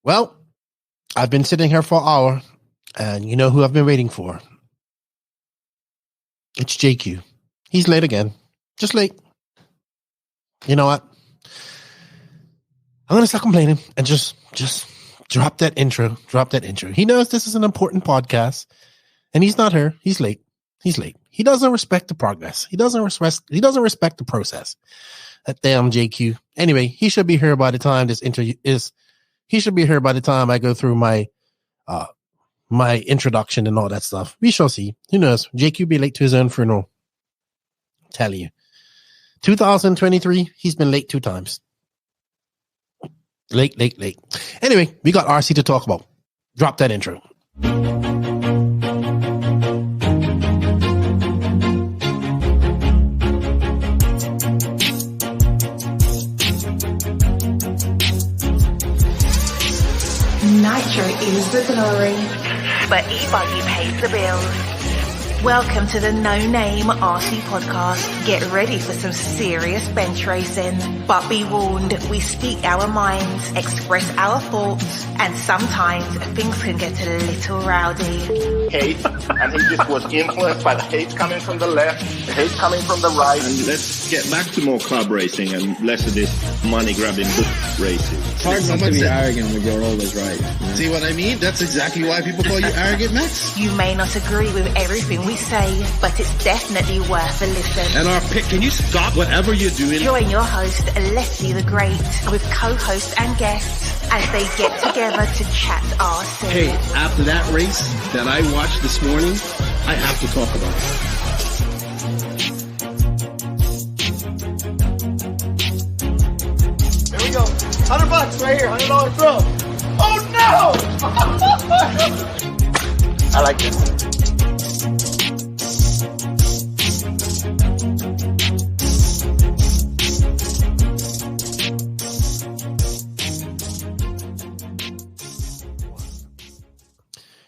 Well, I've been sitting here for an hour, and you know who I've been waiting for? It's JQ. He's late again. Just late. You know what? I'm going to stop complaining and just drop that intro. Drop that intro. He knows this is an important podcast, and he's not here. He's late. He's late. He doesn't respect the progress. He doesn't respect the process. That damn JQ. Anyway, he should be here by the time this interview is. He should be here by the time I go through my introduction and all that stuff. We shall see. Who knows? JQ be late to his own funeral. Tell you. 2023, he's been late 2 times. Late. Anyway, we got RC to talk about. Drop that intro. Nitro is the glory, but e-buggy pays the bills. Welcome to the No Name RC podcast. Get ready for some serious bench racing. But be warned, we speak our minds, express our thoughts, and sometimes things can get a little rowdy. Hate, and he just was influenced by the hate coming from the left, the hate coming from the right. And let's get back to more club racing and less of this money-grabbing book racing. It's hard not to be arrogant when you're always right. Yeah. See what I mean? That's exactly why people call you arrogant, Max. You may not agree with everything we say, but it's definitely worth a listen. And our pick, can you stop whatever you're doing? Join your host, Lefty the Great, with co-hosts and guests as they get together to chat RC. Hey, after that race that I watched this morning, I have to talk about it. Here we go. $100 right here, $100 throw. Oh no! I like this.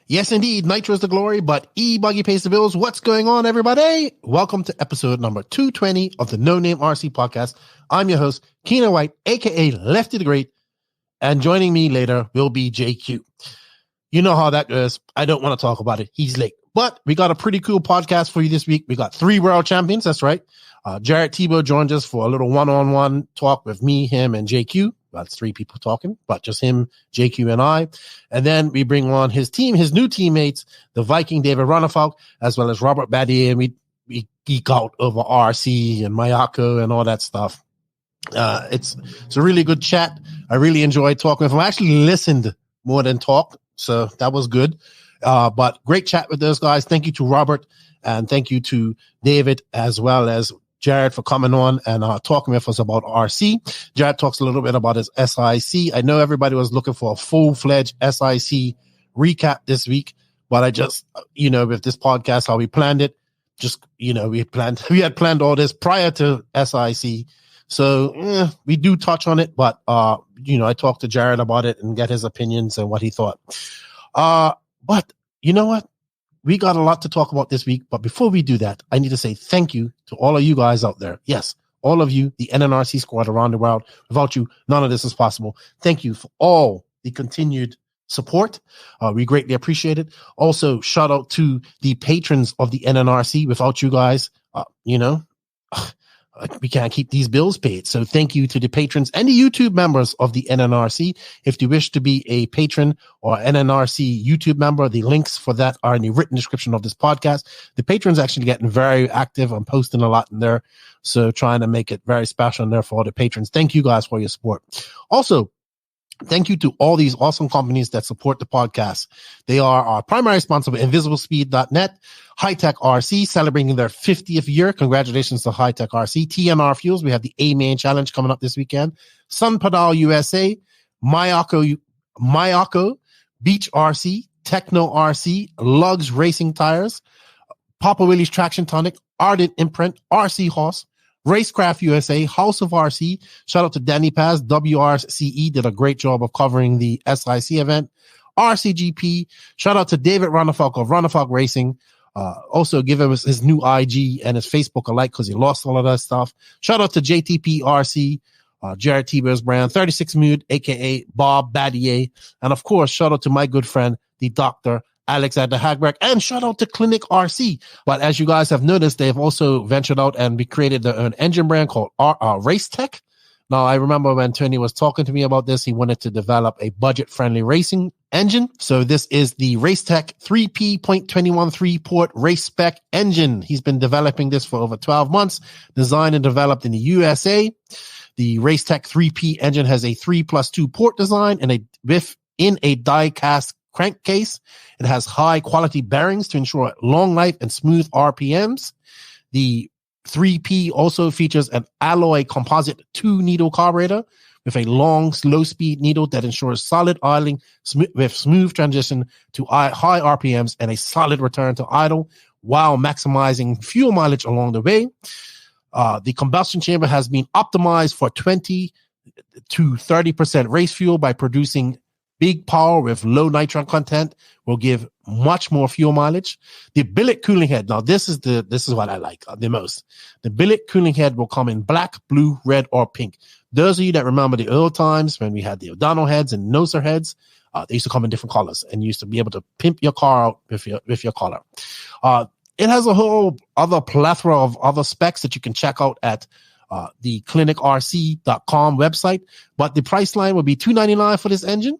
Yes, indeed. Nitro is the glory, but e-buggy pays the bills. What's going on, everybody? Welcome to episode number 220 of the No Name RC podcast. I'm your host, Keena White, a.k.a. Lefty the Great, and joining me later will be JQ. You know how that goes. I don't want to talk about it. He's late. But we got a pretty cool podcast for you this week. We got 3 world champions. That's right. Jared Tebo joined us for a little one-on-one talk with me, him, and JQ. That's 3 people talking, but just him, JQ, and I. And then we bring on his team, his new teammates, the Viking David Ronnefalk, as well as Robert Badier, and we geek out over RC and Mayako and all that stuff. It's a really good chat. I really enjoyed talking with him. I actually listened more than talked, so that was good. But great chat with those guys. Thank you to Robert, and thank you to David, as well as Jared, for coming on and talking with us about RC. Jared talks a little bit about his SIC. I know everybody was looking for a full-fledged SIC recap this week, but I just, with this podcast, how we planned it, we had planned all this prior to SIC. So we do touch on it, but, I talked to Jared about it and get his opinions and what he thought. But you know what? We got a lot to talk about this week, but before we do that, I need to say thank you to all of you guys out there. Yes, all of you, the NNRC squad around the world. Without you, none of this is possible. Thank you for all the continued support. We greatly appreciate it. Also, shout out to the patrons of the NNRC. Without you guys, we can't keep these bills paid. So thank you to the patrons and the YouTube members of the NNRC. If you wish to be a patron or NNRC YouTube member, the links for that are in the written description of this podcast. The patrons actually getting very active. I'm posting a lot in there. So trying to make it very special in there for all the patrons. Thank you guys for your support. Also, thank you to all these awesome companies that support the podcast. They are our primary sponsor with InvisibleSpeed.net, Hitec RC, celebrating their 50th year. Congratulations to Hitec RC. TNR Fuels, we have the A-Main Challenge coming up this weekend. Sun Pedal USA, Mayako, Beach RC, Tekno RC, Lugs Racing Tires, Papa Willie's Traction Tonic, Ardent Imprint, RC Horse, Racecraft USA, House of RC. Shout out to Danny Paz. WRCE did a great job of covering the SIC event. RCGP. Shout out to David Ronnefalk of Ronnefalk Racing. Also give him his new IG and his Facebook alike because he lost all of that stuff. Shout out to JTP RC. Jared Tebo's brand, 36 Mood, aka Bob Badier. And of course, shout out to my good friend, the Dr. Alexander Hagberg, and shout out to Clinic RC. But as you guys have noticed, they've also ventured out and created their own engine brand called Race Tech. Now, I remember when Tony was talking to me about this, he wanted to develop a budget-friendly racing engine. So this is the Racetech 3P.213 port race spec engine. He's been developing this for over 12 months, designed and developed in the USA. The Racetech 3P engine has a 3+2 port design and in a die-cast crankcase. It has high-quality bearings to ensure long life and smooth RPMs. The 3P also features an alloy composite 2-needle carburetor with a long, low-speed needle that ensures solid idling with smooth transition to high RPMs and a solid return to idle while maximizing fuel mileage along the way. The combustion chamber has been optimized for 20 to 30% race fuel by producing big power with low nitron content will give much more fuel mileage. The billet cooling head. Now, this is what I like the most. The billet cooling head will come in black, blue, red, or pink. Those of you that remember the old times when we had the O'Donnell heads and Noser heads, they used to come in different colors and you used to be able to pimp your car out with your color. It has a whole other plethora of other specs that you can check out at the clinicrc.com website. But the price line will be $299 for this engine.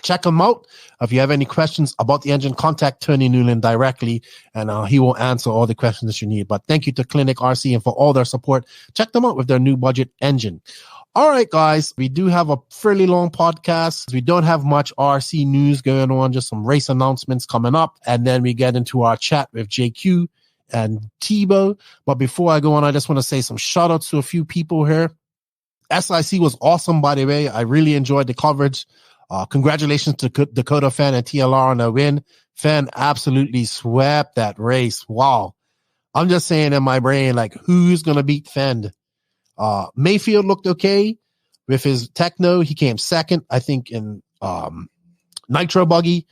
Check them out. If you have any questions about the engine, contact Tony Newland directly, and he will answer all the questions that you need. But thank you to Clinic RC and for all their support. Check them out with their new budget engine. All right, guys, we do have a fairly long podcast. We don't have much RC news going on, just some race announcements coming up. And then we get into our chat with JQ and Tebo. But before I go on, I just want to say some shout outs to a few people here. SIC was awesome, by the way. I really enjoyed the coverage. Congratulations to Dakota Phend and TLR on the win. Phend absolutely swept that race. Wow. I'm just saying in my brain, like, who's going to beat Phend? Mayfield looked okay with his Tekno. He came second, I think, in Nitro Buggy.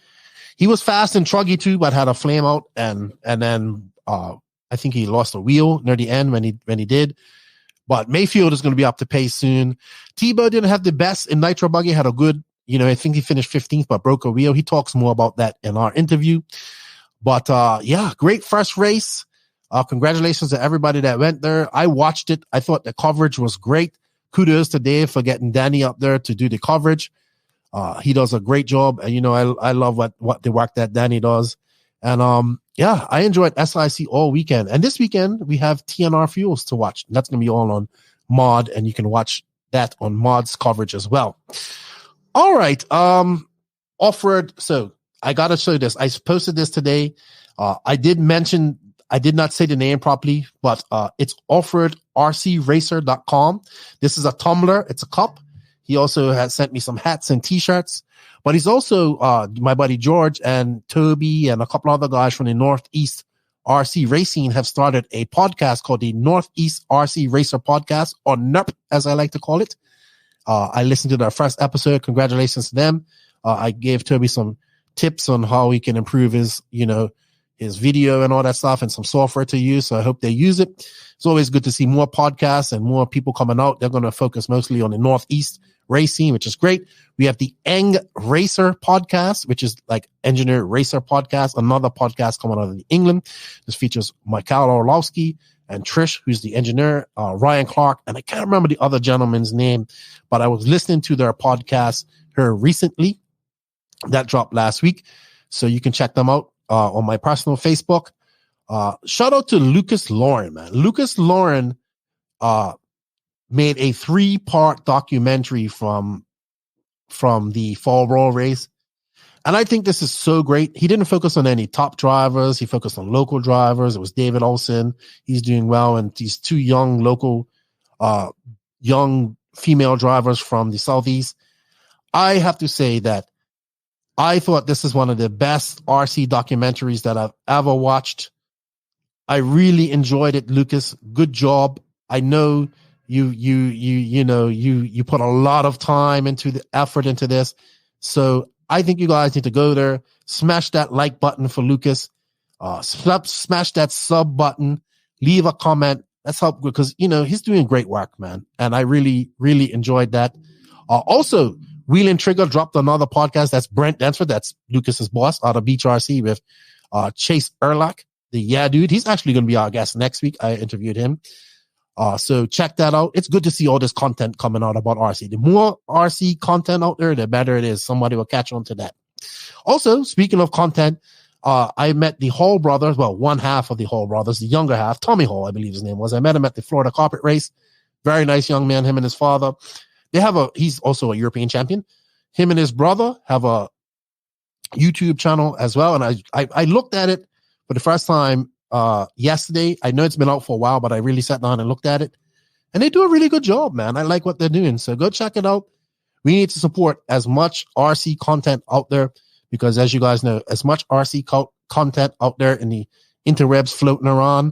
He was fast and truggy too, but had a flame out. And then I think he lost a wheel near the end when he did. But Mayfield is going to be up to pace soon. Tebo didn't have the best in Nitro Buggy, had a good, I think he finished 15th, but broke a wheel. He talks more about that in our interview. But yeah, great first race. Congratulations to everybody that went there. I watched it. I thought the coverage was great. Kudos to Dave for getting Danny up there to do the coverage. He does a great job. And, I love what the work that Danny does. And yeah, I enjoyed SIC all weekend. And this weekend, we have TNR Fuels to watch. That's going to be all on Mod, and you can watch that on Mod's coverage as well. All right. Off-road. So I got to show you this. I posted this today. I did not say the name properly, but it's offroadrcracer.com. This is a tumbler. It's a cup. He also has sent me some hats and t-shirts, but he's also my buddy George and Toby and a couple other guys from the Northeast RC Racing have started a podcast called the Northeast RC Racer Podcast, or NERP, as I like to call it. I listened to their first episode. Congratulations to them. I gave Toby some tips on how he can improve his video and all that stuff and some software to use. So I hope they use it. It's always good to see more podcasts and more people coming out. They're going to focus mostly on the Northeast racing, which is great. We have the Eng Racer podcast, which is like Engineer Racer podcast, another podcast coming out of England. This features Michael Orlowski and Trish, who's the engineer, Ryan Clark, and I can't remember the other gentleman's name, but I was listening to their podcast here recently. That dropped last week. So you can check them out on my personal Facebook. Shout out to Lucas Lauren, man. Lucas Lauren made a 3-part documentary from the Fall Roll race. And I think this is so great. He didn't focus on any top drivers. He focused on local drivers. It was David Olson. He's doing well. And these 2 young local, young female drivers from the Southeast. I have to say that I thought this is one of the best RC documentaries that I've ever watched. I really enjoyed it, Lucas. Good job. I know you put a lot of time into the effort into this. So I think you guys need to go there, smash that like button for Lucas, smash that sub button, leave a comment, Let's help because, he's doing great work, man. And I really, really enjoyed that. Also, Wheel and Trigger dropped another podcast. That's Brent Densford. That's Lucas's boss out of Beach RC with Chase Erlach. Dude. He's actually going to be our guest next week. I interviewed him. So check that out. It's good to see all this content coming out about RC. The more RC content out there, the better it is. Somebody will catch on to that. Also, speaking of content, I met the Hall brothers. Well, one half of the Hall brothers, the younger half, Tommy Hall, I believe his name was. I met him at the Florida Carpet Race. Very nice young man, him and his father. He's also a European champion. Him and his brother have a YouTube channel as well. And I looked at it for the first time yesterday. I know it's been out for a while, but I really sat down and looked at it. And they do a really good job, man. I like what they're doing. So go check it out. We need to support as much RC content out there because, as you guys know, as much RC content out there in the interwebs floating around,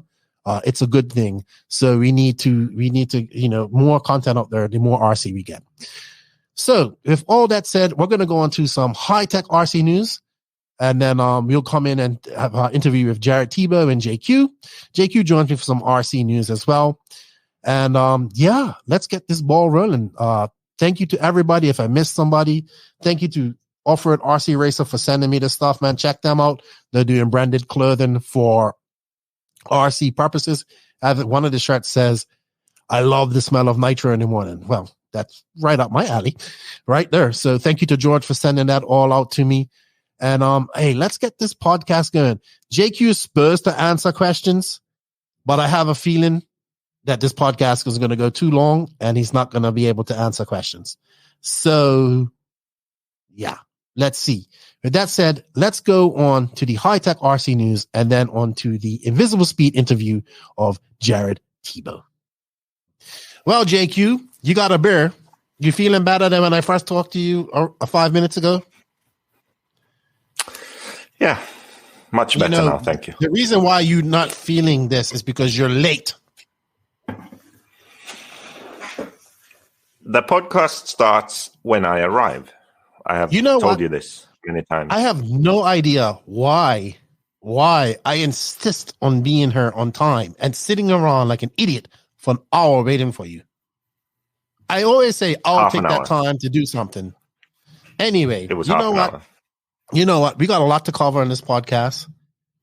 it's a good thing. So we need to, more content out there, the more RC we get. So with all that said, we're going to go on to some high-tech RC news. And then we'll come in and have an interview with Jared Tebo and JQ. JQ joins me for some RC news as well. And let's get this ball rolling. Thank you to everybody. If I missed somebody, thank you to Offered RC Racer for sending me the stuff, man. Check them out. They're doing branded clothing for RC purposes. One of the shirts says, "I love the smell of nitro in the morning." Well, that's right up my alley, right there. So thank you to George for sending that all out to me. And hey, let's get this podcast going. JQ is supposed to answer questions, but I have a feeling that this podcast is going to go too long and he's not going to be able to answer questions. So yeah, let's see. With that said, let's go on to the high-tech RC news and then on to the InvisibleSpeed interview of Jared Tebo. Well, JQ, you got a beer. You feeling better than when I first talked to you 5 minutes ago? Yeah, much better now. Thank you. The reason why you're not feeling this is because you're late. The podcast starts when I arrive. I have told you this many times. I have no idea why I insist on being here on time and sitting around like an idiot for an hour waiting for you. I always say I'll take that time to do something. Anyway, it was half an hour. You know what? We got a lot to cover in this podcast.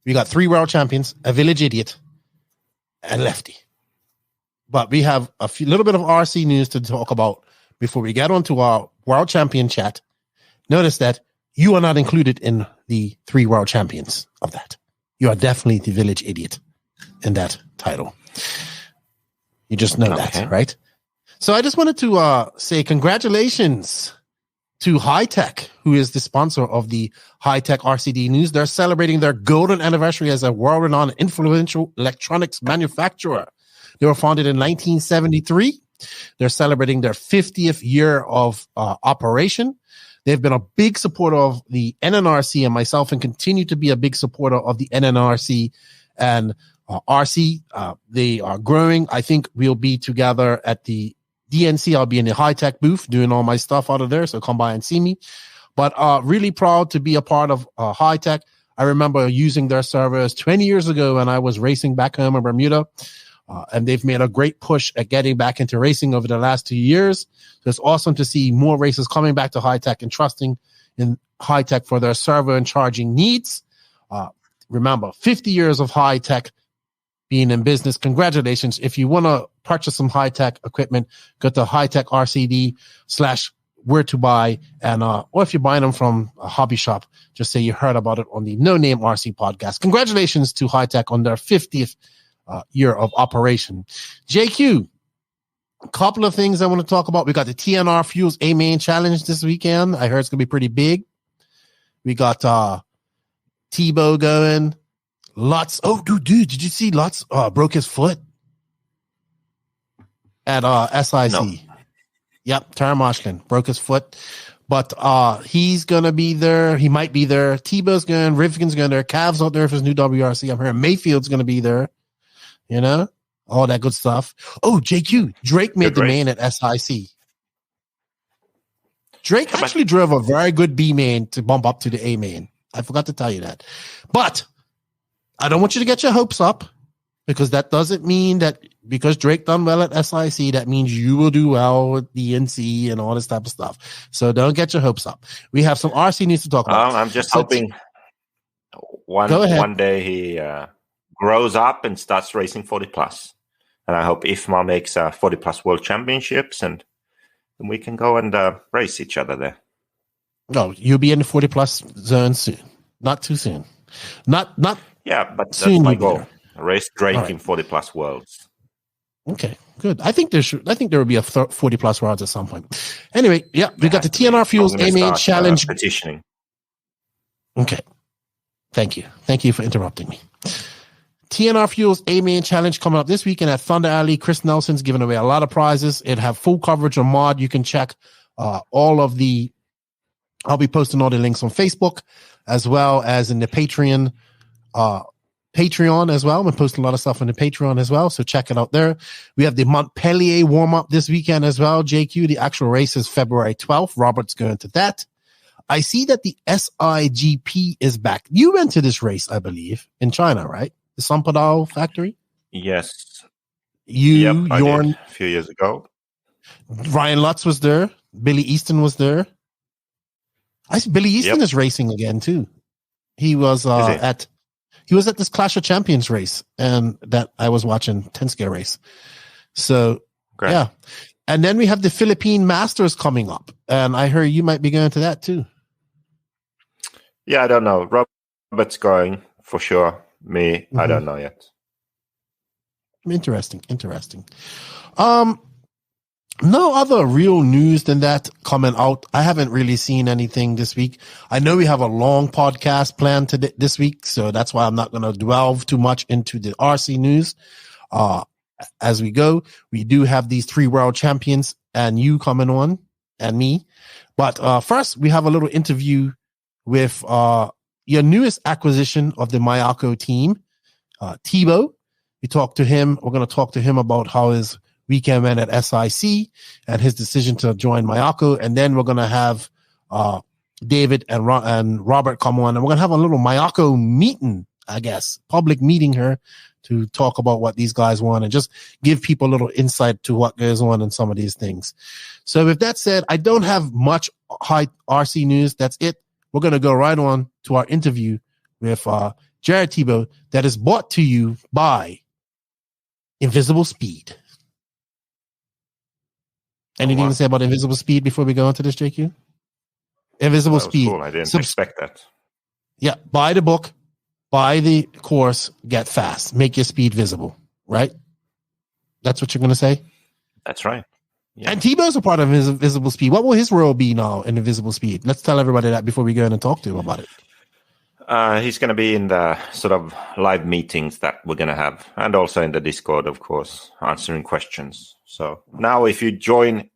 We got 3 world champions, a village idiot, and Lefty. But we have a little bit of RC news to talk about before we get on to our world champion chat. Notice that you are not included in the 3 world champions of that. You are definitely the village idiot in that title. You just know that, right? So I just wanted to say congratulations to Hitec, who is the sponsor of the Hitec RCD News. They're celebrating their golden anniversary as a world-renowned influential electronics manufacturer. They were founded in 1973. They're celebrating their 50th year of operation. They've been a big supporter of the NNRC and myself and continue to be a big supporter of the NNRC and RC. They are growing. I think we'll be together at the DNC. I'll be in the Hitec booth doing all my stuff out of there, so come by and see me. But really proud to be a part of Hitec. I remember using their servers 20 years ago when I was racing back home in Bermuda. And they've made a great push at getting back into racing over the last 2 years. So it's awesome to see more racers coming back to Hitec and trusting in Hitec for their server and charging needs. Remember, 50 years of Hitec being in business. Congratulations. If you want to purchase some Hitec equipment, go to Hitec RCD / where to buy. And or if you're buying them from a hobby shop, just say you heard about it on the No Name RC podcast. Congratulations to Hitec on their 50th year of operation. JQ, a couple of things I want to talk about. We got the TNR Fuels A-Main Challenge this weekend. I heard it's going to be pretty big. We got Tebo going. Lots. Oh, dude, did you see Lots broke his foot at SIC? No. Yep, Tara Moshkin broke his foot. But he's going to be there. He might be there. Tebo's going. Rivkin's going there. Cavs out there for his new WRC. I'm hearing Mayfield's going to be there. You know, all that good stuff. Oh, JQ, Drake made the main at SIC. Drake actually drove a very good B main to bump up to the A main. I forgot to tell you that. But I don't want you to get your hopes up because that doesn't mean that because Drake done well at SIC, that means you will do well with DNC and all this type of stuff. So don't get your hopes up. We have some RC news to talk about. I'm just hoping one day he grows up and starts racing 40 plus. And I hope IFMA makes 40 plus world championships and we can go and race each other there. No, you'll be in the 40 plus zone soon. Not too soon. Not yeah, but soon. That's my goal. Race Drake in 40 plus worlds. Okay, good. I think there will be a 40 plus worlds at some point. Anyway, yeah, we got the TNR Fuels AMA Challenge petitioning. Okay. Thank you for interrupting me. TNR Fuels A-Main Challenge coming up this weekend at Thunder Alley. Chris Nelson's giving away a lot of prizes. It have full coverage on Mod. You can check all of the... I'll be posting all the links on Facebook as well as in the Patreon as well. I'm going to post a lot of stuff on the Patreon as well, so check it out there. We have the Montpellier warm-up this weekend as well. JQ, the actual race is February 12th. Robert's going to that. I see that the SIGP is back. You went to this race, I believe, in China, right? The Sampadao factory? Yes. I did a few years ago. Ryan Lutz was there. Billy Easton was there. Billy Easton is racing again too. He was at this Clash of Champions race and that I was watching 10 scale race. So great. Yeah. And then we have the Philippine Masters coming up. And I heard you might be going to that too. Yeah, I don't know. Robert's going for sure. Me, I don't know yet. Interesting. No other real news than that coming out. I haven't really seen anything this week. I know we have a long podcast planned this week, so that's why I'm not going to delve too much into the RC news. As we go, we do have these 3 world champions and you coming on and me. But first, we have a little interview with your newest acquisition of the Mayako team, Tebo. We talked to him. We're going to talk to him about how his weekend went at SIC and his decision to join Mayako. And then we're going to have David and Robert come on. And we're going to have a little Mayako meeting, I guess, public meeting here to talk about what these guys want and just give people a little insight to what goes on in some of these things. So with that said, I don't have much high RC news. That's it. We're going to go right on to our interview with Jared Tebo that is brought to you by InvisibleSpeed. Anything to say about InvisibleSpeed before we go into this, JQ? InvisibleSpeed. Cool. I didn't expect that. Yeah. Buy the book, buy the course, get fast, make your speed visible, right? That's what you're going to say? That's right. Yeah. And Tebo's a part of InvisibleSpeed. What will his role be now in InvisibleSpeed? Let's tell everybody that before we go in and talk to him about it. He's going to be in the sort of live meetings that we're going to have, and also in the Discord, of course, answering questions. So now if you join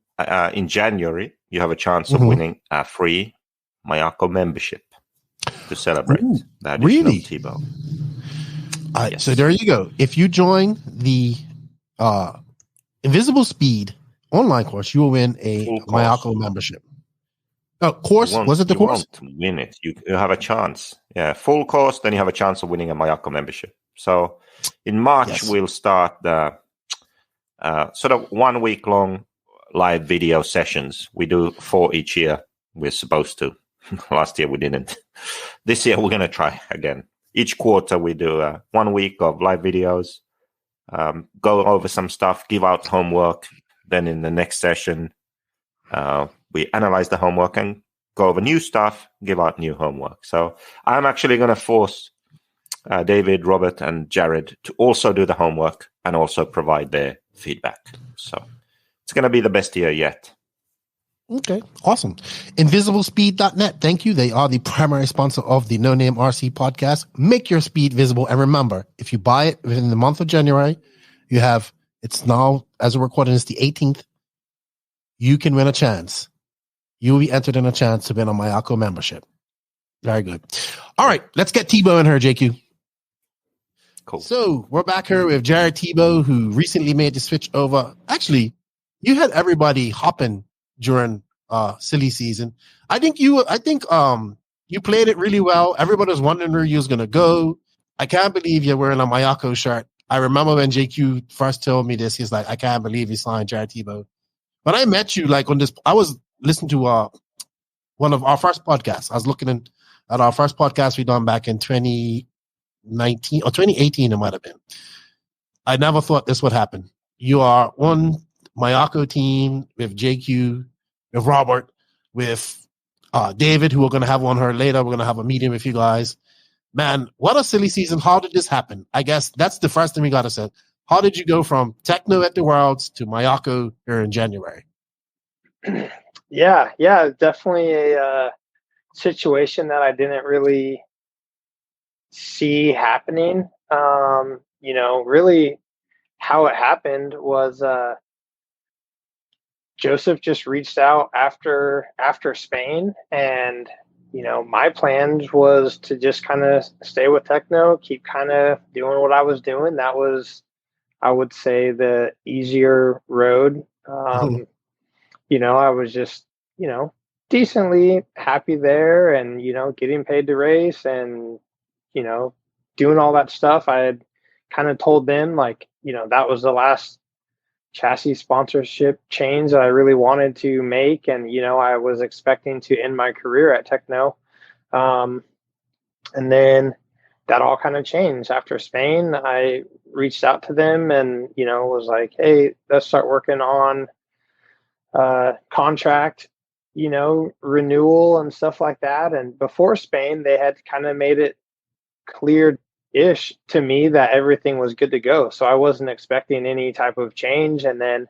in January, you have a chance of winning a free Mayako membership to celebrate the addition of Tebo. Yes. So there you go. If you join the InvisibleSpeed online course, you will win a Mayako membership. Oh, course? Was it the course? You won't win it. You have a chance. Yeah, full course, then you have a chance of winning a Mayako membership. So in March, we'll start the sort of 1 week long live video sessions. We do 4 each year. We're supposed to. Last year we didn't. This year we're going to try again. Each quarter we do 1 week of live videos, go over some stuff, give out homework. Then in the next session, we analyze the homework and go over new stuff, give out new homework. So I'm actually going to force David, Robert, and Jared to also do the homework and also provide their feedback. So it's going to be the best year yet. Okay, awesome. InvisibleSpeed.net. Thank you. They are the primary sponsor of the No Name RC podcast. Make your speed visible. And remember, if you buy it within the month of January, you have, it's now, as we're recording, it's the 18th. You can win a chance. You will be entered in a chance to win a Mayako membership. Very good. All right, let's get Tebo in here, JQ. Cool. So we're back here with Jared Tebo, who recently made the switch over. Actually, you had everybody hopping during SillySeason. I think you played it really well. Everybody was wondering where you was gonna go. I can't believe you're wearing a Mayako shirt I remember when JQ first told me this, he's like, I can't believe he signed Jared Tebo. When I met you, like on this, I was listening to one of our first podcasts. I was looking at our first podcast we done back in 2019 or 2018, it might have been. I never thought this would happen. You are on Mayako team with JQ, with Robert, with David, who we're going to have on her later. We're going to have a meeting with you guys. Man, what a silly season. How did this happen? I guess that's the first thing we got to say. How did you go from Tekno at the Worlds to Mayako here in January? Yeah, definitely a situation that I didn't really see happening. Really how it happened was Joseph just reached out after Spain, and my plans was to just kind of stay with Tekno, keep kind of doing what I was doing. That was, I would say, the easier road. I was just, decently happy there and, getting paid to race and, doing all that stuff. I had kind of told them that was the last chassis sponsorship change that I really wanted to make. And, I was expecting to end my career at Tekno. And then that all kind of changed after Spain. I reached out to them and, was like, hey, let's start working on contract, renewal and stuff like that. And before Spain, they had kind of made it clear-ish to me that everything was good to go. So I wasn't expecting any type of change. And then,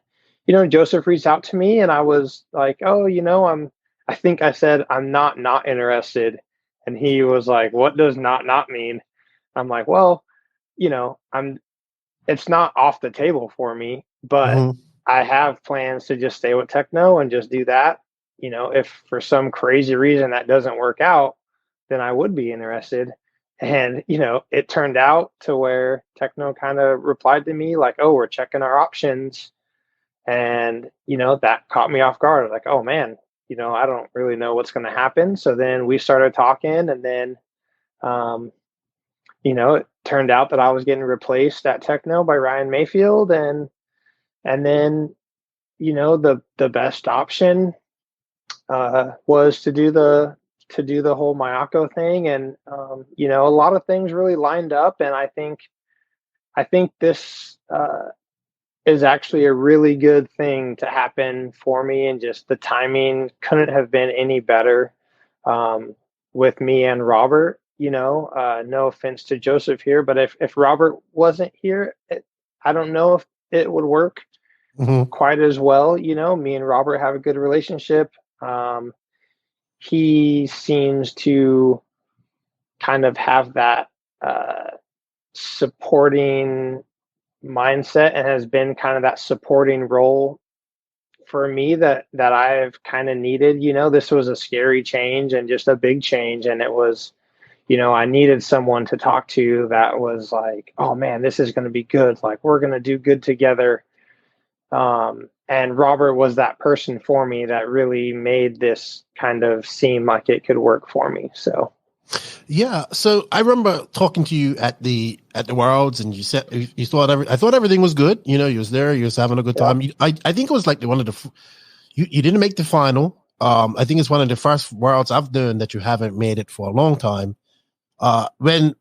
Joseph reached out to me and I was like, oh, I think I said, I'm not interested. And he was like, what does not mean? I'm like, well, it's not off the table for me, but I have plans to just stay with Tekno and just do that. If for some crazy reason that doesn't work out, then I would be interested. And, it turned out to where Tekno kind of replied to me like, oh, we're checking our options. And, that caught me off guard. Like, oh man, I don't really know what's going to happen. So then we started talking and then, it turned out that I was getting replaced at Tekno by Ryan Mayfield. And then, the best option was to do the whole Mayako thing. And, a lot of things really lined up. And I think this is actually a really good thing to happen for me. And just the timing couldn't have been any better with me and Robert. No offense to Joseph here, but if Robert wasn't here, I don't know if it would work quite as well. Me and Robert have a good relationship. He seems to kind of have that supporting mindset and has been kind of that supporting role for me that I've kind of needed. This was a scary change and just a big change. And it was, I needed someone to talk to that was like, oh man, this is going to be good. Like, we're going to do good together. And Robert was that person for me that really made this kind of seem like it could work for me. So, yeah. So I remember talking to you at the Worlds, and you said you thought I thought everything was good. You was there, you was having a good time. I think it was like one of the you didn't make the final. I think it's one of the first Worlds I've done that you haven't made it for a long time. When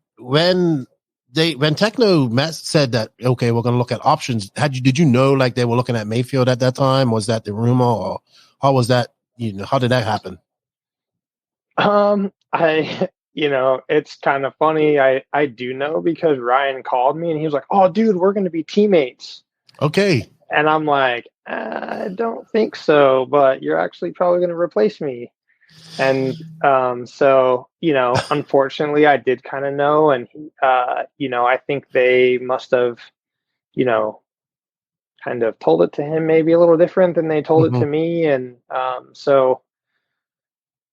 Tekno said that, okay, we're going to look at options, did you know like they were looking at Mayfield at that time? Was that the rumor, or how was that? How did that happen? It's kind of funny. I do know because Ryan called me and he was like, oh dude, we're going to be teammates. Okay. And I'm like, I don't think so, but you're actually probably going to replace me. And so, unfortunately, I did kind of know. And, I think they must have, kind of told it to him maybe a little different than they told it to me. And so,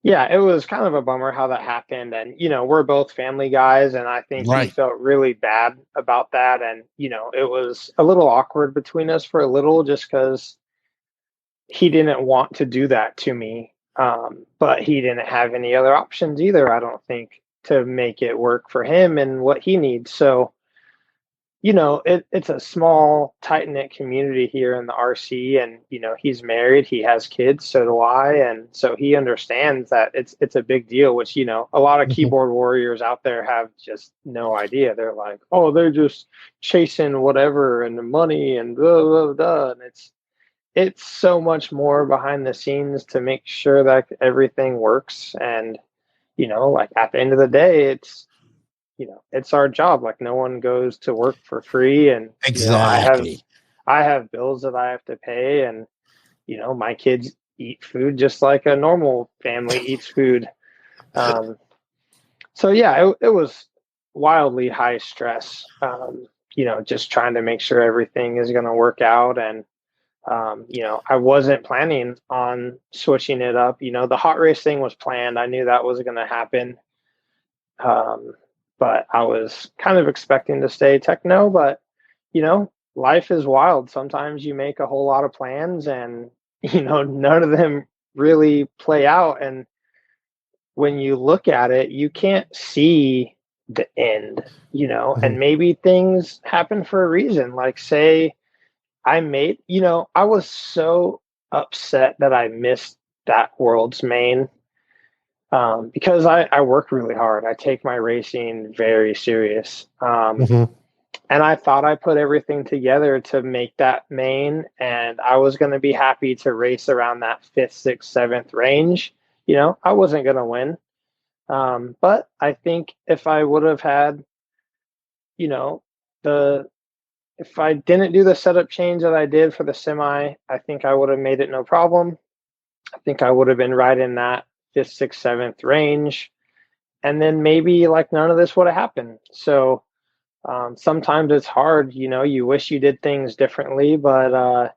yeah, it was kind of a bummer how that happened. And, we're both family guys. And I think he felt really bad about that. And, it was a little awkward between us for a little just because he didn't want to do that to me. But he didn't have any other options either, I don't think, to make it work for him and what he needs. So, it's a small, tight-knit community here in the RC, and, he's married, he has kids, so do I. And so he understands that it's a big deal, which, a lot of keyboard warriors out there have just no idea. They're like, oh, they're just chasing whatever and the money and blah, blah, blah. And it's so much more behind the scenes to make sure that everything works. And, like at the end of the day, it's our job. Like, no one goes to work for free. And exactly, I have bills that I have to pay, and, my kids eat food just like a normal family eats food. So yeah, it was wildly high stress, just trying to make sure everything is going to work out. And, I wasn't planning on switching it up. The hot race thing was planned. I knew that was going to happen. But I was kind of expecting to stay Tekno. But, life is wild. Sometimes you make a whole lot of plans and, none of them really play out. And when you look at it, you can't see the end, and maybe things happen for a reason. Like, say I was so upset that I missed that World's Main. Because I work really hard. I take my racing very serious. And I thought I put everything together to make that main, and I was going to be happy to race around that 5th, 6th, 7th range. I wasn't going to win. But I think if I would have had, if I didn't do the setup change that I did for the semi, I think I would have made it no problem. I think I would have been right in that 5th, 6th, 7th range. And then maybe like none of this would have happened. So sometimes it's hard, you wish you did things differently, but,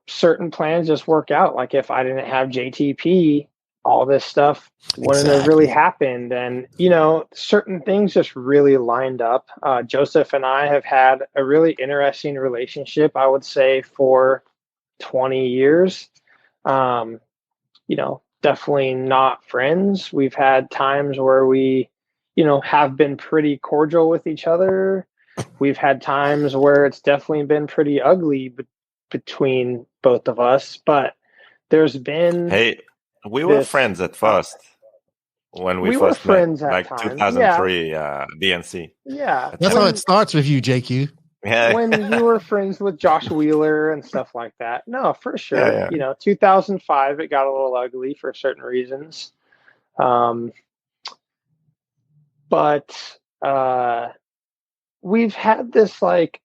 certain plans just work out. Like if I didn't have JTP, all this stuff wouldn't have really happened. And, certain things just really lined up. Joseph and I have had a really interesting relationship, I would say, for 20 years. Definitely not friends. We've had times where we, have been pretty cordial with each other. We've had times where it's definitely been pretty ugly between both of us, but there's been... Hey, we were friends at first when we first were met, friends at like times. 2003 DNC. Yeah. That's how it starts with you, JQ. Yeah. When you were friends with Josh Wheeler and stuff like that. No, for sure. Yeah. 2005, it got a little ugly for certain reasons. But we've had this, like,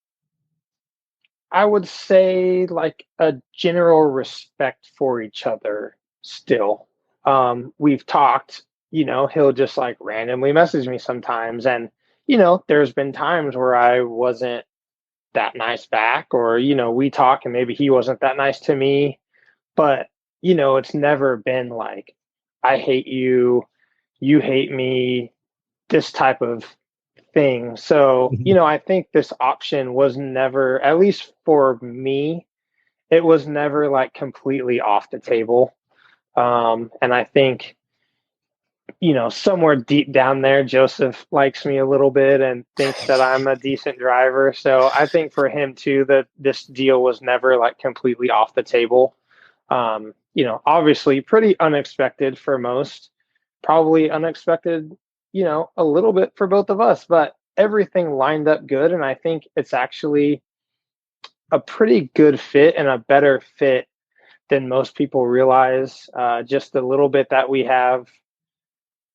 I would say, like, a general respect for each other still. We've talked, he'll just like randomly message me sometimes. And, there's been times where I wasn't that nice back, or, we talk and maybe he wasn't that nice to me, but, it's never been like, I hate you, you hate me, this type of thing. So, I think this option was never, at least for me, it was never like completely off the table. And I think, somewhere deep down there, Joseph likes me a little bit and thinks that I'm a decent driver. So I think for him too, that this deal was never like completely off the table. Obviously pretty unexpected for most, probably unexpected, a little bit for both of us, but everything lined up good. And I think it's actually a pretty good fit and a better fit than most people realize. Just a little bit that we have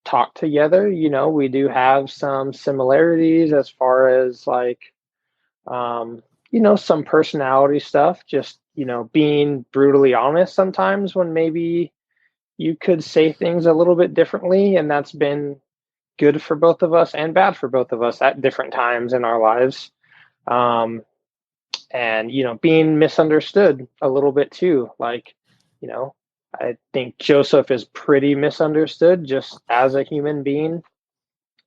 talked together, we do have some similarities as far as like, some personality stuff, just, being brutally honest sometimes when maybe you could say things a little bit differently. And that's been good for both of us and bad for both of us at different times in our lives. And, being misunderstood a little bit too. Like, I think Joseph is pretty misunderstood just as a human being.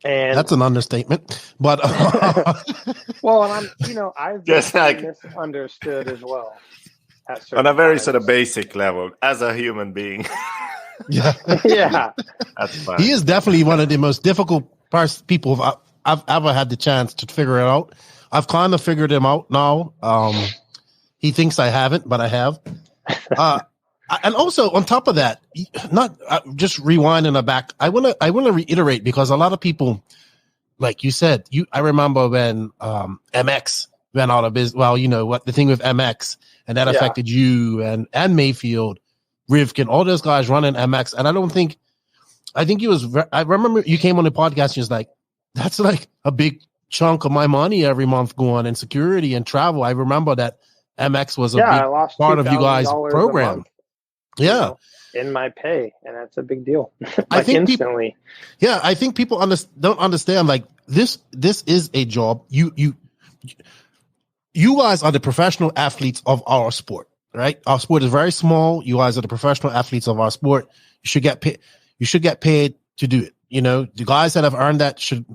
And that's an understatement, but well, and I've been just like misunderstood as well. On a very sort of basic level as a human being. Yeah. Yeah. That's fine. He is definitely one of the most difficult people I've ever had the chance to figure it out. I've kind of figured him out now. He thinks I haven't, but I have. And also on top of that, not just rewinding it back. I want to reiterate, because a lot of people, like you said, I remember when MX went out of business. Well, you know what the thing with MX, and that affected you and Mayfield, Rivkin, all those guys running MX. And I think he was. I remember you came on the podcast and he was like, "That's like a big chunk of my money every month going in security and travel." I remember that MX was a big part of you guys' program. Yeah, in my pay, and that's a big deal. I think instantly. I think people don't understand. Like this is a job. You guys are the professional athletes of our sport, right? Our sport is very small. You guys are the professional athletes of our sport. You should get paid. You should get paid to do it. You know, the guys that have earned that should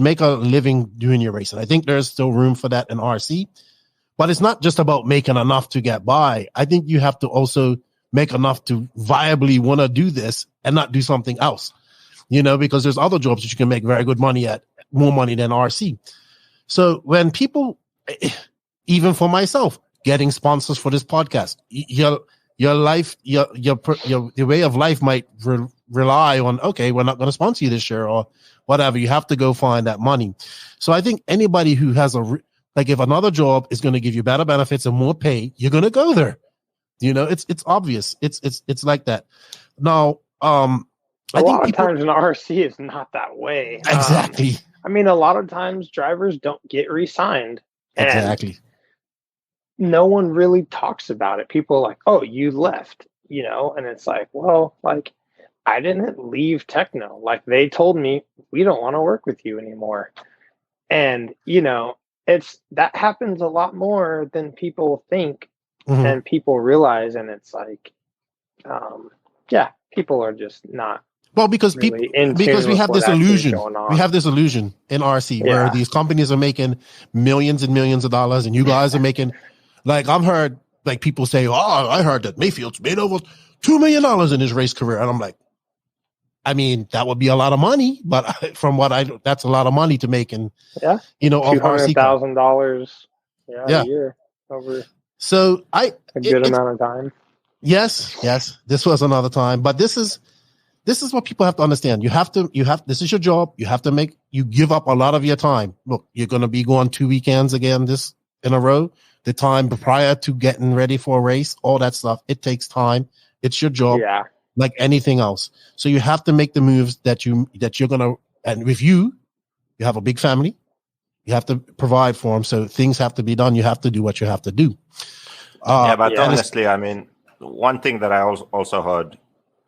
make a living doing your racing. I think there's still room for that in RC, but it's not just about making enough to get by. I think you have to also make enough to viably want to do this and not do something else, you know, because there's other jobs that you can make very good money at, more money than RC. So when people, even for myself, getting sponsors for this podcast, your life, your way of life might rely on, okay, we're not going to sponsor you this year or whatever. You have to go find that money. So I think anybody who has if another job is going to give you better benefits and more pay, you're going to go there. You know, it's obvious. It's like that. Now, a lot of times in RC, it's not that way. Exactly. I mean, a lot of times drivers don't get re-signed. Exactly. No one really talks about it. People are like, "Oh, you left," you know, and it's like, well, like I didn't leave Tekno. Like they told me, we don't want to work with you anymore. And you know, that happens a lot more than people think. Mm-hmm. And people realize, and it's like, people are just not. Well, because really we have this illusion. We have this illusion in RC where these companies are making millions and millions of dollars, and you guys are making, like I've heard like people say, "Oh, I heard that Mayfield's made over $2 million in his race career," and I'm like, I mean, that would be a lot of money, but from what that's a lot of money to make, and you know, $200,000, a year over. So a good amount of time. Yes. This was another time, but this is what people have to understand. This is your job. You give up a lot of your time. Look, you're going to be going 2 weekends again in a row. The time prior to getting ready for a race, all that stuff, it takes time. It's your job. Yeah. Like anything else. So you have to make the moves that you're going to, and with you have a big family. You have to provide for them. So things have to be done. You have to do what you have to do. Honestly, I mean, one thing that I also heard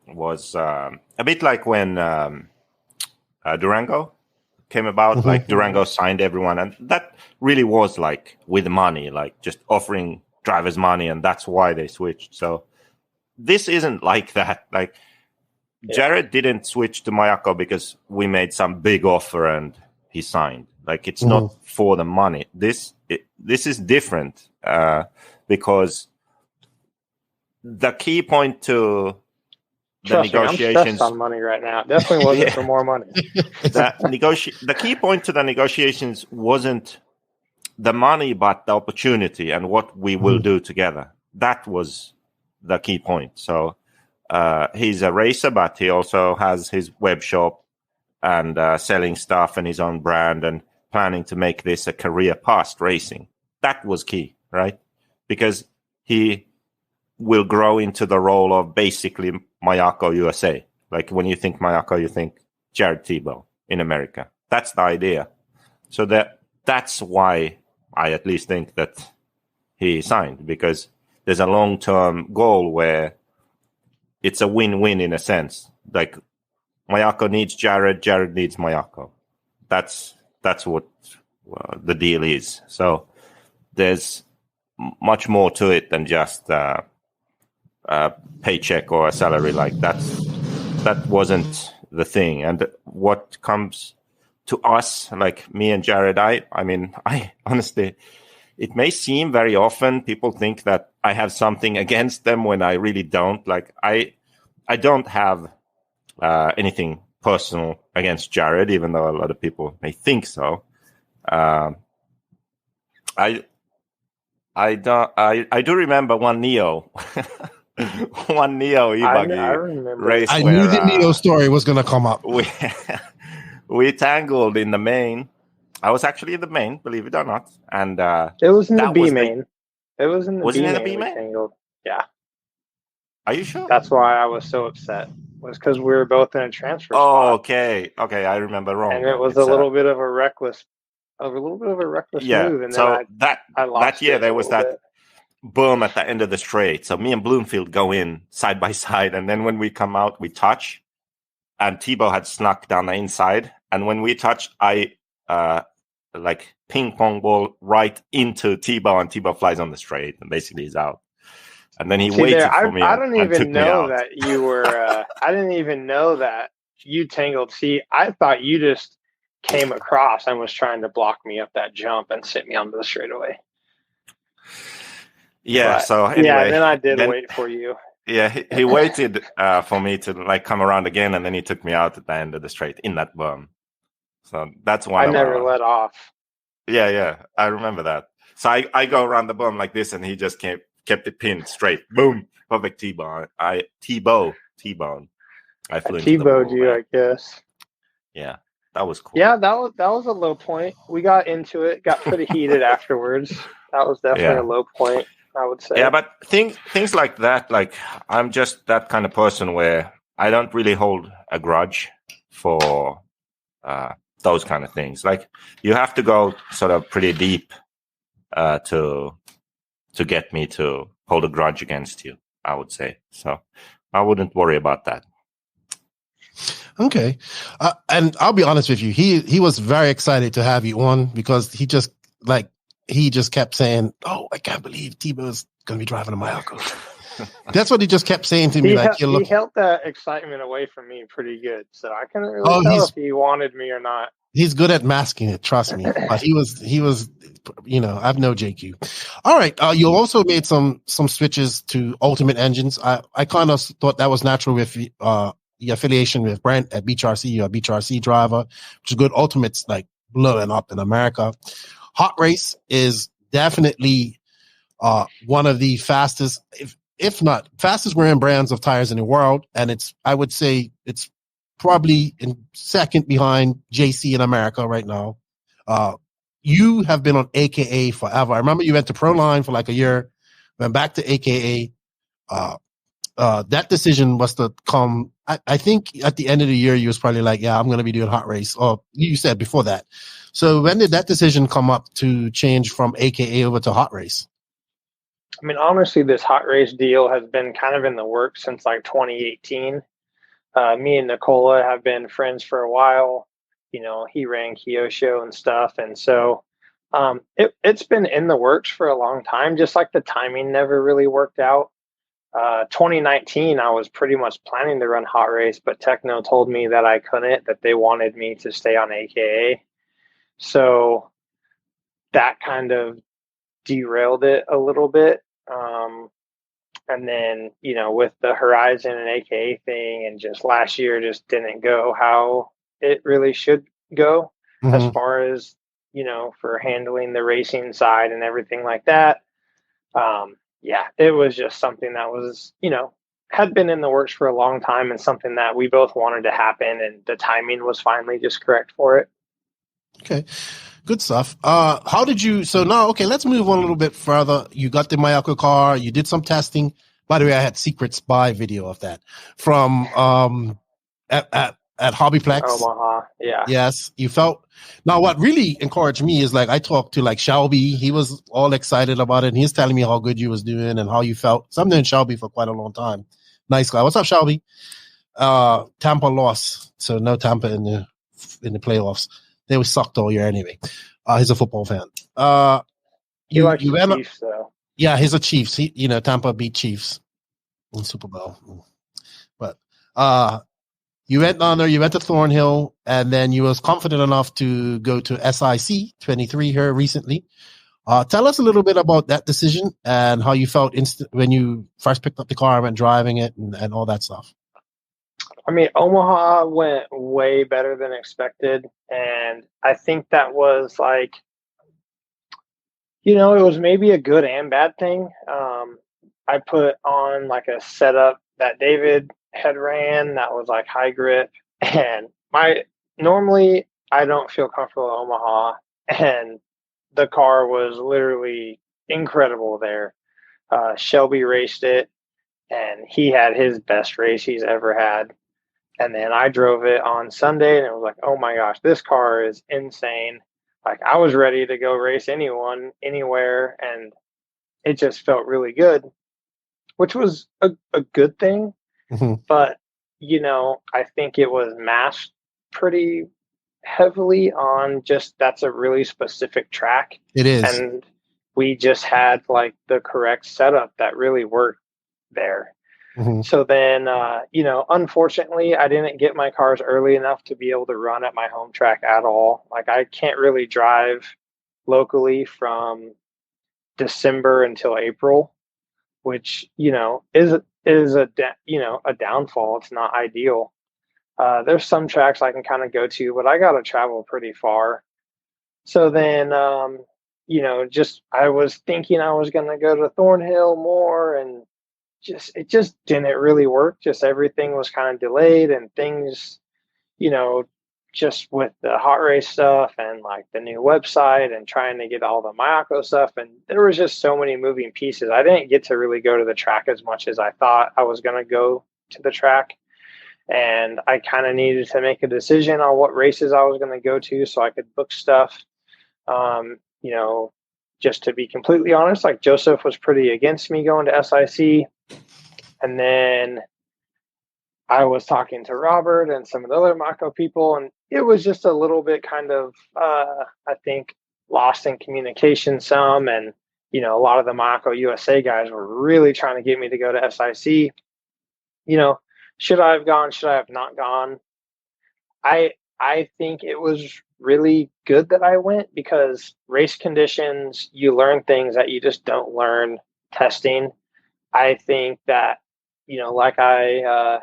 was a bit like when Durango came about, mm-hmm. like Durango signed everyone. And that really was like with money, like just offering drivers money. And that's why they switched. So this isn't like that. Like Jared didn't switch to Mayako because we made some big offer and he signed. Like it's mm-hmm. not for the money. This is different because the key point to the negotiations. I'm stressed on money right now. It definitely wasn't for more money. The key point to the negotiations wasn't the money, but the opportunity and what we will do together. That was the key point. So he's a racer, but he also has his web shop and selling stuff and his own brand and planning to make this a career past racing. That was key, right? Because he will grow into the role of basically Mayako USA. Like when you think Mayako, you think Jared Tebo in America. That's the idea. So that's why I at least think that he signed, because there's a long-term goal where it's a win-win in a sense. Like Mayako needs Jared, Jared needs Mayako. That's what the deal is. So there's much more to it than just a paycheck or a salary. Like that wasn't the thing. And what comes to us, like me and Jared, I mean, I honestly, it may seem very often people think that I have something against them when I really don't. Like I don't have anything personal against Jared, even though a lot of people may think so. I do remember one Neo. One Neo e-buggy race. I knew the Neo story was going to come up. We tangled in the main. I was actually in the main, believe it or not. And it was in the B main. It was in the B main. Tangled? Yeah. Are you sure? That's why I was so upset. Was because we were both in a transfer spot. Oh, okay. Okay, I remember wrong. And it was a little bit of a reckless move. And so then I lost that year there was that bit. boom at the end of the straight. So me and Bloomfield go in side by side, and then when we come out, we touch. And Tebo had snuck down the inside, and when we touched, I like ping pong ball right into Tebo, and Tebo flies on the straight, and basically he's out. And then he waited for me. I don't even know that you were. I didn't even know that you tangled. See, I thought you just came across and was trying to block me up that jump and sit me onto the straightaway. Yeah. But, so anyway, yeah, then I did wait for you. Yeah, he waited for me to like come around again, and then he took me out at the end of the straight in that berm. So that's one. I never let off. Yeah, I remember that. So I go around the berm like this, and he just kept it pinned straight. Boom, perfect T-bone. T-bone. I flew into the T-boned you, I guess. Yeah, that was cool. Yeah, that was a low point. We got into it, got pretty heated afterwards. That was definitely a low point, I would say. Yeah, but things like that, like I'm just that kind of person where I don't really hold a grudge for those kind of things. Like you have to go sort of pretty deep to get me to hold a grudge against you, I would say. So I wouldn't worry about that. Okay. And I'll be honest with you. He was very excited to have you on because he just kept saying, "Oh, I can't believe Tebo's going to be driving a Mayako." That's what he just kept saying to me. He held that excitement away from me pretty good. So I couldn't really tell if he wanted me or not. He's good at masking it, trust me. But he was, I've no JQ. All right. You also made some switches to Ultimate engines. I kind of thought that was natural with your affiliation with Brent at Beach RC. You're a Beach RC driver, which is good. Ultimate's like blowing up in America. Hot Race is definitely one of the fastest, if not fastest wearing brands of tires in the world. And I would say it's probably in second behind JC in America right now. You have been on AKA forever. I remember you went to Proline for like a year, went back to AKA. That decision was to come. I think at the end of the year, you was probably like, yeah, I'm going to be doing Hot Race. Or you said before that. So when did that decision come up to change from AKA over to Hot Race? I mean, honestly, this Hot Race deal has been kind of in the works since like 2018. Me and Nicola have been friends for a while. He ran Kyosho and stuff. And so it's been in the works for a long time, just like the timing never really worked out. 2019, I was pretty much planning to run Hot Race, but Tekno told me that I couldn't, that they wanted me to stay on AKA. So that kind of derailed it a little bit. And then, with the Horizon and AKA thing and just last year just didn't go how it really should go as far as, for handling the racing side and everything like that. It was just something that was, had been in the works for a long time and something that we both wanted to happen. And the timing was finally just correct for it. Okay. Good stuff. How did you, so now, okay, let's move on a little bit further. You got the Mayako car, you did some testing. By the way, I had secret spy video of that from, at Hobbyplex. Omaha. Yeah. Yes. You felt, now what really encouraged me is like, I talked to like Shelby. He was all excited about it. And he's telling me how good you was doing and how you felt. So I'm doing Shelby for quite a long time. Nice guy. What's up, Shelby? Tampa lost. So no Tampa in the playoffs. They were sucked all year anyway. He's a football fan. He likes the Chiefs, though. Yeah, he's a Chiefs. Tampa beat Chiefs in Super Bowl. But you went on there, you went to Thornhill, and then you was confident enough to go to SIC 23 here recently. Tell us a little bit about that decision and how you felt when you first picked up the car and went driving it and all that stuff. I mean, Omaha went way better than expected. And I think that was like, it was maybe a good and bad thing. I put on like a setup that David had ran that was like high grip, and normally I don't feel comfortable at Omaha, and the car was literally incredible there. Shelby raced it, and he had his best race he's ever had. And then I drove it on Sunday, and it was like, oh my gosh, this car is insane. Like, I was ready to go race anyone, anywhere, and it just felt really good, which was a good thing. Mm-hmm. But, I think it was masked pretty heavily on just that's a really specific track. It is. And we just had like the correct setup that really worked there. Mm-hmm. So then, unfortunately, I didn't get my cars early enough to be able to run at my home track at all. Like, I can't really drive locally from December until April, which, is a downfall. It's not ideal. There's some tracks I can kind of go to, but I got to travel pretty far. So then, I was thinking I was going to go to Thornhill more, and it just didn't really work. Just everything was kind of delayed, and things, just with the hot race stuff and like the new website and trying to get all the Mayako stuff. And there was just so many moving pieces. I didn't get to really go to the track as much as I thought I was going to go to the track. And I kind of needed to make a decision on what races I was going to go to so I could book stuff. Just to be completely honest, like Joseph was pretty against me going to SIC. And then I was talking to Robert and some of the other Mako people, and it was just a little bit kind of, I think, lost in communication some. And, a lot of the Mako USA guys were really trying to get me to go to SIC. Should I have gone? Should I have not gone? I think it was really good that I went, because race conditions, you learn things that you just don't learn testing. I think that, like I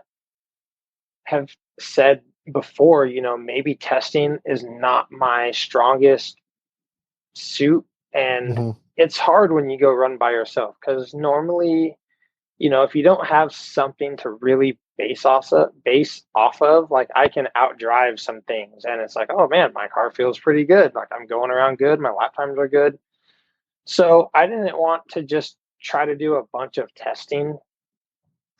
have said before, maybe testing is not my strongest suit. And it's hard when you go run by yourself, because normally, if you don't have something to really base off of, like, I can outdrive some things, and it's like, oh man, my car feels pretty good. Like, I'm going around good. My lap times are good. So I didn't want to just try to do a bunch of testing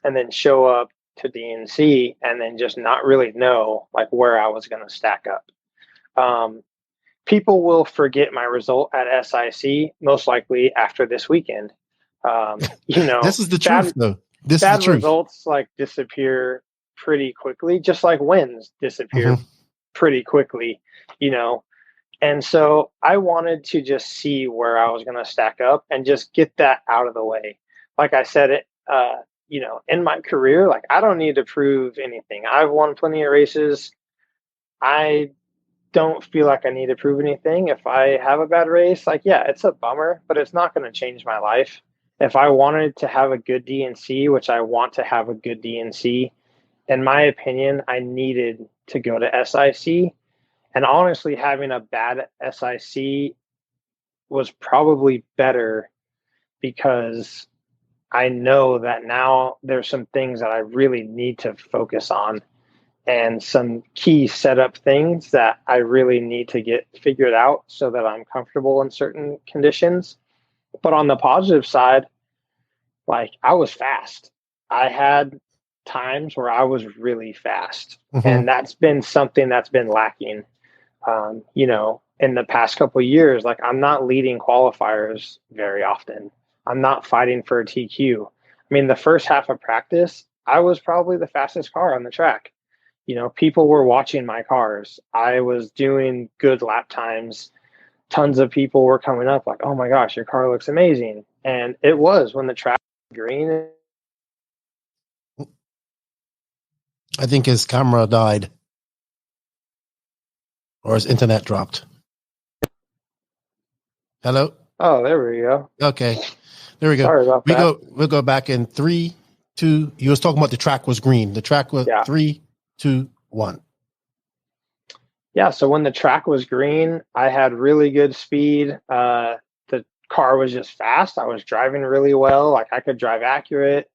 and then show up to DNC and then just not really know like where I was going to stack up. People will forget my result at SIC most likely after this weekend. This is the truth, though. This is the truth. Results like disappear pretty quickly, just like wins disappear pretty quickly, And so I wanted to just see where I was going to stack up and just get that out of the way. Like I said, in my career, like, I don't need to prove anything. I've won plenty of races. I don't feel like I need to prove anything. If I have a bad race, like, yeah, it's a bummer, but it's not going to change my life. If I wanted to have a good DNC, which I want to have a good DNC, in my opinion, I needed to go to SIC. And honestly, having a bad SIC was probably better, because I know that now there's some things that I really need to focus on, and some key setup things that I really need to get figured out so that I'm comfortable in certain conditions. But on the positive side, like, I was fast. I had times where I was really fast. And that's been something that's been lacking. In the past couple of years, like, I'm not leading qualifiers very often. I'm not fighting for a TQ. I mean, the first half of practice, I was probably the fastest car on the track. People were watching my cars. I was doing good lap times. Tons of people were coming up like, oh my gosh, your car looks amazing. And it was when the track was green. I think his camera died, or his internet dropped. Hello? Oh, there we go. Okay. There we go. Sorry about that. We'll go back in 3, 2. You was talking about the track was green. The track was 3, 2, 1. Yeah, so when the track was green, I had really good speed. The car was just fast. I was driving really well. Like, I could drive accurate.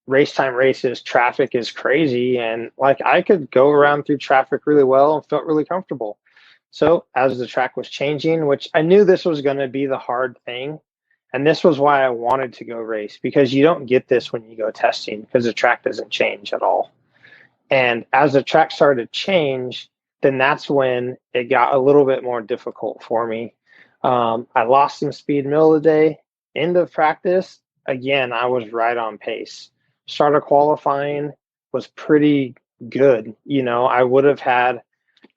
Race time races, traffic is crazy. And like, I could go around through traffic really well and felt really comfortable. So as the track was changing, which I knew this was going to be the hard thing. And this was why I wanted to go race, because you don't get this when you go testing, because the track doesn't change at all. And as the track started to change, then that's when it got a little bit more difficult for me. I lost some speed middle of the day. End of practice, again, I was right on pace. Started qualifying, was pretty good. I would have had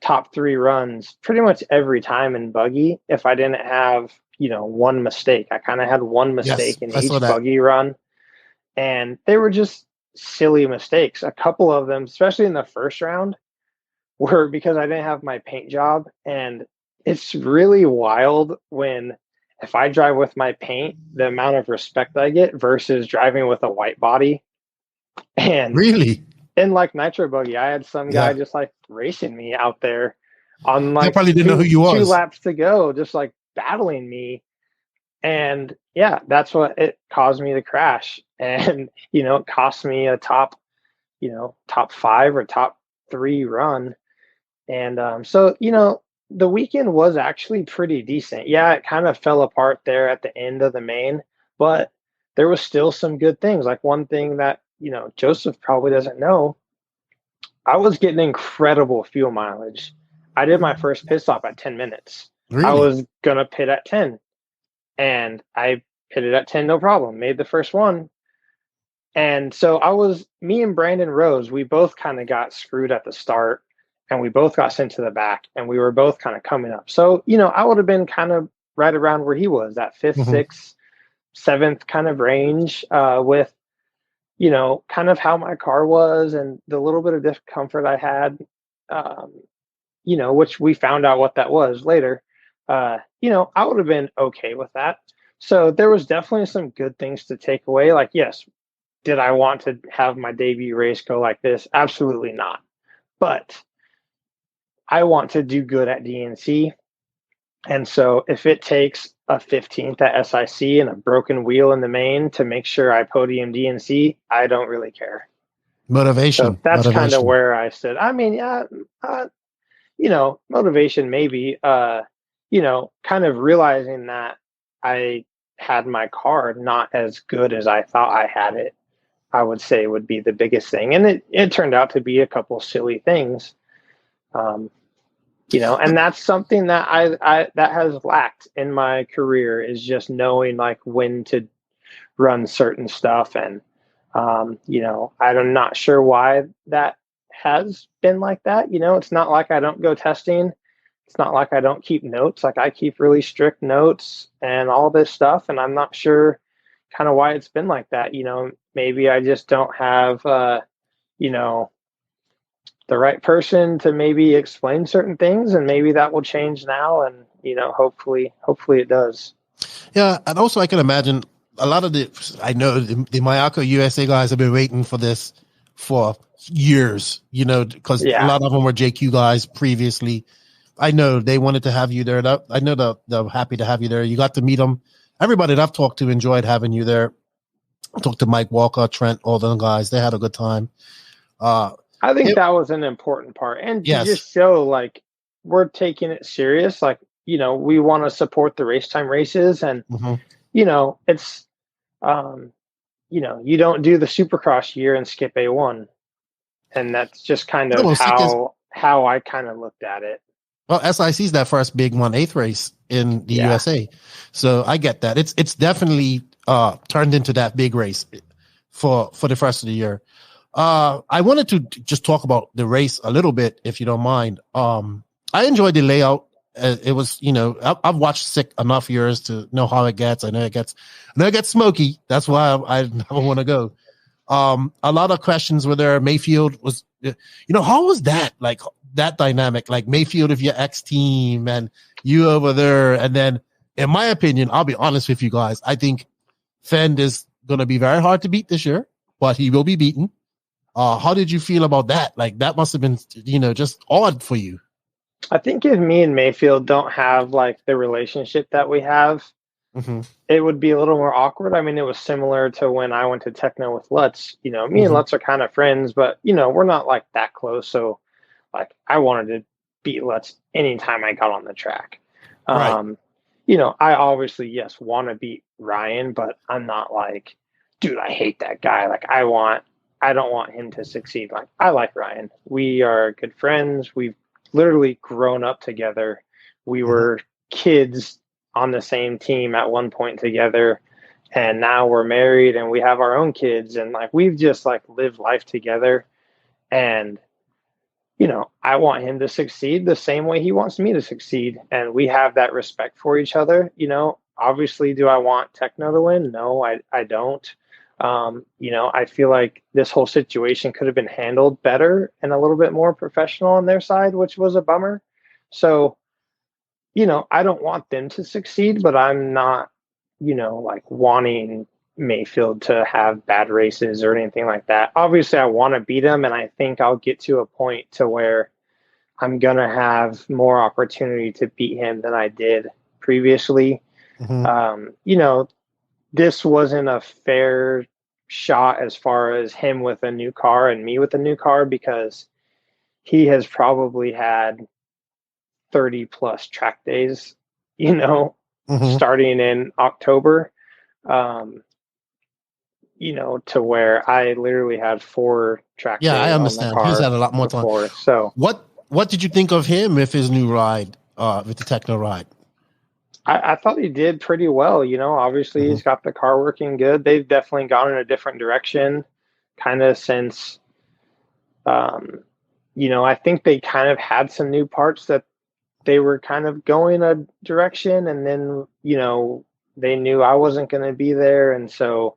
top 3 runs pretty much every time in buggy if I didn't have, one mistake. I kind of had one mistake in each buggy run. And they were just silly mistakes. A couple of them, especially in the first round, were because I didn't have my paint job. And it's really wild when, if I drive with my paint, the amount of respect I get versus driving with a white body. And really, in like Nitro Buggy, I had some guy just like racing me out there on like, I probably didn't know who you was. 2 laps to go, just like battling me. And yeah, that's what it caused me to crash. And, it cost me a top 5 or top 3 run. And so, the weekend was actually pretty decent. Yeah, it kind of fell apart there at the end of the main, but there was still some good things. Like, one thing that, Joseph probably doesn't know, I was getting incredible fuel mileage. I did my first pit stop at 10 minutes. Really? I was going to pit at 10, and I pitted at 10, no problem. Made the first one. And so me and Brandon Rose, we both kind of got screwed at the start, and we both got sent to the back, and we were both kind of coming up. So, I would have been kind of right around where he was, that 5th, 6th, 7th kind of range, with, kind of how my car was and the little bit of discomfort I had, which we found out what that was later. I would have been okay with that. So there was definitely some good things to take away. Like, yes, did I want to have my debut race go like this? Absolutely not. But I want to do good at DNC. And so if it takes a 15th at SIC and a broken wheel in the main to make sure I podium DNC, I don't really care. Motivation. So that's kind of where I stood. I mean, yeah, motivation maybe, kind of realizing that I had my car not as good as I thought I had it, I would say would be the biggest thing. And it turned out to be a couple silly things. And that's something that I that has lacked in my career, is just knowing like when to run certain stuff. And, I'm not sure why that has been like that. It's not like I don't go testing. It's not like I don't keep notes. Like, I keep really strict notes and all this stuff. And I'm not sure kind of why it's been like that. Maybe I just don't have, the right person to maybe explain certain things, and maybe that will change now. And, hopefully it does. Yeah. And also I can imagine a lot of the Mayako USA guys have been waiting for this for years, because a lot of them were JQ guys previously. I know they wanted to have you there. I know they're happy to have you there. You got to meet them. Everybody that I've talked to enjoyed having you there. I talked to Mike Walker, Trent, all them guys. They had a good time. I think that was an important part. And to just show, like, we're taking it serious. Like, we want to support the race time races. And, it's, you don't do the Supercross year and skip A1. And that's just kind of how I kind of looked at it. Well, SIC is that first big 1/8 race in the USA. So I get that. It's definitely turned into that big race for the first of the year. I wanted to just talk about the race a little bit, if you don't mind. I enjoyed the layout. It was, I've watched Sick enough years to know how it gets. I know it gets smoky. That's why I never want to go. A lot of questions were there. Mayfield was, how was that? Like, that dynamic, like Mayfield of your ex team and you over there. And then, in my opinion, I'll be honest with you guys, I think Phend is going to be very hard to beat this year, but he will be beaten. How did you feel about that? Like, that must have been, just odd for you. I think if me and Mayfield don't have like the relationship that we have, it would be a little more awkward. I mean, it was similar to when I went to Tekno with Lutz. Me and Lutz are kind of friends, but we're not like that close. So like, I wanted to beat Lutz anytime I got on the track. Right. I obviously, yes, want to beat Ryan, but I'm not like, dude, I hate that guy. Like, I don't want him to succeed. Like, I like Ryan. We are good friends. We've literally grown up together. We were kids on the same team at one point together, and now we're married and we have our own kids, and like, we've just like lived life together. And I want him to succeed the same way he wants me to succeed, and we have that respect for each other. Obviously, do I want Tekno to win? No, I don't. I feel like this whole situation could have been handled better and a little bit more professional on their side, which was a bummer. So, I don't want them to succeed, but I'm not, like wanting Mayfield to have bad races or anything like that. Obviously, I want to beat him, and I think I'll get to a point to where I'm going to have more opportunity to beat him than I did previously. This wasn't a fair shot as far as him with a new car and me with a new car, because he has probably had 30 plus track days, starting in October, to where I literally had 4 track days. Yeah, I understand. He's had a lot more time. So what did you think of him with his new ride, with the Tekno ride? I thought he did pretty well. Obviously he's got the car working good. They've definitely gone in a different direction kind of since, I think they kind of had some new parts that they were kind of going a direction, and then, they knew I wasn't going to be there. And so,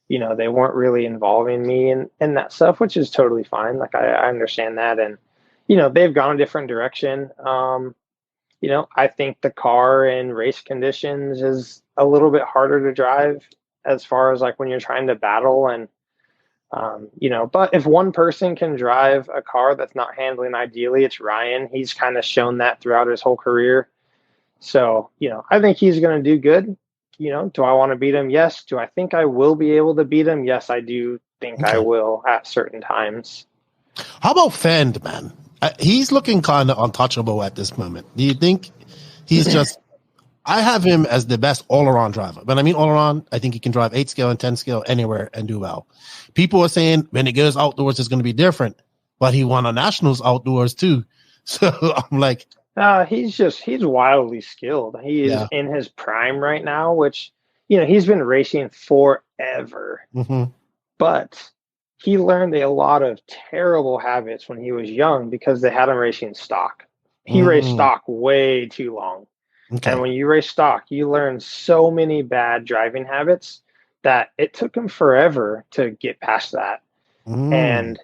they weren't really involving me in that stuff, which is totally fine. Like, I understand that. And, they've gone a different direction. I think the car in race conditions is a little bit harder to drive as far as like when you're trying to battle. And, but if one person can drive a car that's not handling ideally, it's Ryan. He's kind of shown that throughout his whole career. So, I think he's going to do good. Do I want to beat him? Yes. Do I think I will be able to beat him? Yes, I do think I will at certain times. How about Phend, man? He's looking kind of untouchable at this moment. Do you think he's just... I have him as the best all-around driver. But I mean all-around, I think he can drive 8 scale and 10 scale anywhere and do well. People are saying when it goes outdoors, it's going to be different. But he won a nationals outdoors too. So I'm like... he's wildly skilled. He is in his prime right now, which, he's been racing forever. But he learned a lot of terrible habits when he was young because they had him racing stock. He raced stock way too long. Okay. And when you race stock, you learn so many bad driving habits that it took him forever to get past that. And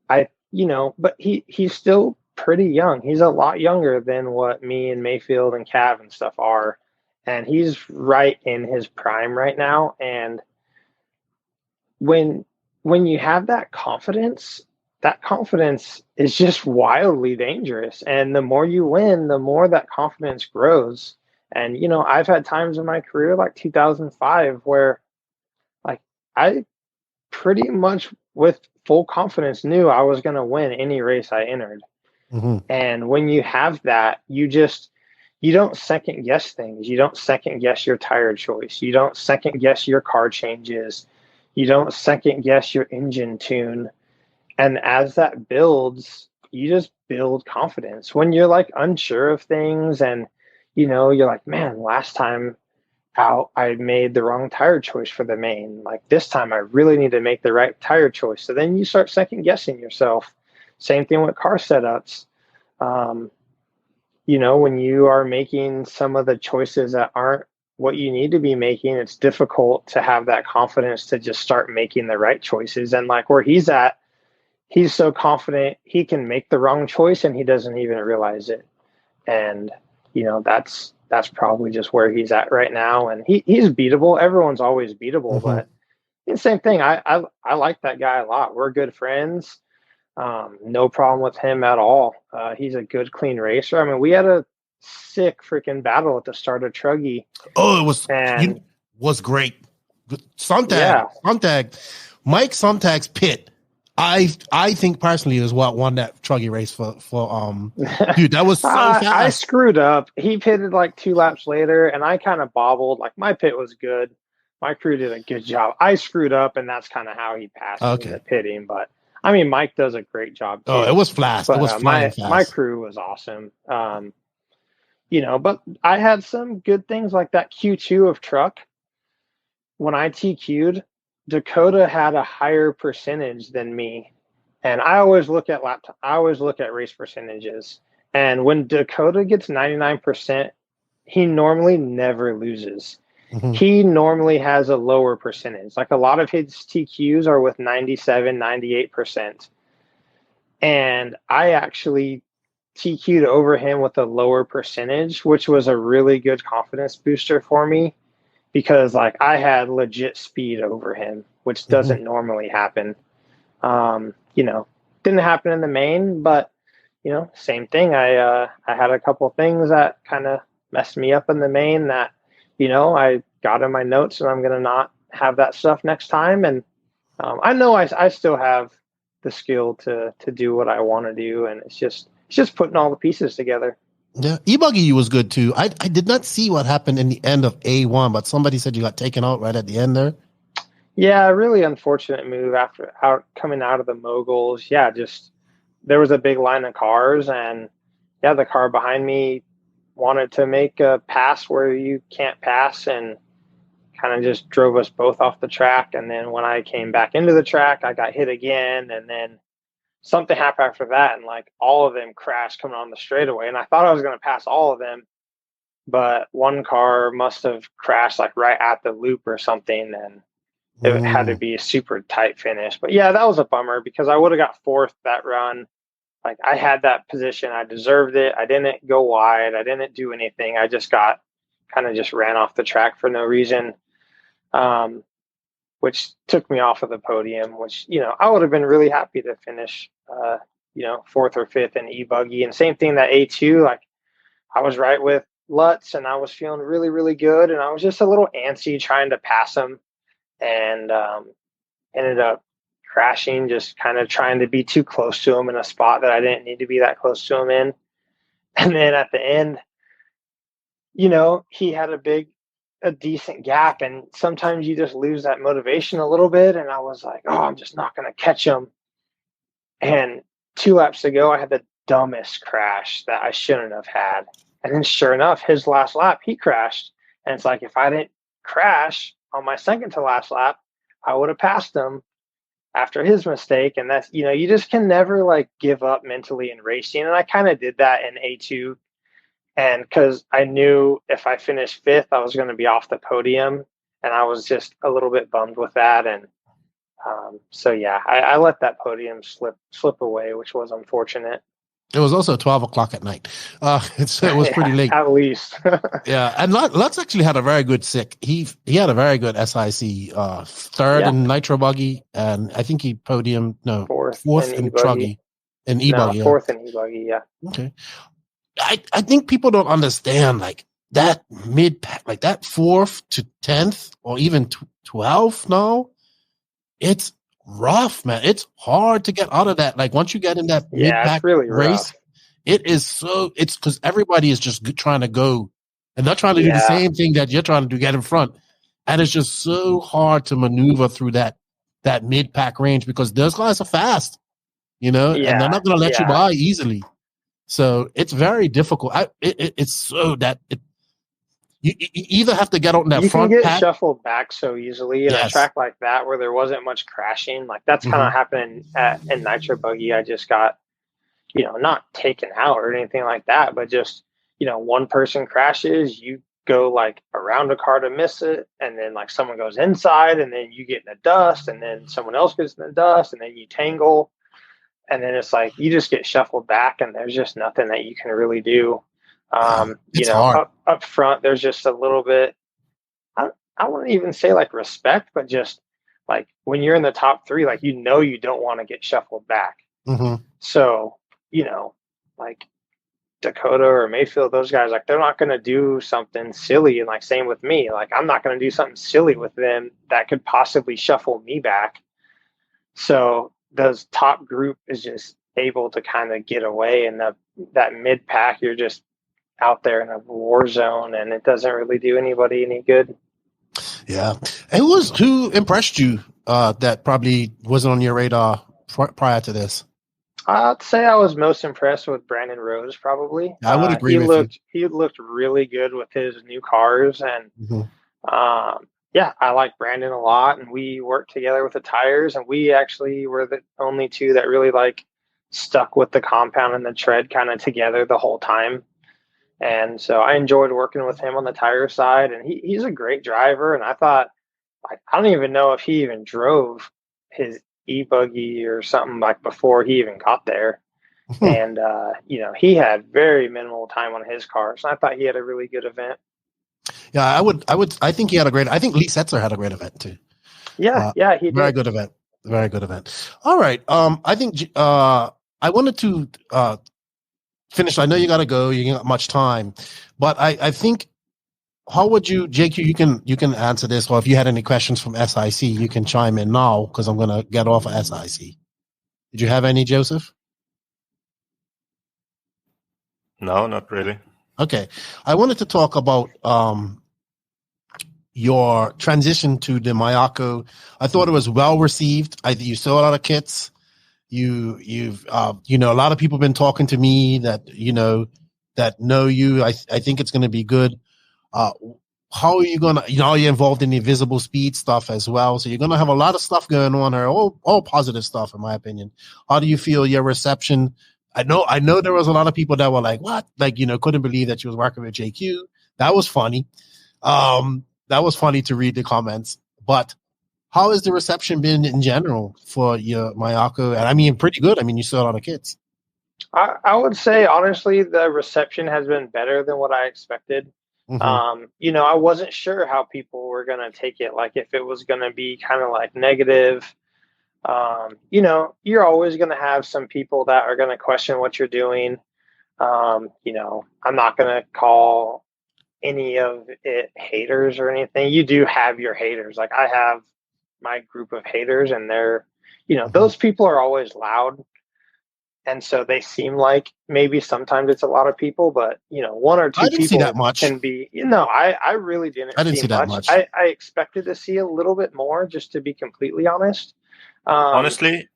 but he's still pretty young. He's a lot younger than what me and Mayfield and Cav and stuff are. And he's right in his prime right now. And when you have that confidence is just wildly dangerous. And the more you win, the more that confidence grows. And, I've had times in my career, like 2005, where like I pretty much with full confidence knew I was going to win any race I entered. And when you have that, you don't second guess things. You don't second guess your tire choice. You don't second guess your car changes. You don't second guess your engine tune. And as that builds, you just build confidence. When you're like unsure of things and, you're like, man, last time out, I made the wrong tire choice for the main. Like this time I really need to make the right tire choice. So then you start second guessing yourself. Same thing with car setups. When you are making some of the choices that aren't what you need to be making, it's difficult to have that confidence to just start making the right choices. And like where he's at, he's so confident he can make the wrong choice and he doesn't even realize it. And, that's probably just where he's at right now. And he's beatable. Everyone's always beatable, but Same thing. I like that guy a lot. We're good friends. No problem with him at all. He's a good, clean racer. I mean, we had a sick freaking battle at the start of Truggy. Oh, it was great. Sontag, Mike Sontag's pit. I think personally is what won that Truggy race for dude. That was so fast. I screwed up. He pitted like 2 laps later, and I kind of bobbled. Like my pit was good. My crew did a good job. I screwed up, and that's kind of how he passed in the pitting. But I mean, Mike does a great job too. Oh, it was fast. It was flying fast. My crew was awesome. But I had some good things like that Q2 of truck. When I TQ'd, Dakota had a higher percentage than me, and I always look at race percentages. And when Dakota gets 99%, he normally never loses. Mm-hmm. He normally has a lower percentage. Like a lot of his TQs are with 97, 98%. And I actually TQ'd over him with a lower percentage, which was a really good confidence booster for me because like I had legit speed over him, which doesn't normally happen. Didn't happen in the main, but same thing. I had a couple of things that kind of messed me up in the main that I got in my notes, and I'm going to not have that stuff next time. And I know I still have the skill to do what I want to do, and it's just putting all the pieces together. Yeah, E-Buggy was good too. I did not see what happened in the end of A1, but somebody said you got taken out right at the end there. Yeah, really unfortunate move coming out of the moguls. Yeah, just there was a big line of cars, and the car behind me wanted to make a pass where you can't pass, and kind of just drove us both off the track. And then when I came back into the track, I got hit again, and then something happened after that, and like all of them crashed coming on the straightaway. And I thought I was going to pass all of them, but one car must have crashed like right at the loop or something, and it had to be a super tight finish. But yeah, that was a bummer because I would have got 4th that run. Like I had that position. I deserved it. I didn't go wide. I didn't do anything. I just just ran off the track for no reason, which took me off of the podium, which, I would have been really happy to finish, 4th or 5th in E-Buggy. And same thing that A2, like I was right with Lutz and I was feeling really, really good. And I was just a little antsy trying to pass him, and ended up crashing, just kind of trying to be too close to him in a spot that I didn't need to be that close to him in. And then at the end, he had a decent gap, and sometimes you just lose that motivation a little bit. And I was like, oh, I'm just not going to catch him. And 2 laps ago, I had the dumbest crash that I shouldn't have had. And then sure enough, his last lap, he crashed. And it's like, if I didn't crash on my second to last lap, I would have passed him after his mistake. And that's, you just can never like give up mentally in racing. And I kind of did that in A2. And because I knew if I finished 5th, I was going to be off the podium. And I was just a little bit bummed with that. And I let that podium slip away, which was unfortunate. It was also 12 o'clock at night. It was pretty late. At least. Yeah. And Lutz actually had a very good sick. He had a very good SIC, 3rd in Nitro Buggy. And I think he fourth in Truggy. In E-Buggy. 4th in E-Buggy, yeah. Okay. I think people don't understand like that mid-pack, like that 4th to 10th or even 12th now. It's rough, man. It's hard to get out of that. Like once you get in that mid-pack really race, it's because everybody is just trying to go and they're trying to do the same thing that you're trying to do, get in front. And it's just so hard to maneuver through that mid-pack range because those guys are fast, and they're not going to let you by easily. So it's very difficult. It's so that you either have to get on that front. You can get pack. shuffled back so easily in a track like that where there wasn't much crashing. Like that's kind of happening in Nitro Buggy. I just got, not taken out or anything like that, but just, one person crashes, you go like around a car to miss it, and then like someone goes inside, and then you get in the dust, and then someone else gets in the dust, and then you tangle. And then it's like you just get shuffled back, and there's just nothing that you can really do. Up front, there's just a little bit. I wouldn't even say like respect, but just like when you're in the top 3, like, you don't want to get shuffled back. Mm-hmm. So, like Dakota or Mayfield, those guys, like, they're not going to do something silly. And like, same with me, like, I'm not going to do something silly with them that could possibly shuffle me back. So those top group is just able to kind of get away, and that mid pack, you're just out there in a war zone, and it doesn't really do anybody any good. Yeah. And who impressed you that probably wasn't on your radar prior to this? I'd say I was most impressed with Brandon Rose, probably. I would agree with you. He looked really good with his new cars, and I like Brandon a lot, and we worked together with the tires, and we actually were the only two that really like stuck with the compound and the tread kind of together the whole time. And so I enjoyed working with him on the tire side, and he's a great driver. And I thought, like, I don't even know if he even drove his e-buggy or something like before he even got there. And, he had very minimal time on his car. So I thought he had a really good event. Yeah, I think he had I think Lee Setzer had a great event too. Yeah, he did. Very good event. Very good event. All right. I think, I wanted to, finish. I know you got to go. You got much time, but I think, how would you, JQ, you can answer this, or if you had any questions from SIC, you can chime in now, because I'm going to get off of SIC. Did you have any, Joseph? No, not really. Okay. I wanted to talk about your transition to the Mayako. I thought it was well received. You saw a lot of kits. You've a lot of people have been talking to me that know you. I think it's going to be good. How are you going to, you're involved in the InvisibleSpeed stuff as well. So you're going to have a lot of stuff going on here, all positive stuff, in my opinion. How do you feel your reception? I know there was a lot of people that were like, what? Like, couldn't believe that you was working with JQ. That was funny. That was funny to read the comments, but how has the reception been in general for your Mayako? And I mean, pretty good. I mean, you saw a lot of kids. I would say, honestly, the reception has been better than what I expected. Mm-hmm. I wasn't sure how people were going to take it. Like, if it was going to be kind of like negative. You're always going to have some people that are going to question what you're doing. I'm not going to call any of it haters or anything. You do have your haters. Like, I have my group of haters, and they're, those people are always loud. And so they seem like maybe sometimes it's a lot of people, but, one or two people see that much. Can be, I really didn't see that much. I expected to see a little bit more, just to be completely honest. Honestly,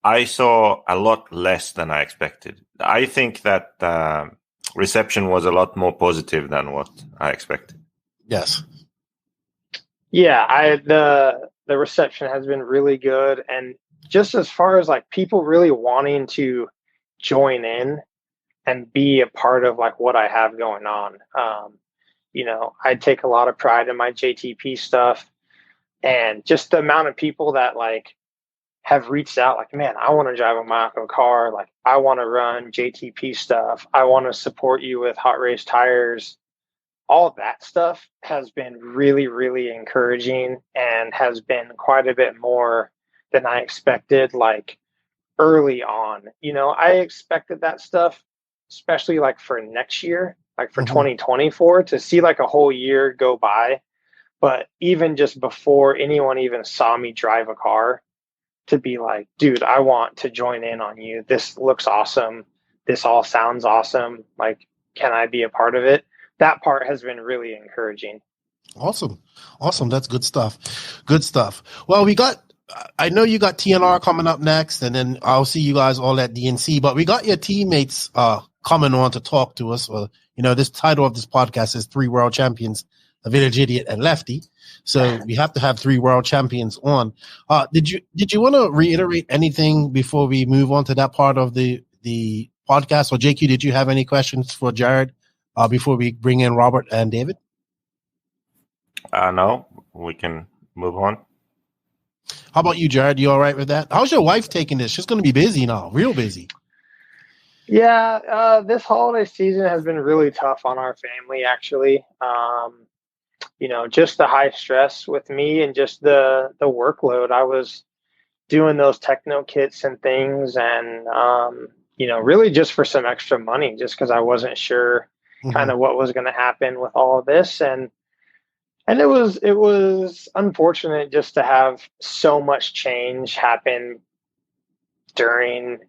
I saw a lot less than I expected. I think that reception was a lot more positive than what I expected. Yes. Yeah, the reception has been really good, and just as far as like people really wanting to join in and be a part of like what I have going on. I take a lot of pride in my JTP stuff, and just the amount of people that like have reached out, like, man, I want to drive a Mayako car. Like, I want to run JTP stuff. I want to support you with hot race tires. All of that stuff has been really, really encouraging, and has been quite a bit more than I expected, like, early on. I expected that stuff, especially like for next year, like for 2024, to see like a whole year go by. But even just before anyone even saw me drive a car, to be like, dude, I want to join in on you. This looks awesome. This all sounds awesome. Like, can I be a part of it? That part has been really encouraging. Awesome. That's good stuff. Well, I know you got TNR coming up next, and then I'll see you guys all at DNC, but we got your teammates coming on to talk to us. Well, this title of this podcast is 3 World Champions, a Village Idiot and Lefty. So we have to have 3 world champions on. Did you want to reiterate anything before we move on to that part of the podcast? Or JQ, did you have any questions for Jared before we bring in Robert and David? No, we can move on. How about you, Jared? You all right with that? How's your wife taking this? She's going to be busy now, real busy. Yeah, this holiday season has been really tough on our family, actually. just the high stress with me and just the workload. I was doing those Tekno kits and things, and really just for some extra money, just because I wasn't sure kind of what was going to happen with all of this, and it was unfortunate just to have so much change happen during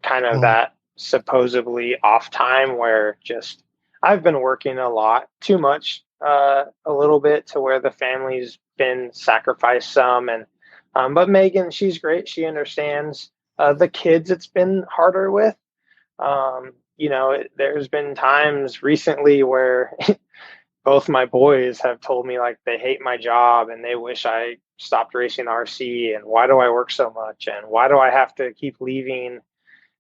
kind of that supposedly off time where just I've been working a lot too much, a little bit, to where the family's been sacrificed some, and but Megan, she's great. She understands. The kids, it's been harder with. There's been times recently where both my boys have told me like they hate my job and they wish I stopped racing RC, and why do I work so much, and why do I have to keep leaving?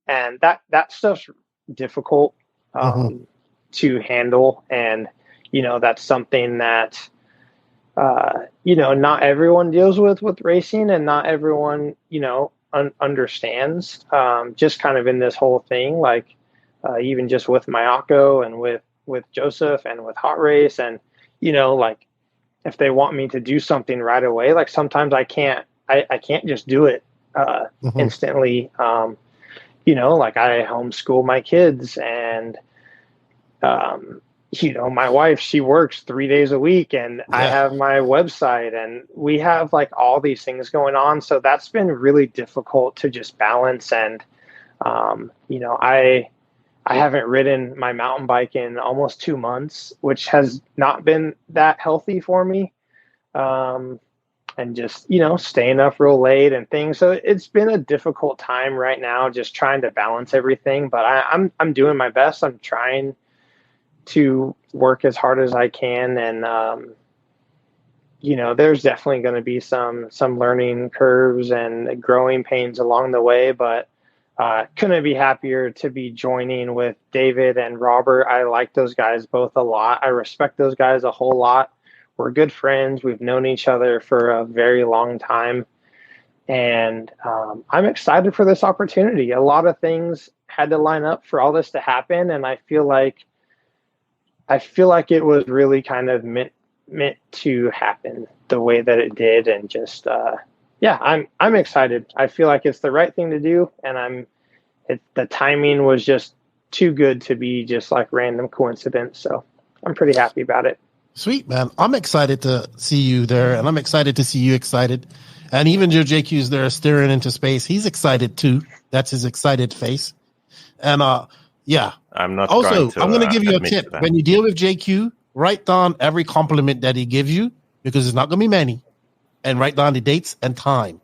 And that stuff's difficult to handle, and that's something that not everyone deals with racing, and not everyone understands, just kind of in this whole thing, like even just with Mayako and with Joseph and with Hot Race, and like if they want me to do something right away, like sometimes I can't just do it instantly. Like I homeschool my kids, and my wife, she works 3 days a week, and I have my website, and we have like all these things going on. So that's been really difficult to just balance. And, I haven't ridden my mountain bike in almost 2 months, which has not been that healthy for me. And just, staying up real late and things. So it's been a difficult time right now, just trying to balance everything, but I'm doing my best. I'm trying to work as hard as I can. And, there's definitely going to be some learning curves and growing pains along the way, but couldn't be happier to be joining with David and Robert. I like those guys both a lot. I respect those guys a whole lot. We're good friends. We've known each other for a very long time. And I'm excited for this opportunity. A lot of things had to line up for all this to happen. And I feel like it was really kind of meant to happen the way that it did. And just, I'm excited. I feel like it's the right thing to do. And the timing was just too good to be just like random coincidence. So I'm pretty happy about it. Sweet, man. I'm excited to see you there, and I'm excited to see you excited. And even Joe JQ's there staring into space. He's excited too. That's his excited face. And I'm not. Also, I'm going to give you a tip. When you deal with JQ, write down every compliment that he gives you, because it's not going to be many, and write down the dates and time,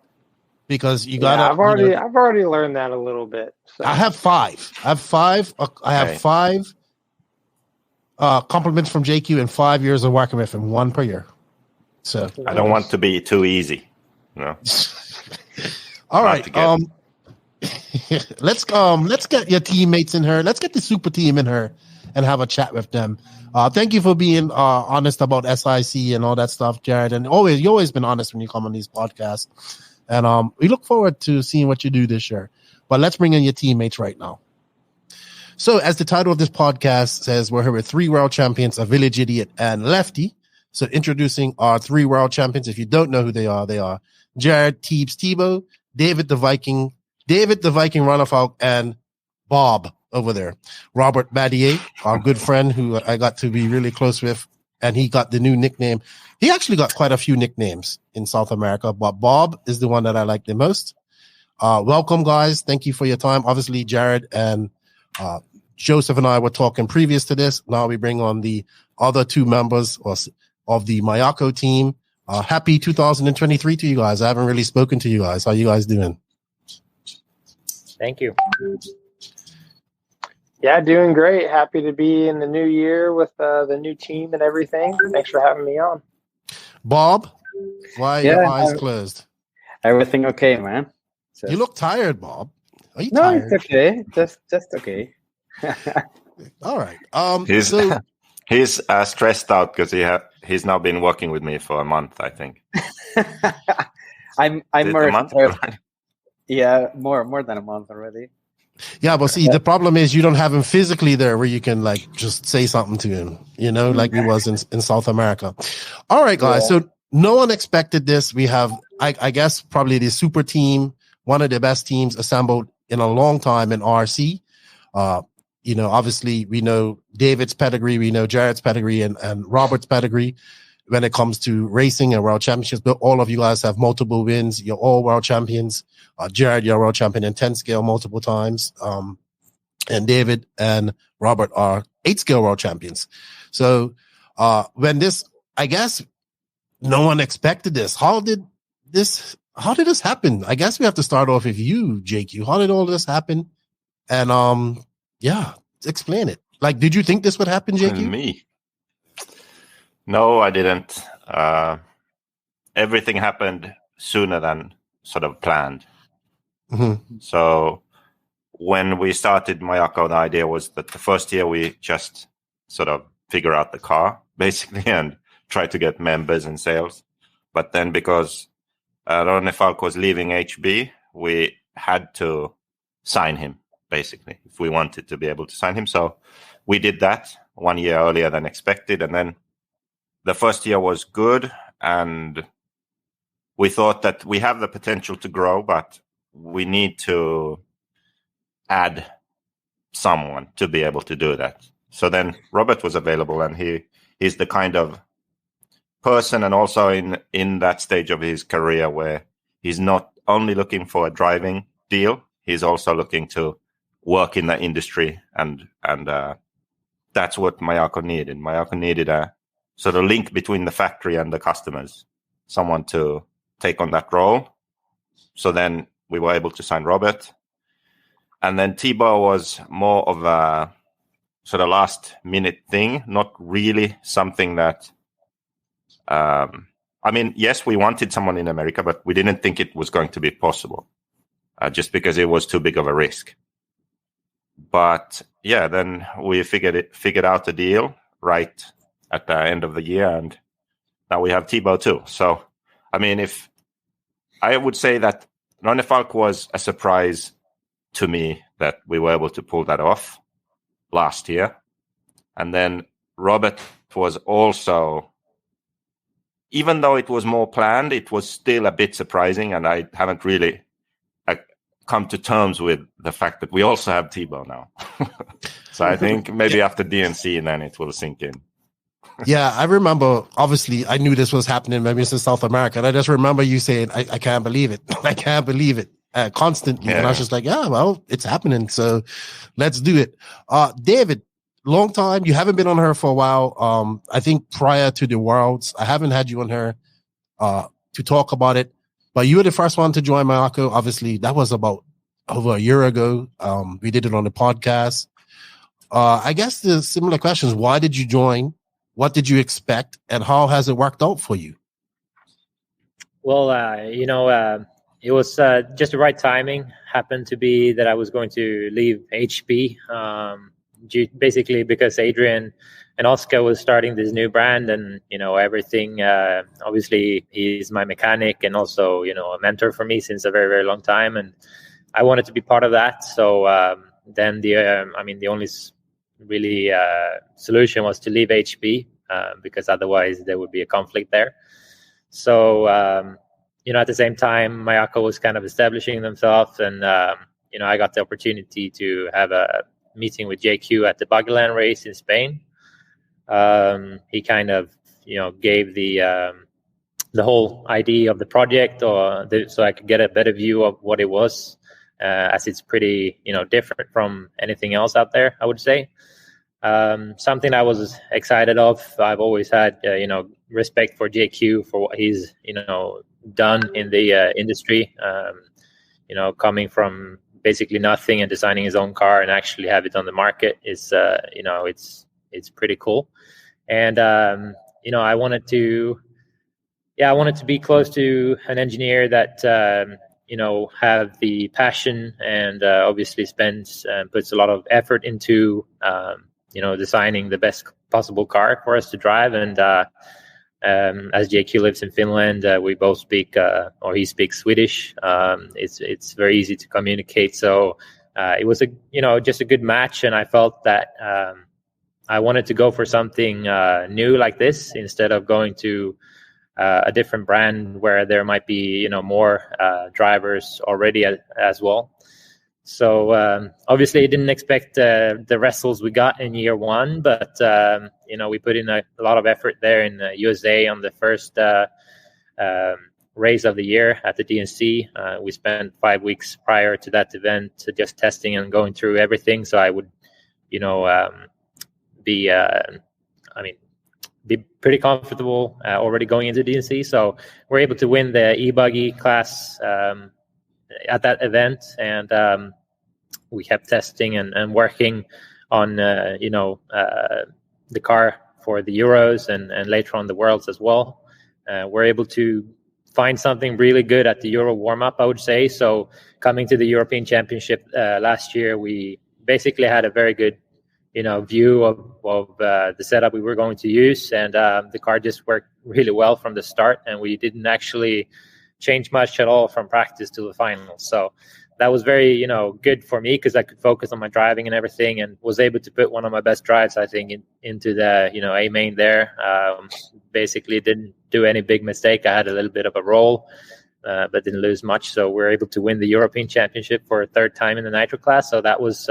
because you got to. I've already learned that a little bit. So. I have five. I have five compliments from JQ in 5 years of working with him, one per year. So I don't want to be too easy. No. All right. Let's get your teammates in here. Let's get the super team in here and have a chat with them. Thank you for being honest about SIC and all that stuff, Jared. And you always been honest when you come on these podcasts. And we look forward to seeing what you do this year. But let's bring in your teammates right now. So, as the title of this podcast says, we're here with 3 world champions, a village idiot, and Lefty. So, introducing our 3 world champions. If you don't know who they are Jared Tebo, David the Viking Ronnefalk, and Bob over there. Robert Badier, our good friend who I got to be really close with, and he got the new nickname. He actually got quite a few nicknames in South America, but Bob is the one that I like the most. Welcome, guys. Thank you for your time. Obviously, Jared and Joseph and I were talking previous to this. Now we bring on the other 2 members of the Mayako team. Happy 2023 to you guys. I haven't really spoken to you guys. How you guys doing? Thank you. Yeah, doing great. Happy to be in the new year with the new team and everything. Thanks for having me on. Bob, why are your eyes closed? Everything okay, man? You look tired, Bob. Are you no, tired? It's okay. Just okay. All right. He's stressed out because he's now been working with me for a month, I think. I'm more stressed. Yeah, more than a month already. Yeah, but see, the problem is you don't have him physically there where you can like just say something to him, like we was in South America. All right, guys. So no one expected this. We have, I guess, probably the super team, one of the best teams assembled in a long time in RC. Obviously we know David's pedigree, we know Jared's pedigree and Robert's pedigree when it comes to racing and world championships, but all of you guys have multiple wins. You're all world champions. Jared, you're a world champion in 10 scale multiple times. And David and Robert are 8 scale world champions. So, when this, I guess no one expected this. How did this happen? I guess we have to start off with you, JQ. How did all this happen? And, explain it. Like, did you think this would happen, JQ? Me? No, I didn't. Everything happened sooner than sort of planned. Mm-hmm. So when we started Mayako, the idea was that the first year we just sort of figure out the car, basically, and try to get members and sales. But then because Ronnefalk was leaving HB, we had to sign him, basically, if we wanted to be able to sign him. So we did that 1 year earlier than expected. And then the first year was good, and we thought that we have the potential to grow, but we need to add someone to be able to do that. So then Robert was available, and he's the kind of person, and also in that stage of his career where he's not only looking for a driving deal, he's also looking to work in the industry, and that's what Mayako needed. Mayako needed a sort of link between the factory and the customers, someone to take on that role. So then we were able to sign Robert. And then Tebo was more of a sort of last minute thing, not really something that, yes, we wanted someone in America, but we didn't think it was going to be possible, just because it was too big of a risk. But yeah, then we figured out a deal right at the end of the year, and now we have Tebo too. So, if I would say that Ronnefalk was a surprise to me that we were able to pull that off last year. And then Robert was also, even though it was more planned, it was still a bit surprising, and I haven't really come to terms with the fact that we also have Tebo now. So I think maybe after DNC, then it will sink in. Yeah, I remember, obviously, I knew this was happening maybe in South America, and I just remember you saying, I can't believe it. I can't believe it, constantly. Yeah. And I was just like, yeah, well, it's happening, so let's do it. David, long time. You haven't been on her for a while. I think prior to the Worlds, I haven't had you on her to talk about it, but you were the first one to join Mayako. Obviously, that was about over a year ago. We did it on the podcast. I guess the similar questions. Why did you join? What did you expect, and how has it worked out for you? Well, it was just the right timing. Happened to be that I was going to leave HB, basically because Adrian and Oscar was starting this new brand, and everything. Obviously, he's my mechanic and also a mentor for me since a very, very long time, and I wanted to be part of that. So then the only really solution was to leave HB because otherwise there would be a conflict there. So at the same time, Mayako was kind of establishing themselves, and I got the opportunity to have a meeting with JQ at the Buggyland race in Spain. He kind of gave the whole idea of the project, so I could get a better view of what it was, as it's pretty different from anything else out there, I would say. Something I was excited of. I've always had respect for JQ for what he's done in the industry. Coming from basically nothing and designing his own car and actually have it on the market is it's pretty cool. And I wanted to be close to an engineer that have the passion and obviously puts a lot of effort into designing the best possible car for us to drive. And as JQ lives in Finland, we both speak, or he speaks Swedish. It's very easy to communicate. So it was just a good match, and I felt that I wanted to go for something new like this instead of going to a different brand where there might be more drivers already as well. So obviously, I didn't expect the results we got in year one, but we put in a lot of effort there in the USA on the first race of the year at the DNC. We spent 5 weeks prior to that event just testing and going through everything, so I would, be pretty comfortable already going into DNC. So we're able to win the e-buggy class at that event, and we kept testing and working on the car for the Euros and later on the Worlds as well. We're able to find something really good at the Euro warm-up, I would say. So coming to the European Championship last year, we basically had a very good view of the setup we were going to use, and the car just worked really well from the start, and we didn't actually change much at all from practice to the final. So that was very good for me because I could focus on my driving and everything, and was able to put one of my best drives, I think, into the A main there. Basically didn't do any big mistake. I had a little bit of a roll, but didn't lose much, so we're able to win the European Championship for a third time in the Nitro class. So that was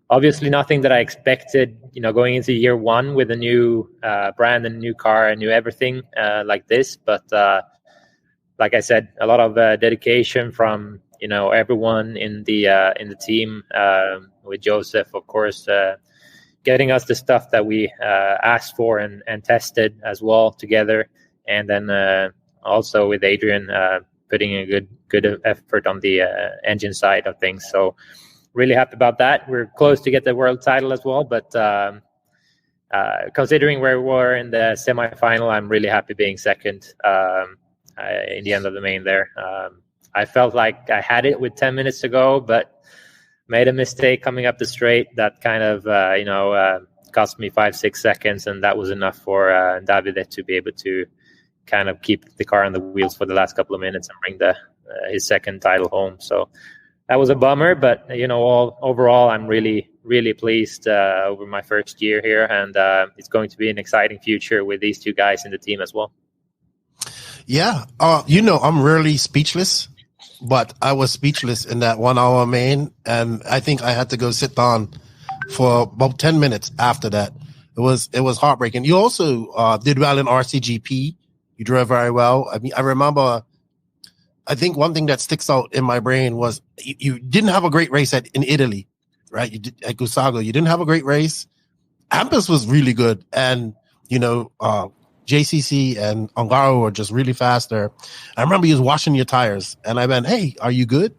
obviously nothing that I expected, going into year one with a new brand and a new car and new everything like this. But like I said, a lot of dedication from everyone in the team, with Joseph, of course, getting us the stuff that we asked for and tested as well together, and then also with Adrian putting a good effort on the engine side of things. So really happy about that. We're close to get the world title as well, but considering where we were in the semifinal, I'm really happy being second in the end of the main there. I felt like I had it with 10 minutes to go, but made a mistake coming up the straight that kind of cost me 5-6 seconds, and that was enough for Davide to be able to kind of keep the car on the wheels for the last couple of minutes and bring his second title home. So that was a bummer, but overall, I'm really, really pleased over my first year here, and it's going to be an exciting future with these two guys in the team as well. Yeah, I'm really speechless, but I was speechless in that 1 hour main, and I think I had to go sit down for about 10 minutes after that. It was heartbreaking. You also did well in RCGP. You drove very well. I mean, I remember. I think one thing that sticks out in my brain was you didn't have a great race in Italy, right? You did at Gusago. You didn't have a great race. Ampus was really good, and JCC and Ongaro were just really fast there. I remember you was washing your tires, and I went, "Hey, are you good?"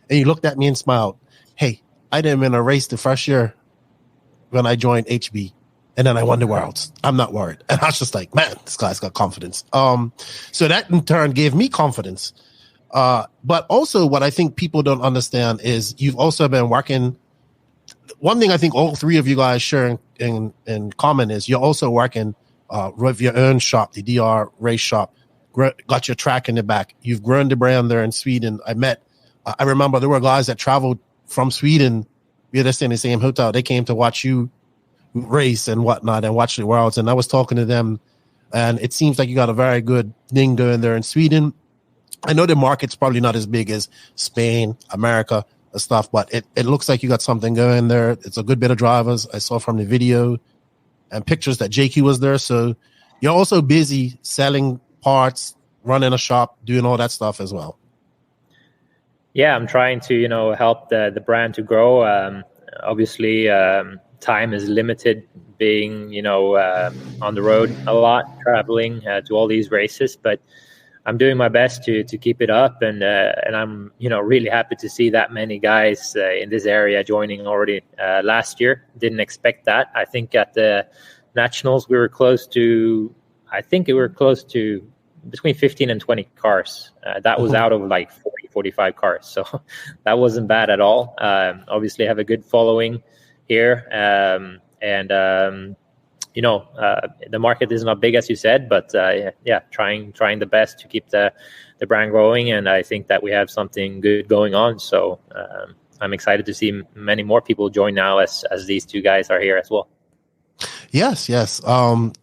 And you looked at me and smiled. Hey, I didn't win a race the first year when I joined HB, and then I won the Worlds. I'm not worried. And I was just like, man, this guy's got confidence. So that in turn gave me confidence. But also what I think people don't understand is you've also been working. One thing I think all three of you guys share in common is you're also working with your own shop, the DR race shop, got your track in the back. You've grown the brand there in Sweden. I remember there were guys that traveled from Sweden. We had to stay in the same hotel. They came to watch you race and whatnot and watch the Worlds. And I was talking to them, and it seems like you got a very good thing going there in Sweden. I know the market's probably not as big as Spain, America, and stuff, but it looks like you got something going there. It's a good bit of drivers. I saw from the video and pictures that JQ was there. So you're also busy selling parts, running a shop, doing all that stuff as well. Yeah, I'm trying to, help the brand to grow. Obviously, time is limited being, on the road a lot, traveling to all these races, but I'm doing my best to keep it up, and I'm really happy to see that many guys in this area joining already last year. Didn't expect that. I think at the Nationals we were close to between 15 and 20 cars. That was out of like 40, 45 cars, so that wasn't bad at all. Obviously have a good following here, the market is not big, as you said, but trying the best to keep the brand growing, and I think that we have something good going on. So I'm excited to see many more people join now as these two guys are here as well. Yes.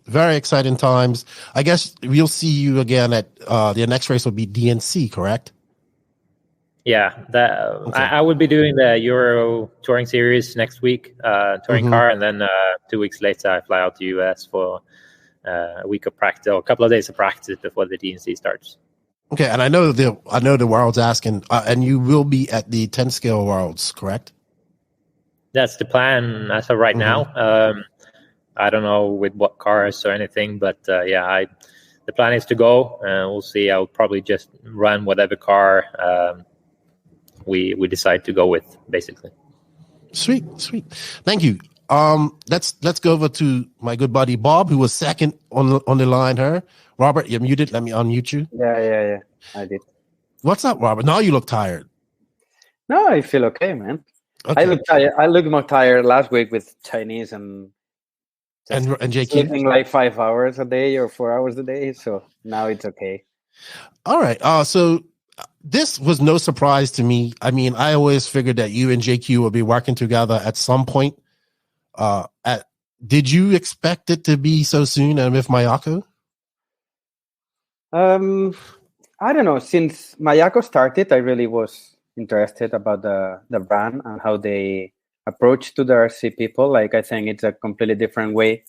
Very exciting times. I guess we'll see you again at the next race will be DNC, correct? Yeah, okay. I will be doing the Euro Touring Series next week, touring car, and then 2 weeks later I fly out to US for a week of practice, or a couple of days of practice before the DNC starts. Okay, and I know the world's asking, and you will be at the 10 scale worlds, correct? That's the plan as of right now. I don't know with what cars or anything, but the plan is to go, and we'll see. I'll probably just run whatever car we decide to go with, basically. Sweet. Thank you. Let's go over to my good buddy Bob, who was second on the line here. Robert, you're muted. Let me unmute you. Yeah. I did. What's up, Robert? Now you look tired. No, I feel okay, man. Okay. I look tired. I looked more tired last week with Chinese and JQ. Sleeping like 5 hours a day or 4 hours a day. So now it's okay. All right. So this was no surprise to me. I mean, I always figured that you and JQ would be working together at some point. Did you expect it to be so soon and with Mayako? I don't know. Since Mayako started, I really was interested about the brand and how they approach to the RC people. Like, I think it's a completely different way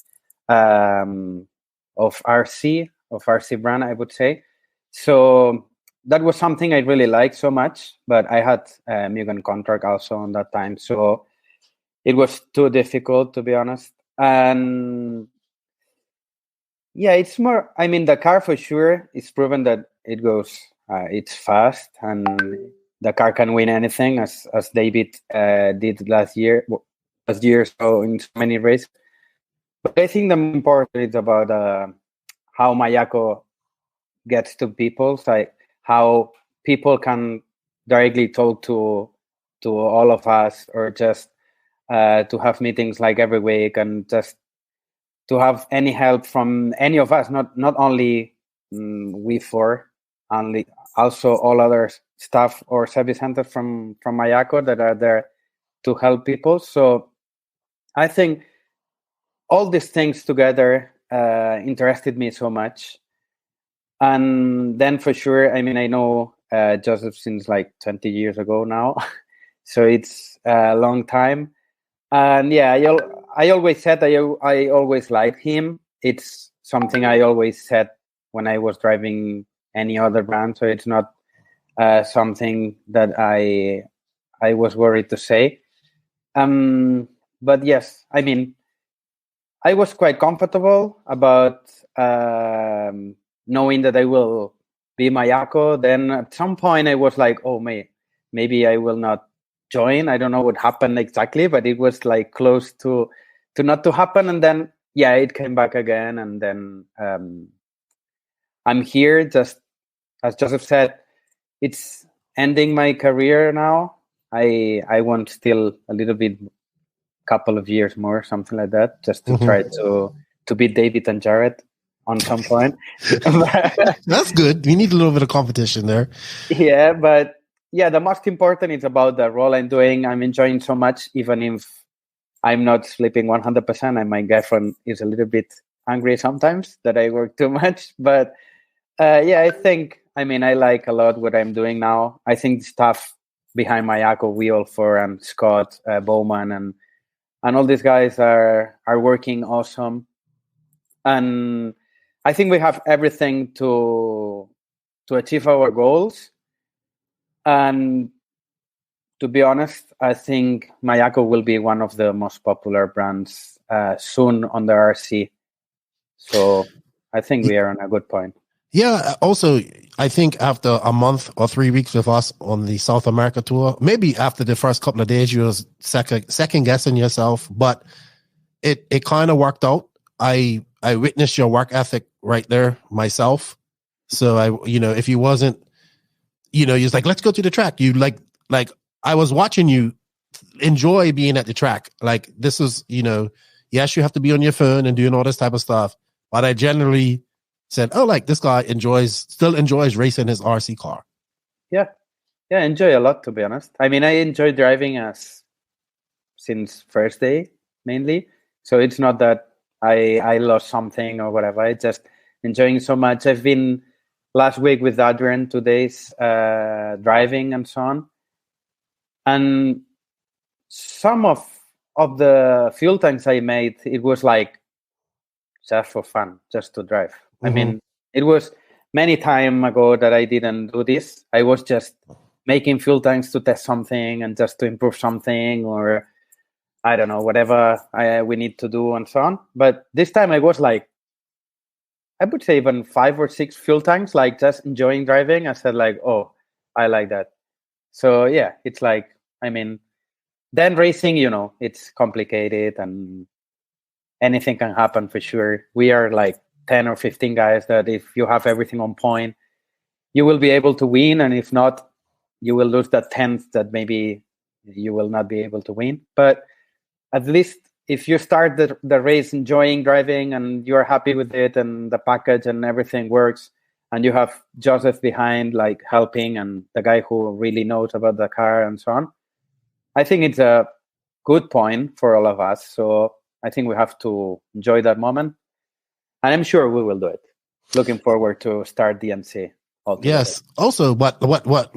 of RC brand, I would say. So that was something I really liked so much. But I had a Mugen contract also on that time, so it was too difficult, to be honest. And yeah, it's more. I mean, the car for sure is proven that it goes. It's fast, and the car can win anything, as David did last year. So in so many races. But I think the more important is about how Mayako gets to people, like how people can directly talk to all of us, or just to have meetings like every week, and just to have any help from any of us, not only we four, only also all other staff or service centers from Mayako that are there to help people. So I think all these things together interested me so much. And then for sure, I mean, I know Joseph since like 20 years ago now, so it's a long time. And yeah, I always said I always liked him. It's something I always said when I was driving any other brand, so it's not something that I was worried to say. But yes, I mean, I was quite comfortable about knowing that I will be Mayako. Then at some point I was like, oh, maybe I will not join. I don't know what happened exactly, but it was like close to not to happen. And then, yeah, it came back again. And then I'm here, just as Joseph said, it's ending my career now. I want still a little bit, couple of years more, something like that, just to try to beat David and Jared on some point. That's good. We need a little bit of competition there. Yeah, but yeah, the most important is about the role I'm doing. I'm enjoying so much, even if I'm not sleeping 100%, and my girlfriend is a little bit angry sometimes that I work too much. But yeah, I like a lot what I'm doing now. I think the staff behind Mayako, we all four, and Scott, Bowman, and all these guys are working awesome. And I think we have everything to achieve our goals. And to be honest, I think Mayako will be one of the most popular brands soon on the RC. So I think we are on a good point. Yeah. Also, I think after a month or 3 weeks with us on the South America tour, maybe after the first couple of days, you was second guessing yourself, but it kind of worked out. I witnessed your work ethic right there myself. So if you wasn't, you're like, let's go to the track. You like I was watching you enjoy being at the track. Like, this is, yes, you have to be on your phone and doing all this type of stuff, but I generally said, oh, like, this guy still enjoys racing his RC car. Yeah. Yeah, I enjoy a lot, to be honest. I mean, I enjoy driving since first day, mainly. So it's not that I lost something or whatever. I just enjoying so much. I've been last week with Adrian, 2 days driving and so on. And some of the fuel tanks I made, it was like just for fun, just to drive. I mean, it was many time ago that I didn't do this. I was just making fuel tanks to test something and just to improve something, or I don't know, whatever we need to do and so on. But this time I was like, I would say even 5 or 6 fuel tanks, like just enjoying driving. I said like, oh, I like that. So yeah, it's like, I mean, then racing, it's complicated and anything can happen for sure. We are like 10 or 15 guys that if you have everything on point, you will be able to win. And if not, you will lose that 10th that maybe you will not be able to win. But at least if you start the race enjoying driving and you're happy with it and the package and everything works, and you have Joseph behind like helping and the guy who really knows about the car and so on, I think it's a good point for all of us. So I think we have to enjoy that moment. And I'm sure we will do it. Looking forward to start DNC. Yes. Also, what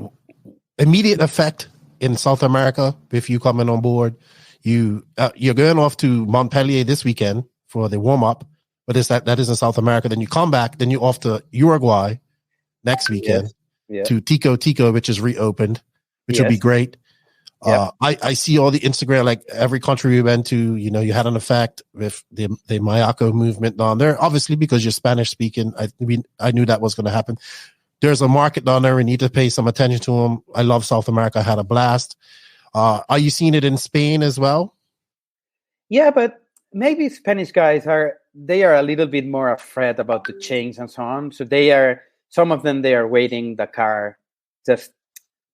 immediate effect in South America if you coming on board? You're going off to Montpellier this weekend for the warm up, but that is in South America. Then you come back. Then you're off to Uruguay next weekend to Tico, which is reopened, which will be great. I see all the Instagram, like every country we went to, you had an effect with the Mayako movement down there. Obviously, because you're Spanish speaking, I knew that was going to happen. There's a market down there. We need to pay some attention to them. I love South America. I had a blast. Are you seeing it in Spain as well? Yeah, but maybe Spanish guys are a little bit more afraid about the change and so on. So some of them are waiting the car just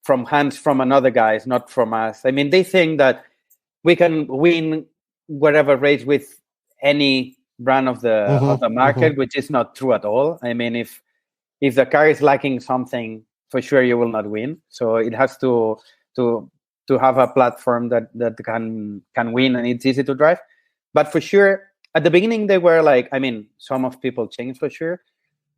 from hands from another guys, not from us. I mean, they think that we can win whatever race with any brand of the market, which is not true at all. I mean, if the car is lacking something, for sure you will not win. So it has to have a platform that can win and it's easy to drive. But for sure, at the beginning they were like, I mean, some of people changed for sure,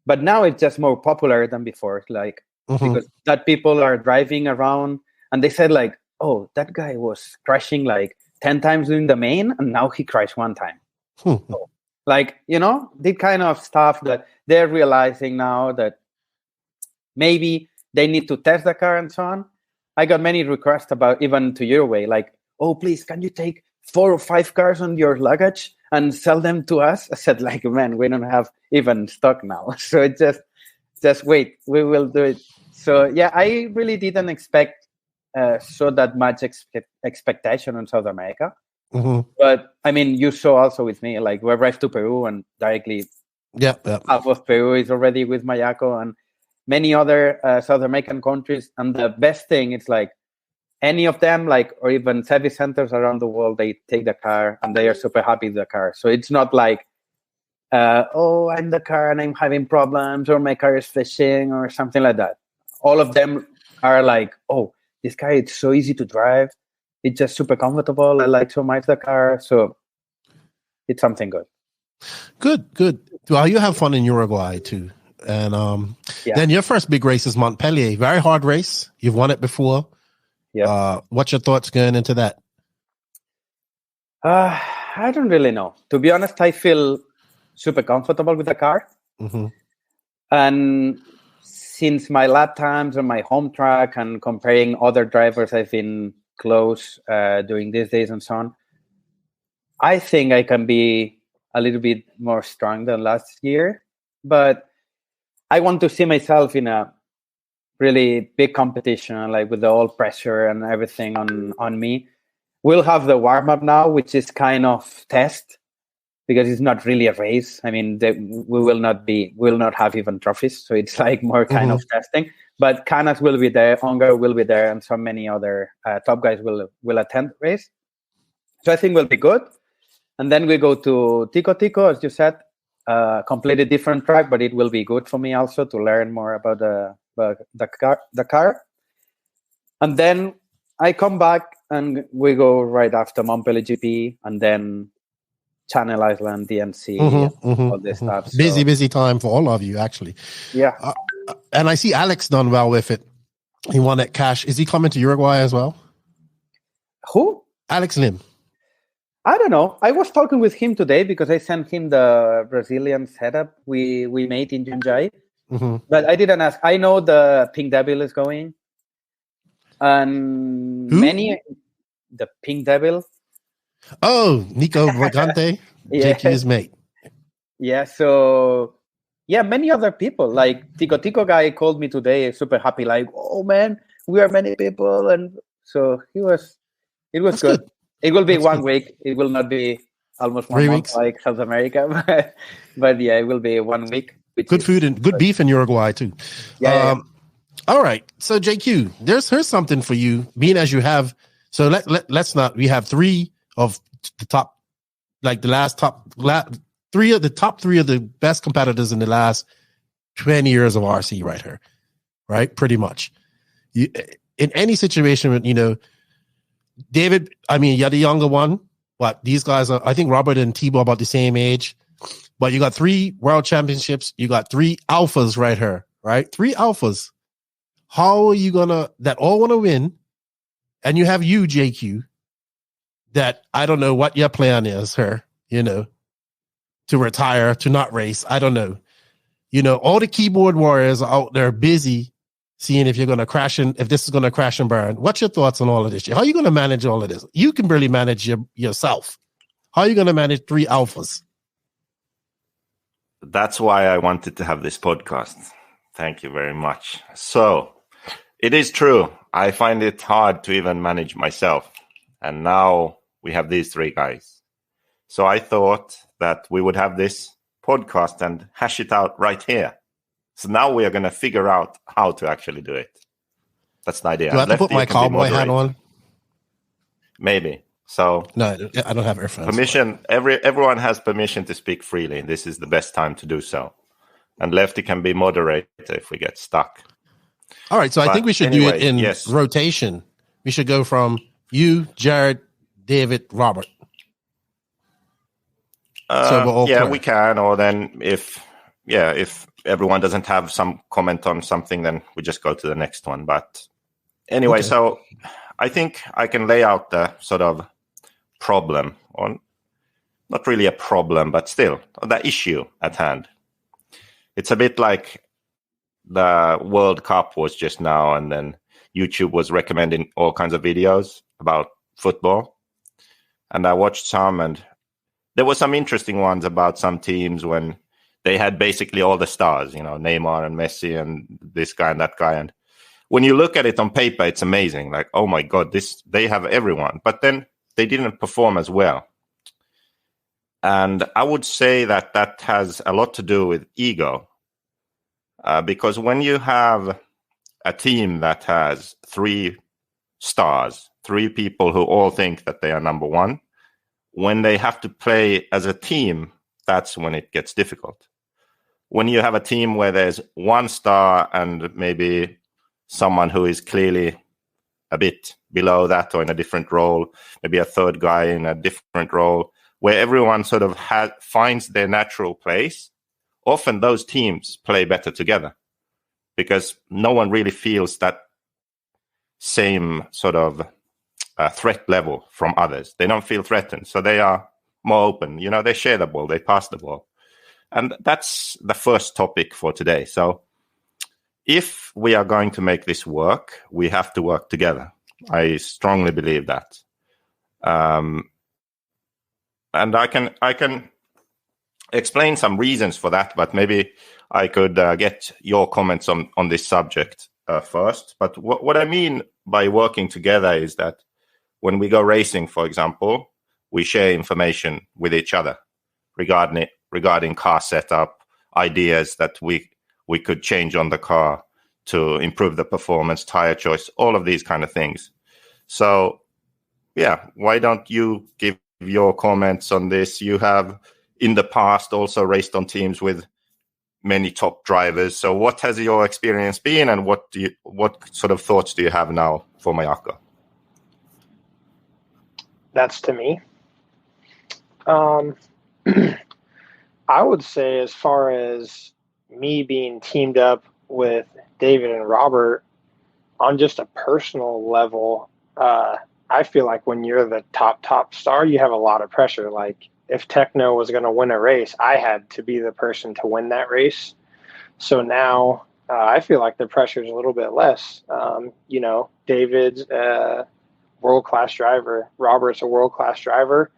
but now it's just more popular than before. Like because that people are driving around and they said like, oh, that guy was crashing like 10 times during the main and now he crashed 1 time. So, like, the kind of stuff that they're realizing now that maybe they need to test the car and so on. I got many requests about even to Uruguay, like, oh, please, can you take 4 or 5 cars on your luggage and sell them to us? I said, like, man, we don't have even stock now. So it just wait, we will do it. So yeah, I really didn't expect so that much expectation on South America. But I mean, you saw also with me, like we arrived to Peru and directly half of Peru is already with Mayako and many other South American countries. And the best thing is like any of them, like, or even service centers around the world, they take the car and they are super happy with the car. So it's not like, oh, I'm the car and I'm having problems or my car is fishing or something like that. All of them are like, oh, this car is so easy to drive. It's just super comfortable. I like so much the car. So it's something good. Good. Well, you have fun in Uruguay too. And then your first big race is Montpellier. Very hard race. You've won it before. Yeah. What's your thoughts going into that? I don't really know. To be honest, I feel super comfortable with the car. And since my lap times on my home track and comparing other drivers I've been close during these days and so on, I think I can be a little bit more strong than last year. But I want to see myself in a really big competition, like with the all pressure and everything on me. We'll have the warm-up now, which is kind of test, because it's not really a race. I mean, we will not have even trophies, so it's like more kind of testing. But Canas will be there, Ongar will be there, and so many other top guys will attend the race. So I think we'll be good. And then we go to Tico, as you said, completely different track, but it will be good for me also to learn more about the car. And then I come back and we go right after Montpellier GP and then Channel Island, DNC, all this stuff. So, busy time for all of you, actually. Yeah. And I see Alex done well with it. He won at Cash. Is he coming to Uruguay as well? Who? Alex Lim. I don't know. I was talking with him today because I sent him the Brazilian setup we made in Jundiaí. But I didn't ask. I know the Pink Devil is going. And the Pink Devil. Oh, Nico Brigante, JQ's mate. Yeah, so many other people. Like Tico guy called me today, super happy, like, oh man, we are many people. And so it was good. It will be 1 week. It will not be almost 1 month like South America, but yeah, it will be 1 week. Good food and good beef in Uruguay too. Yeah. All right. So JQ, here's something for you. Being as you have, so let's not. We have three of the top, like the top three of the best competitors in the last 20 years of RC right here, right? Pretty much. In any situation with David, I mean, you're the younger one. But these guys are, I think Robert and Tebo about the same age. But you got 3 world championships. You got 3 alphas right here, right? 3 alphas. How are you that all want to win? And you have you, JQ, that I don't know what your plan is, to retire, to not race. I don't know. All the keyboard warriors are out there busy seeing if you're going to crash if this is going to crash and burn. What's your thoughts on all of this? How are you going to manage all of this? You can barely manage yourself. How are you going to manage 3 alphas? That's why I wanted to have this podcast. Thank you very much. So it is true. I find it hard to even manage myself. And now we have these 3 guys. So I thought that we would have this podcast and hash it out right here. So now we are going to figure out how to actually do it. That's the idea. Do I have to put my cowboy hat on? Maybe. So no, I don't have earphones. Permission. Everyone has permission to speak freely. This is the best time to do so. And Lefty can be moderator if we get stuck. All right. So I think we should do it in rotation. We should go from you, Jared, David, Robert. We can. Or then if everyone doesn't have some comment on something, then we just go to the next one. But anyway, So I think I can lay out the sort of problem, or not really a problem, but still the issue at hand. It's a bit like the World Cup was just now, and then YouTube was recommending all kinds of videos about football. And I watched some, and there were some interesting ones about some teams when they had basically all the stars, Neymar and Messi and this guy and that guy. And when you look at it on paper, it's amazing. Like, oh my God, they have everyone. But then they didn't perform as well. And I would say that has a lot to do with ego. Because when you have a team that has 3 stars, 3 people who all think that they are number one, when they have to play as a team, that's when it gets difficult. When you have a team where there's 1 star and maybe someone who is clearly a bit below that or in a different role, maybe a third guy in a different role, where everyone sort of finds their natural place, often those teams play better together because no one really feels that same sort of threat level from others. They don't feel threatened, so they are more open. They share the ball, they pass the ball. And that's the first topic for today. So if we are going to make this work, we have to work together. I strongly believe that. And I can explain some reasons for that, but maybe I could get your comments on this subject first. But what I mean by working together is that when we go racing, for example, we share information with each other regarding car setup, ideas that we could change on the car to improve the performance, tire choice, all of these kind of things. So, why don't you give your comments on this? You have in the past also raced on teams with many top drivers. So what has your experience been, and what sort of thoughts do you have now for Mayako? That's to me. I would say, as far as me being teamed up with David and Robert, on just a personal level, I feel like when you're the top star, you have a lot of pressure. Like, if Tekno was going to win a race, I had to be the person to win that race. So now I feel like the pressure is a little bit less. David's a world-class driver. Robert's a world-class driver.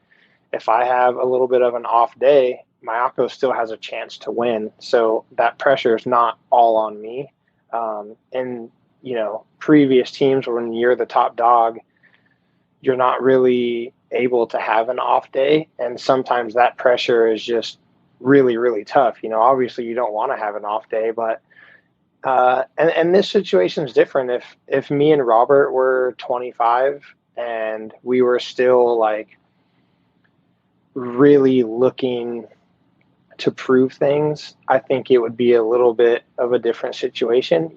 If I have a little bit of an off day, Mayako still has a chance to win. So that pressure is not all on me. And, previous teams, when you're the top dog, you're not really able to have an off day. And sometimes that pressure is just really, really tough. Obviously you don't want to have an off day, but and this situation is different. If me and Robert were 25 and we were still like really looking to prove things, I think it would be a little bit of a different situation.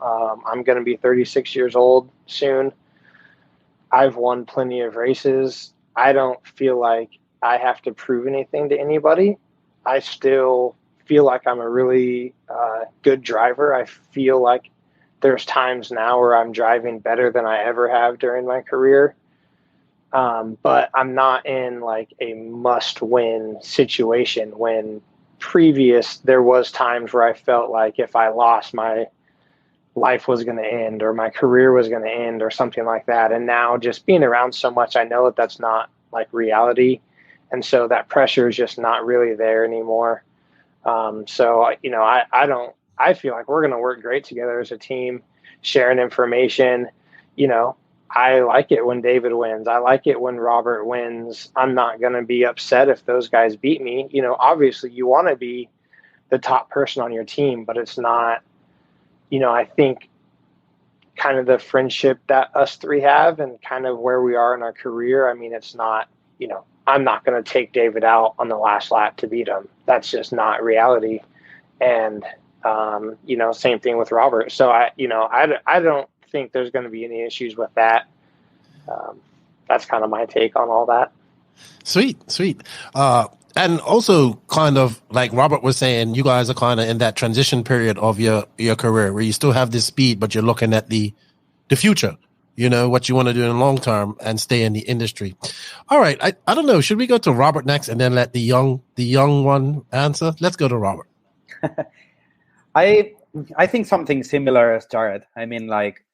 I'm going to be 36 years old soon. I've won plenty of races. I don't feel like I have to prove anything to anybody. I still feel like I'm a really good driver. I feel like there's times now where I'm driving better than I ever have during my career. But I'm not in like a must-win situation. When there was times where I felt like if I lost, my life was going to end or my career was going to end or something like that. And now just being around so much, I know that that's not like reality. And so that pressure is just not really there anymore. I feel like we're going to work great together as a team, sharing information. I like it when David wins. I like it when Robert wins. I'm not going to be upset if those guys beat me. Obviously you want to be the top person on your team, but it's not, I think kind of the friendship that us three have and kind of where we are in our career. I mean, it's not, I'm not going to take David out on the last lap to beat him. That's just not reality. And, same thing with Robert. So I don't think there's going to be any issues with that. That's kind of my take on all that. Sweet. And also, kind of like Robert was saying, you guys are kind of in that transition period of your career where you still have this speed, but you're looking at the future, what you want to do in the long term and stay in the industry. All right. I don't know. Should we go to Robert next and then let the young one answer? Let's go to Robert. I think something similar as Jared. I mean, like,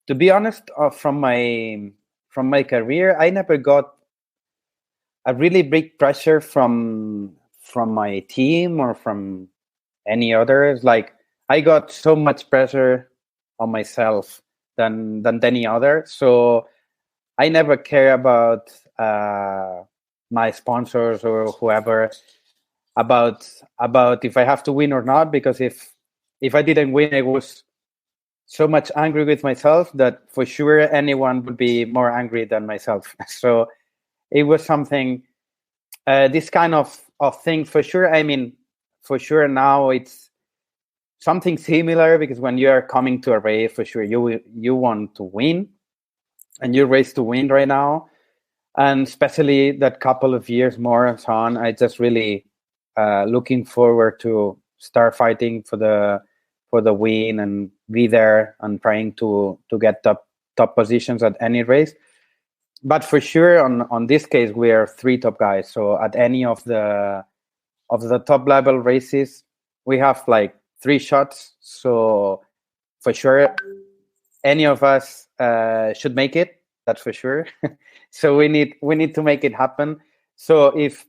to be honest, from my career, I never got a really big pressure from my team or from any others. Like, I got so much pressure on myself than any other. So I never care about my sponsors or whoever about if I have to win or not, because if I didn't win, I was so much angry with myself that for sure anyone would be more angry than myself. So it was something, this kind of thing for sure. I mean, for sure now it's something similar, because when you are coming to a race, for sure you want to win and you race to win right now. And especially that couple of years more and so on, I just really looking forward to start fighting for the win and be there and trying to get top positions at any race. But for sure, on this case, we are three top guys. So at any of the top level races, we have like 3 shots. So for sure, any of us should make it. That's for sure. So we need to make it happen. So if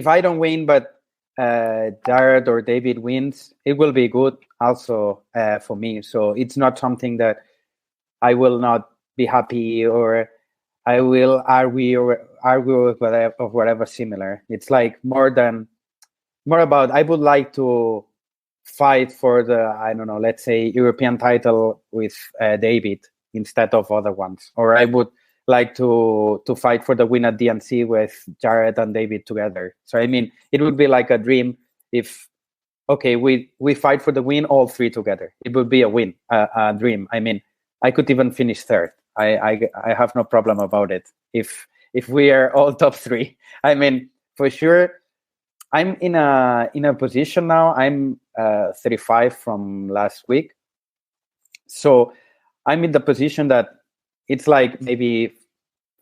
I don't win, but Jared or David wins, it will be good also for me. So it's not something that I will not be happy or I will argue with whatever similar. It's like more about I would like to fight for the, I don't know, let's say European title with David instead of other ones, or I would like to fight for the win at DNC with Jared and David together. So I mean, it would be like a dream if okay, we fight for the win, all three together. It would be a win, a dream. I mean, I could even finish third. I have no problem about it. If we are all top three, I mean, for sure. I'm in a position now. I'm 35 from last week, so I'm in the position that it's like maybe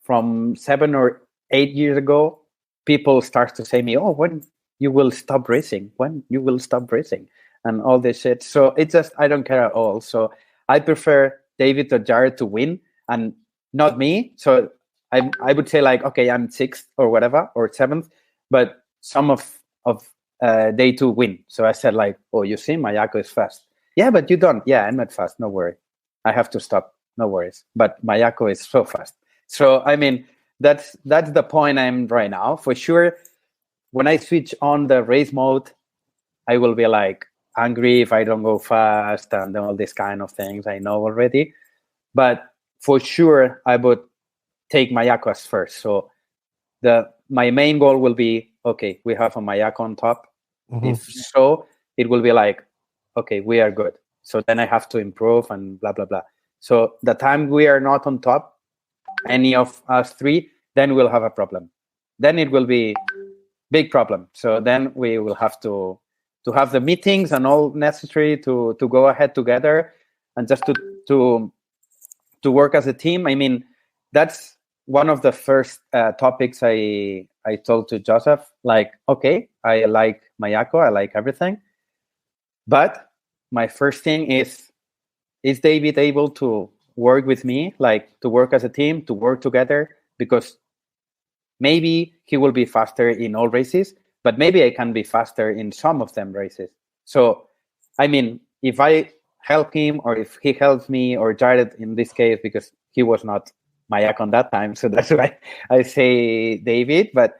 from 7 or 8 years ago, people start to say me, "Oh, when you will stop racing? When you will stop racing?" and all this shit. So it's just I don't care at all. So I prefer David or Jared to win and not me. So I would say like, okay, I'm 6th or whatever or 7th, but some of day 2 win. So I said like, oh, you see, Mayako is fast. Yeah, but you don't. Yeah, I'm not fast. No worry. I have to stop. No worries. But Mayako is so fast. So I mean, that's the point I'm right now. For sure, when I switch on the race mode, I will be like angry if I don't go fast and all these kind of things. I know already. But for sure, I would take Mayako as first. So my main goal will be, okay, we have a Mayako on top. Mm-hmm. If so, it will be like, okay, we are good. So then I have to improve and blah, blah, blah. So the time we are not on top, any of us three, then we'll have a problem. Then it will be big problem. So then we will have to have the meetings and all necessary to go ahead together and just to work as a team. I mean, that's one of the first topics I told to Joseph, like, okay, I like Mayako, I like everything. But my first thing is David able to work with me, like to work as a team, to work together? Because maybe he will be faster in all races, but maybe I can be faster in some of them races. So, I mean, if I help him or if he helps me, or Jared in this case, because he was not Mayako on that time, so that's why I say David, but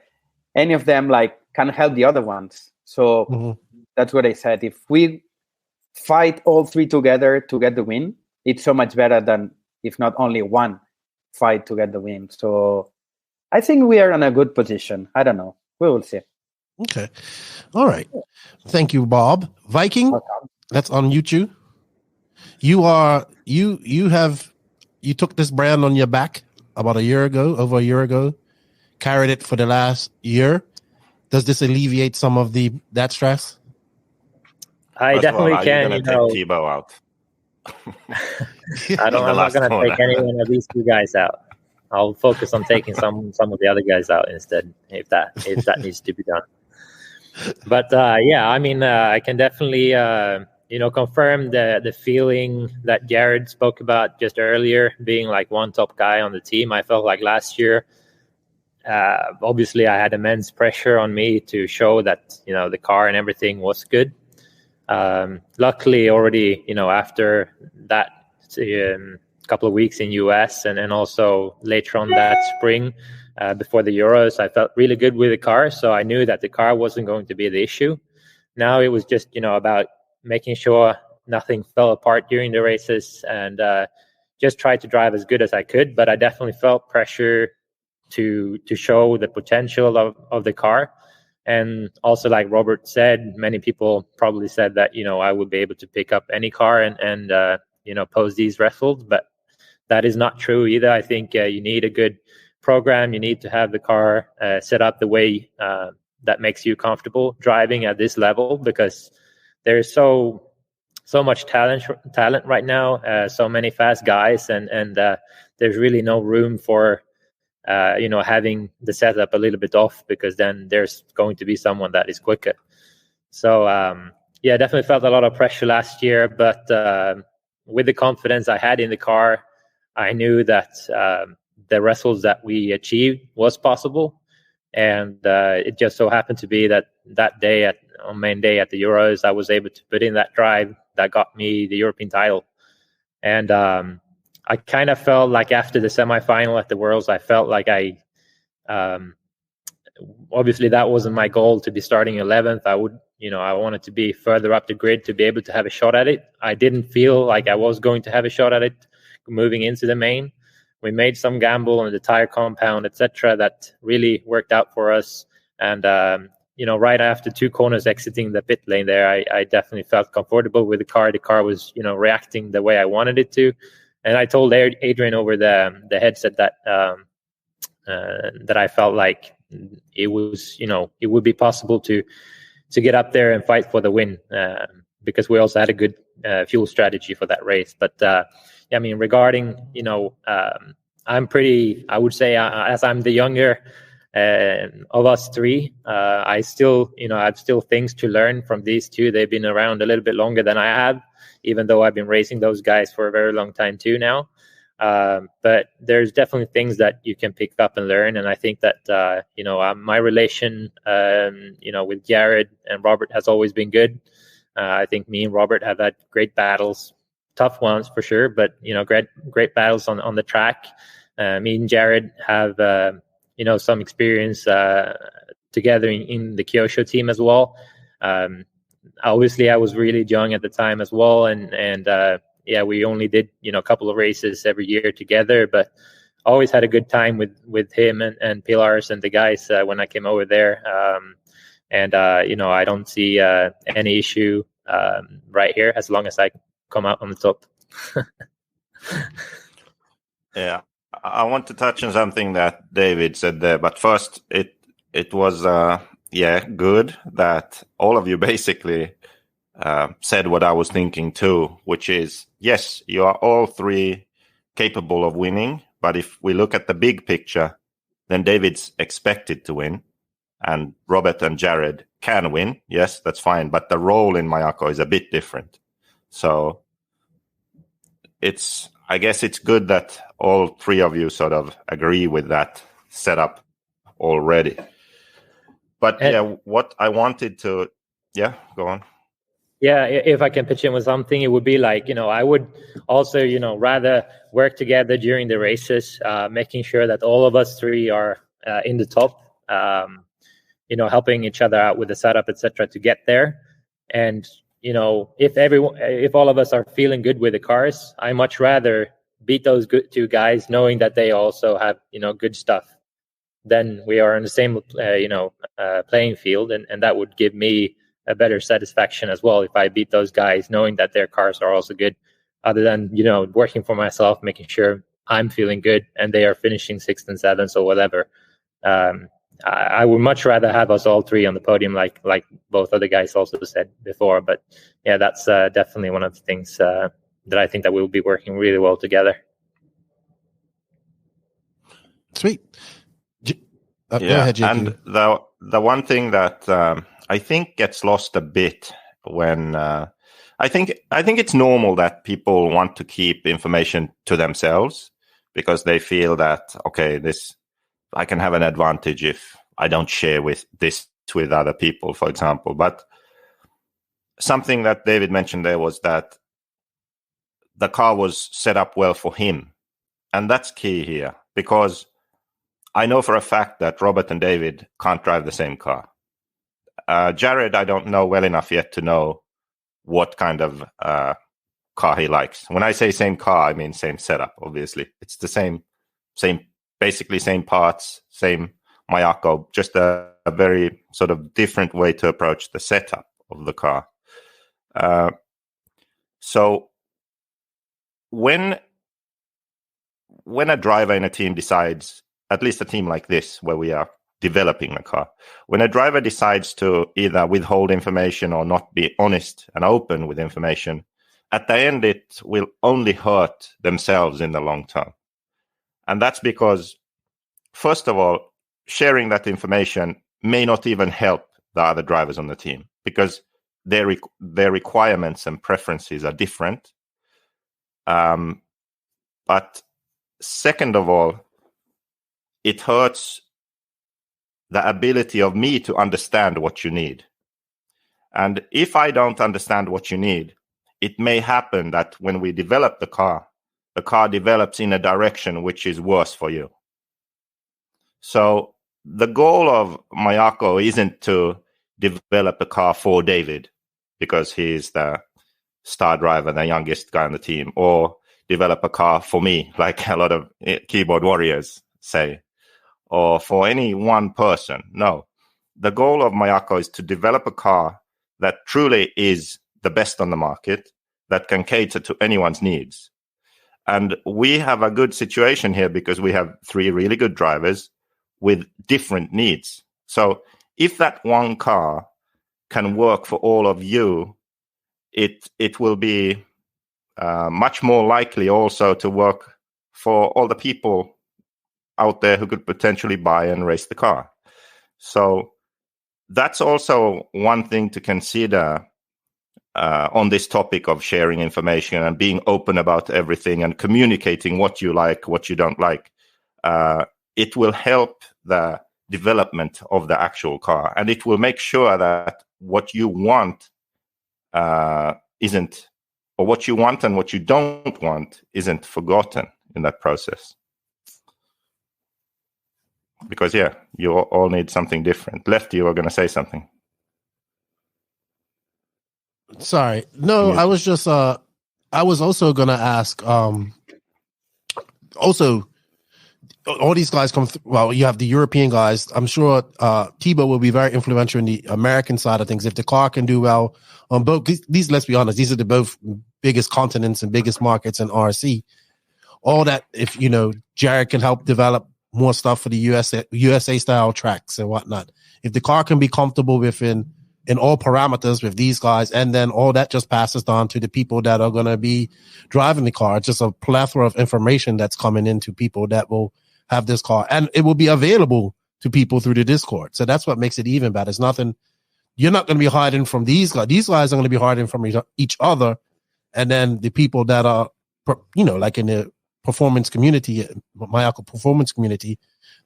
any of them like can help the other ones. So that's what I said. If we fight all three together to get the win, it's so much better than if not only one fight to get the win. So I think we are in a good position. I don't know. We will see. Okay. All right. Thank you, Bob. Viking, that's on YouTube. You took this brand on your back about over a year ago, carried it for the last year. Does this alleviate some of that stress? I definitely can. You know, take Tebo out. I'm not going to take any one of these two guys out. I'll focus on taking some of the other guys out instead, if that needs to be done. But yeah, I mean, I can definitely confirm the feeling that Jared spoke about just earlier, being like one top guy on the team. I felt like last year, obviously, I had immense pressure on me to show that the car and everything was good. Luckily, already after that couple of weeks in US and also later on that spring before the Euros, I felt really good with the car. So I knew that the car wasn't going to be the issue. Now it was just about making sure nothing fell apart during the races and just tried to drive as good as I could. But I definitely felt pressure to show the potential of the car. And also, like Robert said, many people probably said that, I would be able to pick up any car and pose these wrestles, but that is not true either. I think you need a good program. You need to have the car set up the way that makes you comfortable driving at this level, because there's so much talent right now, so many fast guys, and there's really no room for having the setup a little bit off, because then there's going to be someone that is quicker. So yeah, definitely felt a lot of pressure last year, but with the confidence I had in the car, I knew that the wrestles that we achieved was possible. And it just so happened to be that day on main day at the Euros, I was able to put in that drive that got me the European title. And I kind of felt like after the semifinal at the Worlds, I felt like obviously that wasn't my goal to be starting 11th. I wanted to be further up the grid to be able to have a shot at it. I didn't feel like I was going to have a shot at it moving into the main. We made some gamble on the tire compound, etc., that really worked out for us. And right after 2 corners exiting the pit lane there, I definitely felt comfortable with the car. The car was, reacting the way I wanted it to. And I told Adrian over the headset that that I felt like it was, it would be possible to get up there and fight for the win, because we also had a good fuel strategy for that race. But regarding, I'm pretty, I would say, as I'm the younger of us three, I still, I have still things to learn from these two. They've been around a little bit longer than I have, even though I've been racing those guys for a very long time too now. But there's definitely things that you can pick up and learn. And I think that, my relation, with Jared and Robert has always been good. I think me and Robert have had great battles, tough ones for sure, but, great battles on the track. Me and Jared have, some experience together in the Kyosho team as well. Obviously, I was really young at the time as well. And we only did, a couple of races every year together, but always had a good time with him and Pilars and the guys when I came over there. I don't see any issue right here as long as I come out on the top. Yeah, I want to touch on something that David said there, but first it was good that all of you basically said what I was thinking too, which is, yes, you are all three capable of winning, but if we look at the big picture, then David's expected to win, and Robert and Jared can win. Yes, that's fine, but the role in Mayako is a bit different. So I guess it's good that all three of you sort of agree with that setup already. But what I wanted to, go on. Yeah, if I can pitch in with something, it would be like, I would also, rather work together during the races, making sure that all of us three are in the top, helping each other out with the setup, etc., to get there. And, if all of us are feeling good with the cars, I much rather beat those good two guys, knowing that they also have, good stuff. Then we are on the same, playing field, and that would give me a better satisfaction as well if I beat those guys, knowing that their cars are also good, other than, working for myself, making sure I'm feeling good and they are finishing 6th and 7th or whatever. I would much rather have us all three on the podium, like both other guys also said before. But yeah, that's definitely one of the things that I think that we'll be working really well together. Sweet. Go ahead, JQ. And the one thing that I think gets lost a bit when I think it's normal that people want to keep information to themselves because they feel that, okay, I can have an advantage if I don't share with other people, for example. But something that David mentioned there was that the car was set up well for him. And that's key here, because I know for a fact that Robert and David can't drive the same car. Jared, I don't know well enough yet to know what kind of car he likes. When I say same car, I mean same setup, obviously. It's the same, basically same parts, same Mayako, just a very sort of different way to approach the setup of the car. So when a driver in a team decides, at least a team like this, where we are developing a car, when a driver decides to either withhold information or not be honest and open with information, at the end, it will only hurt themselves in the long term. And that's because, first of all, sharing that information may not even help the other drivers on the team because their requirements and preferences are different. But second of all, it hurts the ability of me to understand what you need. And if I don't understand what you need, it may happen that when we develop the car develops in a direction which is worse for you. So the goal of Mayako isn't to develop a car for David because he's the star driver, the youngest guy on the team, or develop a car for me, like a lot of keyboard warriors say, or for any one person. No, the goal of Mayako is to develop a car that truly is the best on the market, that can cater to anyone's needs. And we have a good situation here because we have 3 really good drivers with different needs. So if that one car can work for all of you, it will be much more likely also to work for all the people out there who could potentially buy and race the car. So that's also one thing to consider on this topic of sharing information and being open about everything and communicating what you like, what you don't like. It will help the development of the actual car, and it will make sure that what you want isn't, or what you want and what you don't want isn't forgotten in that process. Because, yeah, you all need something different. Lefty, you were going to say something. Sorry. No, I was just, I was also going to ask, also, all these guys come well, you have the European guys. I'm sure Tebo will be very influential in the American side of things. If the car can do well on both these, let's be honest, these are the both biggest continents and biggest markets in RC. All that, if, you know, Jared can help develop more stuff for the USA style tracks and whatnot. If the car can be comfortable within in all parameters with these guys, and then all that just passes on to the people that are going to be driving the car. It's just a plethora of information that's coming into people that will have this car, and it will be available to people through the Discord. So that's what makes it even better. It's nothing, you're not going to be hiding from these guys. These guys are going to be hiding from each other. And then the people that are, you know, like in the performance community, Mayako performance community,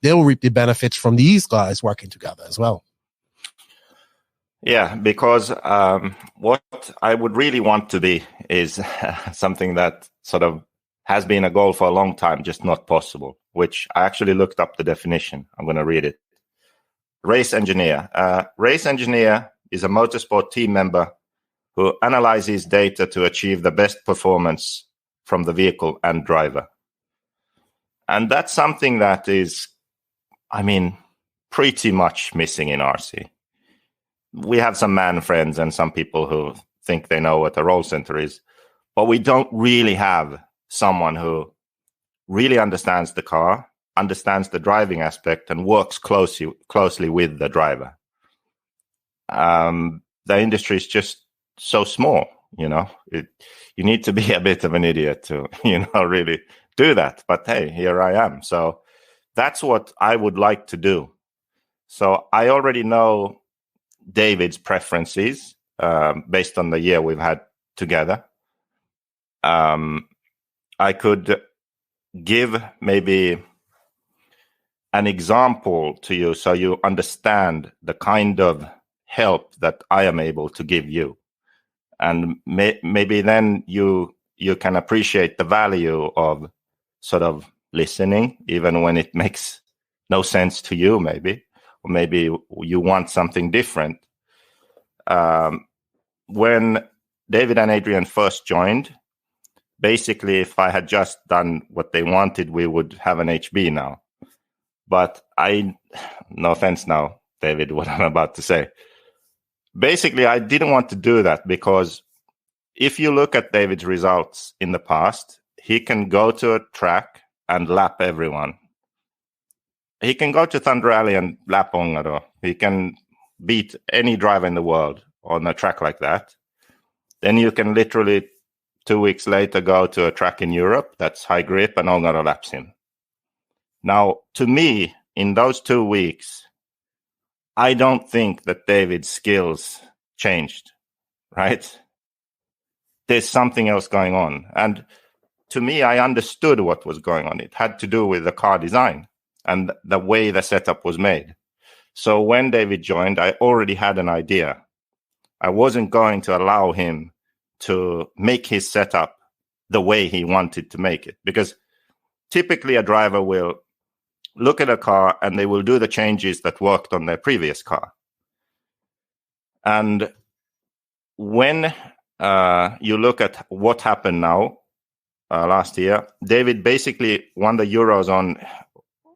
they'll reap the benefits from these guys working together as well. Yeah, because what I would really want to be is something that sort of has been a goal for a long time, just not possible, which I actually looked up the definition. I'm going to read it. Race engineer. Race engineer is a motorsport team member who analyzes data to achieve the best performance from the vehicle and driver. And that's something that is, I mean, pretty much missing in RC. We have some man friends and some people who think they know what a roll center is, but we don't really have someone who really understands the car, understands the driving aspect, and works closely with the driver. The industry is just so small, you know. You need to be a bit of an idiot to, you know, really do that. But hey, here I am. So that's what I would like to do. So I already know David's preferences based on the year we've had together. I could give maybe an example to you so you understand the kind of help that I am able to give you. And maybe then you can appreciate the value of sort of listening, even when it makes no sense to you, maybe. Or maybe you want something different. When David and Adrian first joined, basically, if I had just done what they wanted, we would have an HB now. But no offense now, David, what I'm about to say. Basically, I didn't want to do that because if you look at David's results in the past, he can go to a track and lap everyone. He can go to Thunder Alley and lap Ongaro. He can beat any driver in the world on a track like that. Then you can literally 2 weeks later go to a track in Europe that's high grip and Ongaro laps him. Now, to me, in those 2 weeks, I don't think that David's skills changed, right? There's something else going on. And to me, I understood what was going on. It had to do with the car design and the way the setup was made. So when David joined, I already had an idea. I wasn't going to allow him to make his setup the way he wanted to make it. Because typically a driver will look at a car and they will do the changes that worked on their previous car. And when you look at what happened now, last year, David basically won the Euros on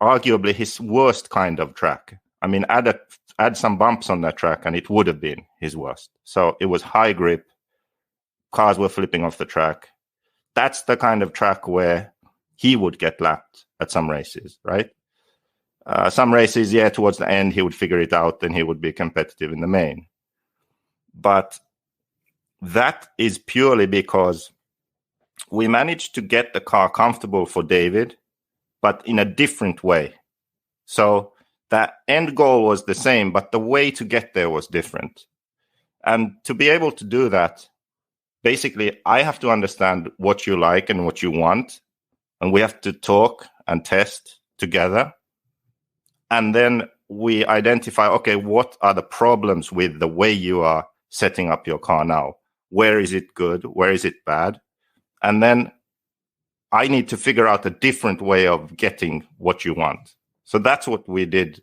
arguably his worst kind of track. I mean, add some bumps on that track and it would have been his worst. So it was high grip. Cars were flipping off the track. That's the kind of track where he would get lapped at some races, right? Some races, towards the end, he would figure it out and he would be competitive in the main. But that is purely because we managed to get the car comfortable for David, but in a different way. So the end goal was the same, but the way to get there was different. And to be able to do that, basically, I have to understand what you like and what you want, and we have to talk and test together. And then we identify, okay, what are the problems with the way you are setting up your car now? Where is it good? Where is it bad? And then I need to figure out a different way of getting what you want. So that's what we did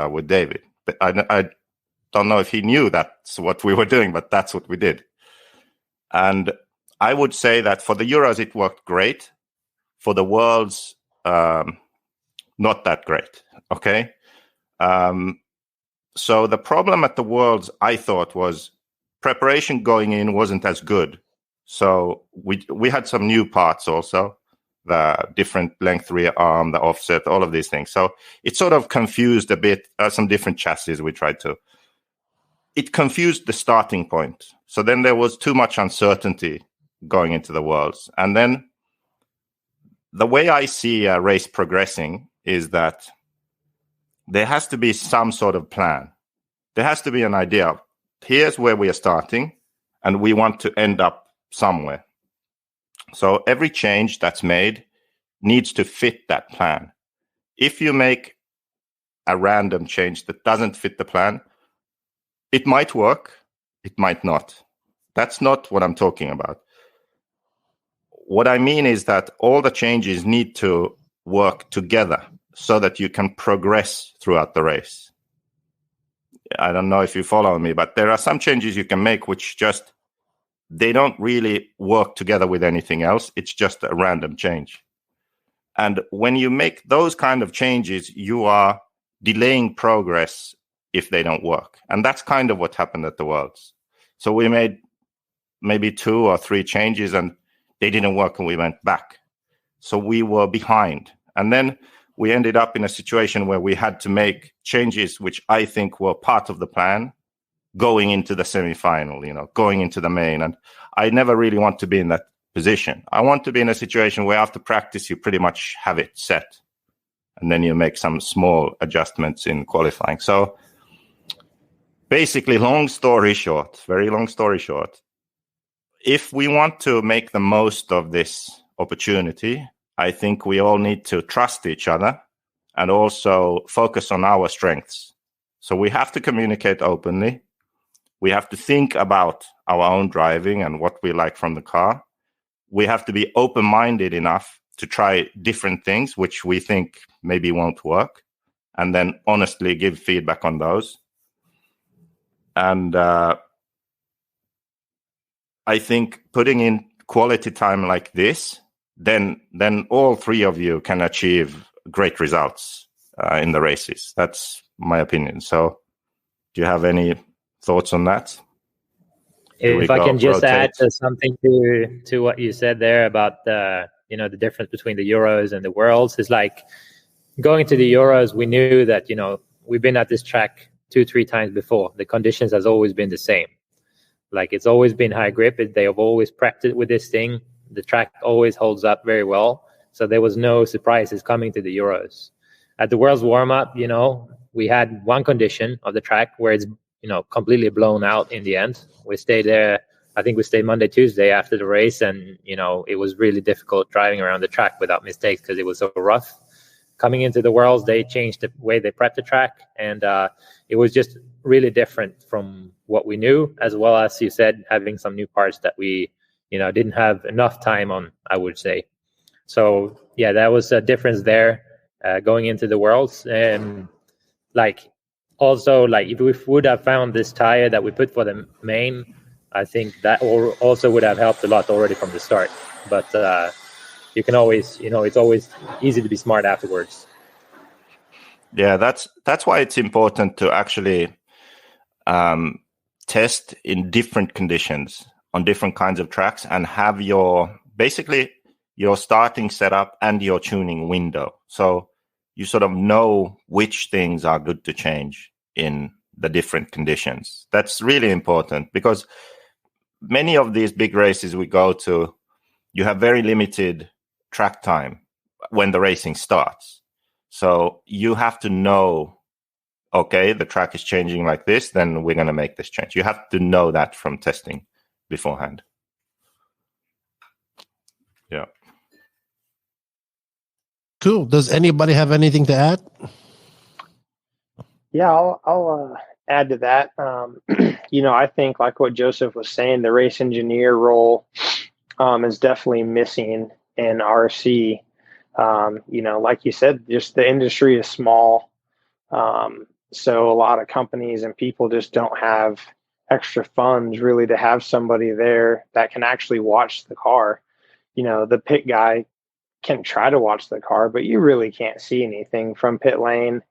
with David. But I don't know if he knew that's what we were doing, but that's what we did. And I would say that for the Euros, it worked great. For the Worlds, not that great. Okay. So the problem at the Worlds, I thought, was preparation going in wasn't as good. So we had some new parts also, the different length rear arm, the offset, all of these things. So it sort of confused a bit, some different chassis we tried to. It confused the starting point. So then there was too much uncertainty going into the Worlds. And then the way I see a race progressing is that there has to be some sort of plan. There has to be an idea of, here's where we are starting, and we want to end up somewhere. So every change that's made needs to fit that plan. If you make a random change that doesn't fit the plan, it might work, it might not. That's not what I'm talking about. What I mean is that all the changes need to work together so that you can progress throughout the race. I don't know if you follow me, but there are some changes you can make which just, they don't really work together with anything else. It's just a random change. And when you make those kind of changes, you are delaying progress if they don't work. And that's kind of what happened at the Worlds. So we made maybe 2 or 3 changes and they didn't work and we went back. So we were behind. And then we ended up in a situation where we had to make changes which I think were part of the plan going into the semi-final, going into the main. And I never really want to be in that position. I want to be in a situation where after practice, you pretty much have it set. And then you make some small adjustments in qualifying. So basically, very long story short, if we want to make the most of this opportunity, I think we all need to trust each other and also focus on our strengths. So we have to communicate openly. We have to think about our own driving and what we like from the car. We have to be open-minded enough to try different things, which we think maybe won't work, and then honestly give feedback on those. And I think putting in quality time like this, then all 3 of you can achieve great results in the races. That's my opinion. So do you have any thoughts on that? If I can just add something to what you said there about the difference between the Euros and the Worlds, is like going to the Euros, we knew that, we've been at this track 2-3 times before. The conditions has always been the same. Like it's always been high grip. They have always practiced with this thing. The track always holds up very well. So there was no surprises coming to the Euros. At the World's warm-up, we had one condition of the track where it's, completely blown out in the end. We stayed there. I think we stayed Monday, Tuesday after the race. And, it was really difficult driving around the track without mistakes because it was so rough. Coming into the Worlds, they changed the way they prepped the track. And it was just really different from what we knew, as well as you said, having some new parts that we, didn't have enough time on, I would say. So, yeah, that was a difference there going into the Worlds. And, if we would have found this tire that we put for the main, I think that also would have helped a lot already from the start. But you can always, it's always easy to be smart afterwards. Yeah, that's why it's important to actually test in different conditions on different kinds of tracks and have your starting setup and your tuning window. So you sort of know which things are good to change in the different conditions. That's really important because many of these big races we go to, you have very limited track time when the racing starts. So you have to know, okay, the track is changing like this, then we're going to make this change. You have to know that from testing beforehand. Yeah. Cool. Does anybody have anything to add? Yeah, I'll add to that. I think like what Joseph was saying, the race engineer role is definitely missing in RC. Like you said, just the industry is small. So a lot of companies and people just don't have extra funds really to have somebody there that can actually watch the car. The pit guy can try to watch the car, but you really can't see anything from pit lane.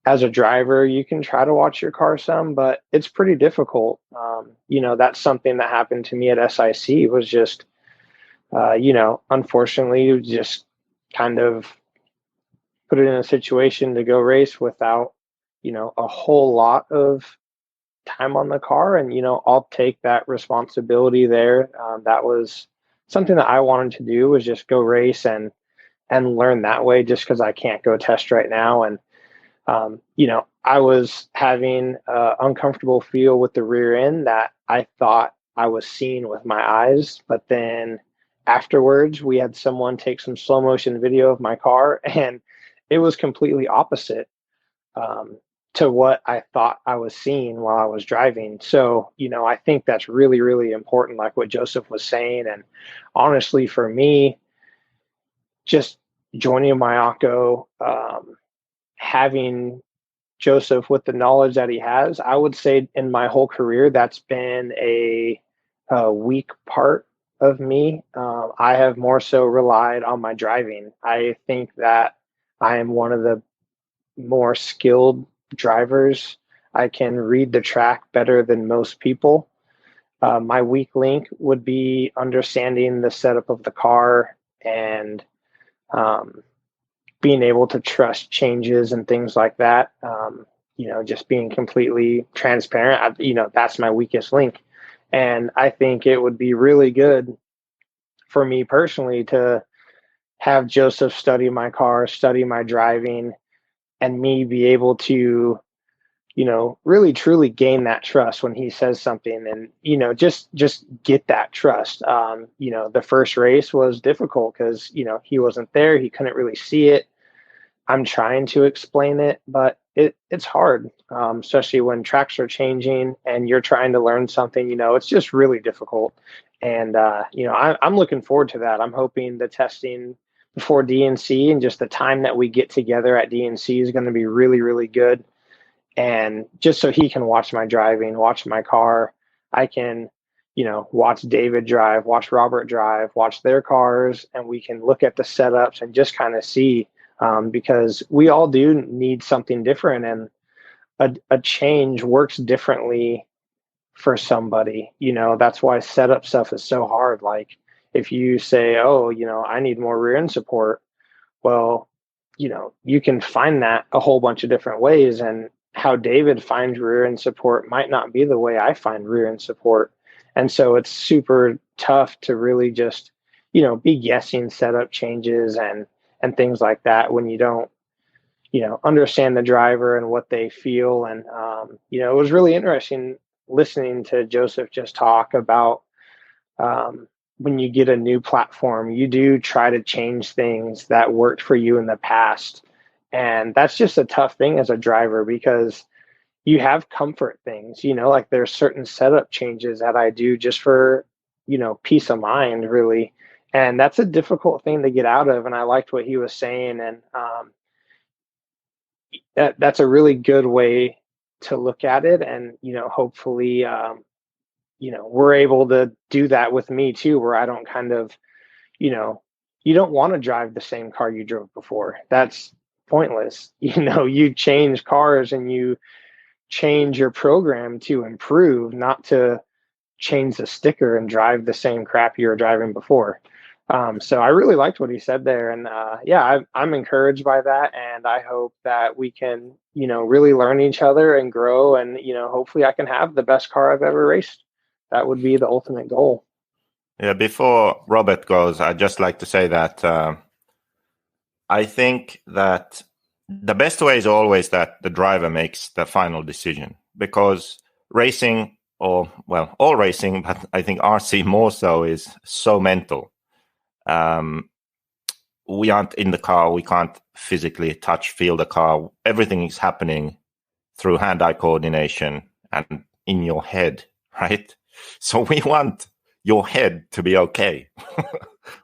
As a driver, you can try to watch your car some, but it's pretty difficult. That's something that happened to me at SIC was just, unfortunately, just kind of put it in a situation to go race without, a whole lot of time on the car. And, I'll take that responsibility there. That was something that I wanted to do, was just go race and learn that way, just because I can't go test right now. And, I was having an uncomfortable feel with the rear end that I thought I was seeing with my eyes. But then afterwards, we had someone take some slow motion video of my car, and it was completely opposite to what I thought I was seeing while I was driving. So, I think that's really, really important, like what Joseph was saying. And honestly, for me, just joining Mayako, having Joseph with the knowledge that he has, I would say in my whole career, that's been a weak part of me. I have more so relied on my driving. I think that I am one of the more skilled drivers. I can read the track better than most people. My weak link would be understanding the setup of the car and being able to trust changes and things like that. Just being completely transparent, that's my weakest link. And I think it would be really good for me personally to have Joseph study my car, study my driving, and me be able to, really truly gain that trust when he says something, and, just get that trust. The first race was difficult because, he wasn't there. He couldn't really see it. I'm trying to explain it, but it's hard, especially when tracks are changing and you're trying to learn something, it's just really difficult. And, I'm looking forward to that. I'm hoping the testing before DNC and just the time that we get together at DNC is going to be really, really good. And just so he can watch my driving, watch my car, I can, watch David drive, watch Robert drive, watch their cars, and we can look at the setups and just kind of see, because we all do need something different, and a change works differently for somebody. That's why setup stuff is so hard. Like if you say, oh, I need more rear end support, well, you can find that a whole bunch of different ways, and how David finds rear end support might not be the way I find rear end support. And so it's super tough to really just, be guessing setup changes and things like that when you don't, understand the driver and what they feel. And, it was really interesting listening to Joseph just talk about when you get a new platform, you do try to change things that worked for you in the past. And that's just a tough thing as a driver, because you have comfort things, like there's certain setup changes that I do just for, peace of mind, really. And that's a difficult thing to get out of. And I liked what he was saying. And that's a really good way to look at it. And, hopefully, we're able to do that with me too, where I don't kind of, you don't want to drive the same car you drove before. That's pointless. You change cars and you change your program to improve, not to change the sticker and drive the same crap you were driving before. So I really liked what he said there. And I'm encouraged by that. And I hope that we can, really learn each other and grow. And, hopefully I can have the best car I've ever raced. That would be the ultimate goal. Yeah, before Robert goes, I'd just like to say that I think that the best way is always that the driver makes the final decision, because racing, all racing, but I think RC more so, is so mental. We aren't in the car. We can't physically feel the car. Everything is happening through hand-eye coordination and in your head, right? So we want your head to be okay.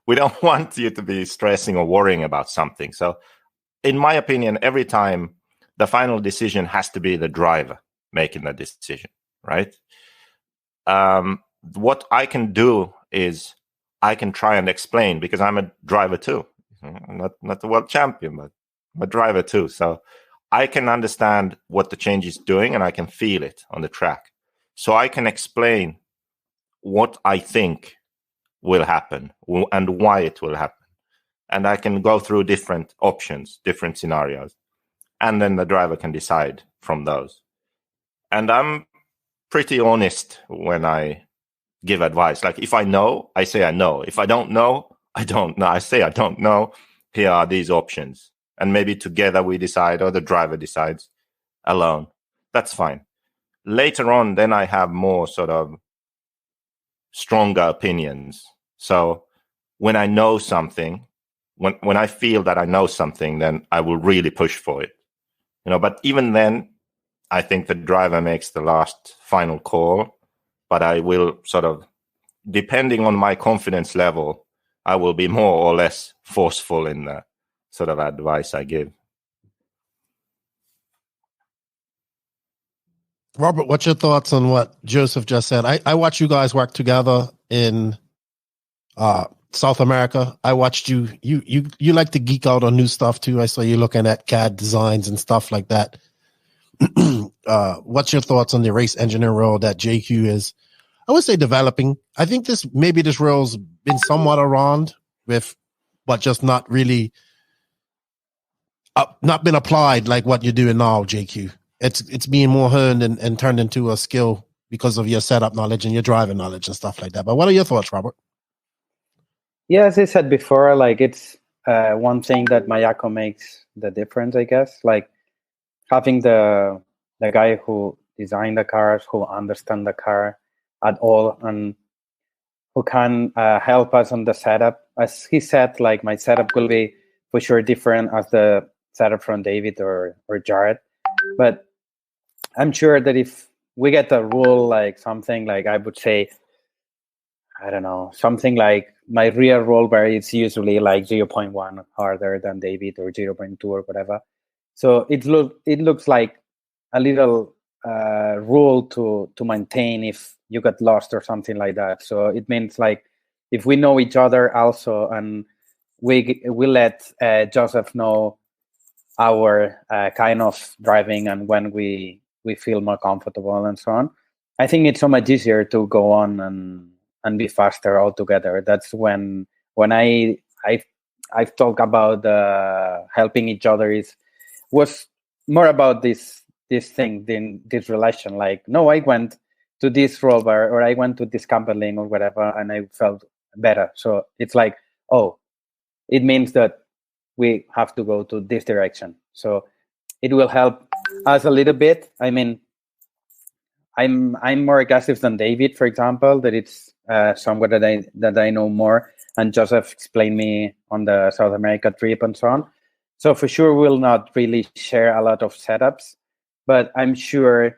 We don't want you to be stressing or worrying about something. So in my opinion, every time the final decision has to be the driver making the decision, right? What I can do is I can try and explain, because I'm a driver too. I'm not the world champion, but I'm a driver too. So I can understand what the change is doing and I can feel it on the track. So I can explain what I think will happen and why it will happen. And I can go through different options, different scenarios. And then the driver can decide from those. And I'm pretty honest when I give advice. Like, if I know, I say I know. If I don't know, I don't know. I say I don't know. Here are these options. And maybe together we decide, or the driver decides alone. That's fine. Later on, then I have more sort of stronger opinions. So when I know something, when I feel that I know something, then I will really push for it. But even then, I think the driver makes the last final call. But I will sort of, depending on my confidence level, I will be more or less forceful in the sort of advice I give. Robert, what's your thoughts on what Joseph just said? I watched you guys work together in South America. I watched you like to geek out on new stuff too. I saw you looking at CAD designs and stuff like that. What's your thoughts on the race engineer role that JQ is, I would say, developing? I think this role's been somewhat around but just not really not been applied like what you're doing now, JQ. It's being more honed and turned into a skill because of your setup knowledge and your driving knowledge and stuff like that. But what are your thoughts, Robert? Yeah, as I said before, like, it's one thing that Mayako makes the difference, I guess. Like, having the guy who designed the cars, who understand the car at all, and who can help us on the setup. As he said, like, my setup will be for sure different as the setup from David or Jared. But I'm sure that if we get a rule, like something like, I would say, I don't know, something like my rear roll bar is usually like 0.1 harder than David, or 0.2 or whatever. So it looks like a little rule to maintain if you get lost or something like that. So it means, like, if we know each other also, and we let Joseph know our kind of driving and when we feel more comfortable and so on, I think it's so much easier to go on and be faster altogether. That's when I've talked about helping each other was more about this thing than this relation. Like, no, I went to this roll bar, or I went to this camper lane or whatever, and I felt better. So it's like, oh, it means that we have to go to this direction. So it will help us a little bit. I mean, I'm more aggressive than David, for example, that it's somewhere that I know more, and Joseph explained me on the South America trip and so on. So for sure, we'll not really share a lot of setups, but I'm sure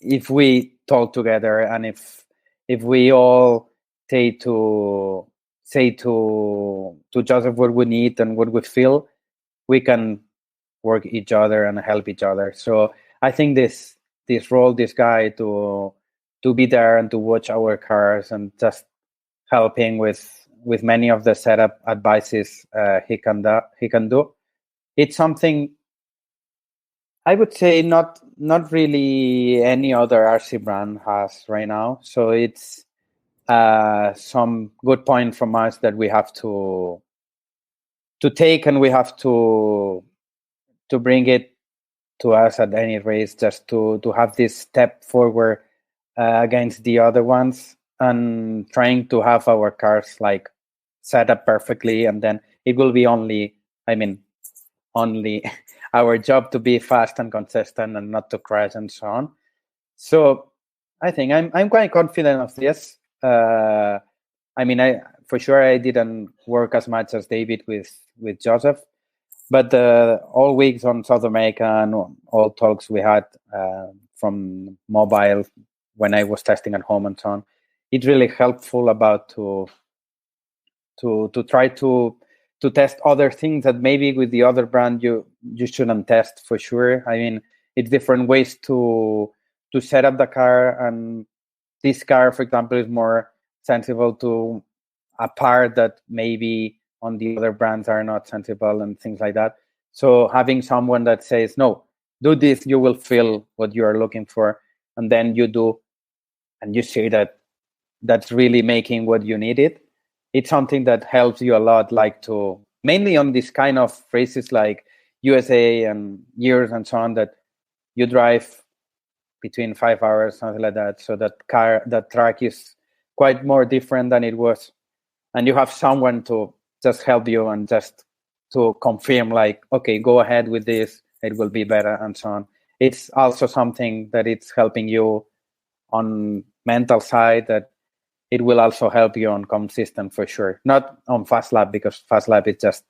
if we talk together and if we all say to Joseph what we need and what we feel, we can work each other and help each other. So I think this role, this guy to be there and to watch our cars and just helping with with many of the setup advices he can do. It's something I would say not really any other RC brand has right now. So it's some good point from us that we have to take, and we have to bring it to us at any race, just to have this step forward against the other ones, and trying to have our cars like set up perfectly, and then it will be only our job to be fast and consistent and not to crash and so on. So I think I'm quite confident of this. I for sure I didn't work as much as David with Joseph, but all weeks on South America and all talks we had from mobile when I was testing at home and so on, it's really helpful about to try to test other things that maybe with the other brand you shouldn't test for sure. I mean, it's different ways to set up the car, and this car, for example, is more sensible to a part that maybe on the other brands are not sensible and things like that. So having someone that says, no, do this, you will feel what you are looking for, and then you do, and you see that that's really making what you needed. It's something that helps you a lot, like to mainly on this kind of races like USA and years and so on, that you drive between 5 hours, something like that. So that track is quite more different than it was. And you have someone to just help you and just to confirm, like, okay, go ahead with this, it will be better and so on. It's also something that it's helping you on mental side, that it will also help you on consistent for sure. Not on fast lap, because fast lap is just,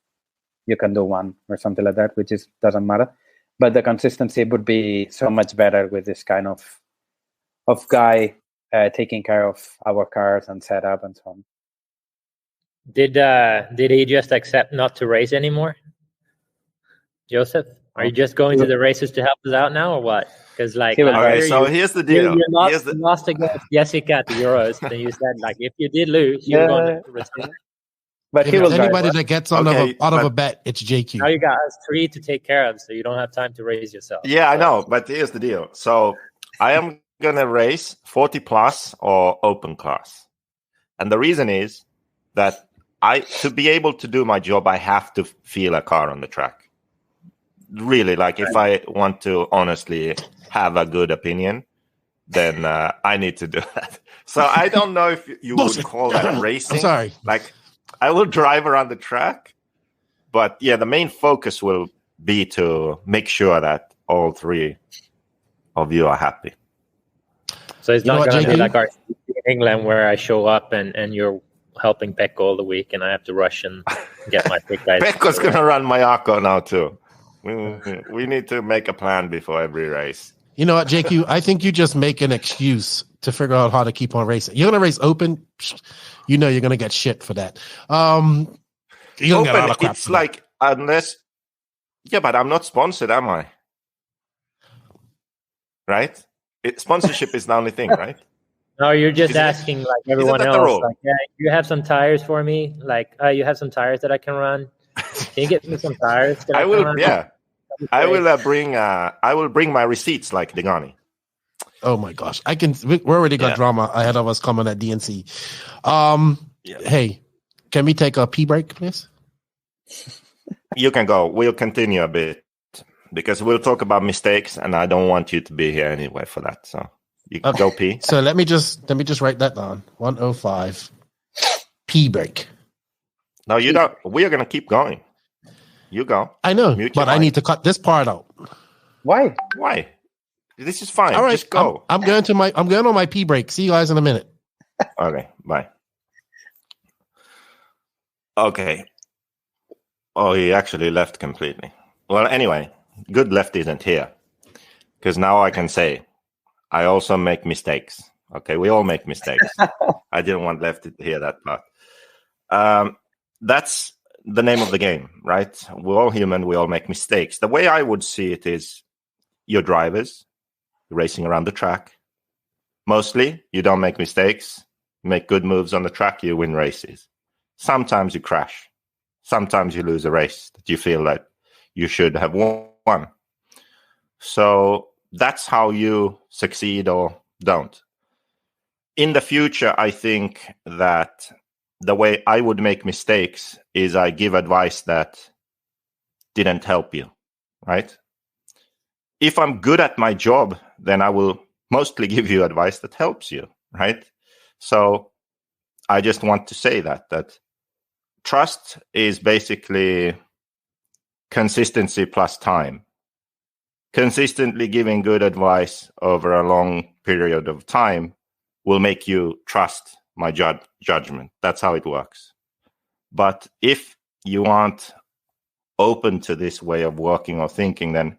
you can do one or something like that, which doesn't matter. But the consistency would be so much better with this kind of guy taking care of our cars and setup and so on. Did he just accept not to race anymore? Joseph, are you just going to the races to help us out now, or what? Because okay, so here's the deal. You lost against Jessica at the Euros, and you said if you did lose, you're going to return. But if there's anybody that gets out of a bet, it's JQ. Now you got us 3 to take care of, so you don't have time to raise yourself. Yeah, I know, but here's the deal. So I am gonna race 40 plus or open class, and the reason is that to be able to do my job, I have to feel a car on the track. Really, if I want to honestly have a good opinion, then I need to do that. So I don't know if you would call that racing. I'm sorry. I will drive around the track, but yeah, the main focus will be to make sure that all 3 of you are happy. So it's not going to be like our in England where I show up and you're helping Pekko all the week, and I have to rush and get my pick guys. Pekko's going to run Mayako now too. We need to make a plan before every race. You know what, JQ? I think you just make an excuse to figure out how to keep on racing. You're going to race open. You know you're going to get shit for that. You're going to get a lot of crap. It's unless... Yeah, but I'm not sponsored, am I? Right? Sponsorship is the only thing, right? No, you're just asking everyone else. You have some tires for me? You have some tires that I can run? Can you get me some tires? I will. Yeah, I will bring. I will bring my receipts like Degani. Oh my gosh, I can. We already got drama ahead of us coming at DNC. Hey, can we take a pee break, please? You can go. We'll continue a bit because we'll talk about mistakes, and I don't want you to be here anyway for that. So you can go pee. So let me just write that down. 105 pee break. No, you don't. We are going to keep going. You go. I know, but I need to cut this part out. Why? This is fine. All right, just go. I'm going on my pee break. See you guys in a minute. Okay, bye. Okay. Oh, he actually left completely. Well, anyway, good Lefty isn't here, because now I can say I also make mistakes. Okay, we all make mistakes. I didn't want Lefty to hear that part. That's the name of the game, right? We're all human. We all make mistakes. The way I would see it is you're drivers racing around the track. Mostly, you don't make mistakes, make good moves on the track, you win races. sometimes you crash. Sometimes you lose a race that you feel that you should have won. So that's how you succeed or don't. In the future, I think that the way I would make mistakes is I give advice that didn't help you, right? If I'm good at my job, then I will mostly give you advice that helps you, right? So I just want to say that trust is basically consistency plus time. Consistently giving good advice over a long period of time will make you trust my judgment. That's how it works. But if you aren't open to this way of working or thinking, then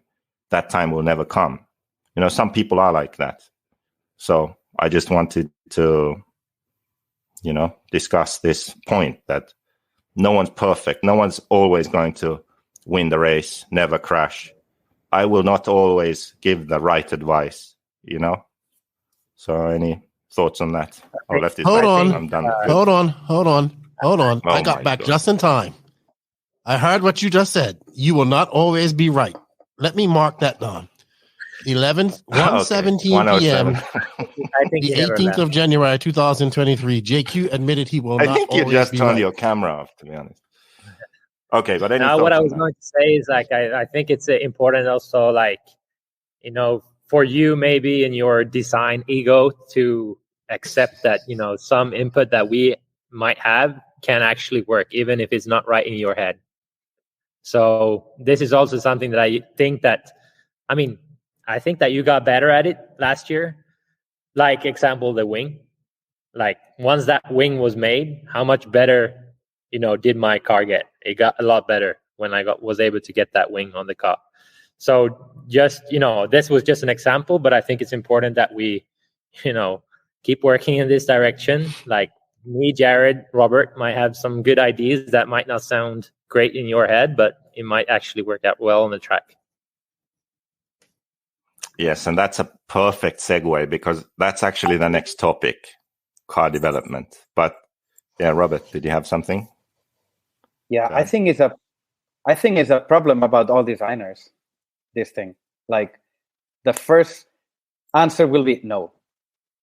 that time will never come. Some people are like that. So I just wanted to, discuss this point that no one's perfect. No one's always going to win the race, never crash. I will not always give the right advice, So any thoughts on that? Hold on. I'm done. Hold on. Oh, I got back just in time. I heard what you just said. You will not always be right. Let me mark that down. 1:17 p.m. I think the 18th of January 2023. JQ admitted he will not always be right. I think you just turned your camera off, to be honest. Okay, but now what I was going to say is I think it's important also for you maybe in your design ego to accept that some input that we might have can actually work even if it's not right in your head. So this is also something that I think that you got better at it last year. Like example, the wing. Like once that wing was made, how much better did my car get? It got a lot better when I was able to get that wing on the car. So just, this was just an example, but I think it's important that we, keep working in this direction. Like me, Jared, Robert might have some good ideas that might not sound great in your head, but it might actually work out well on the track. Yes, and that's a perfect segue because that's actually the next topic, car development. But yeah, Robert, did you have something? Yeah, I think it's a problem about all designers. This thing, like the first answer will be no.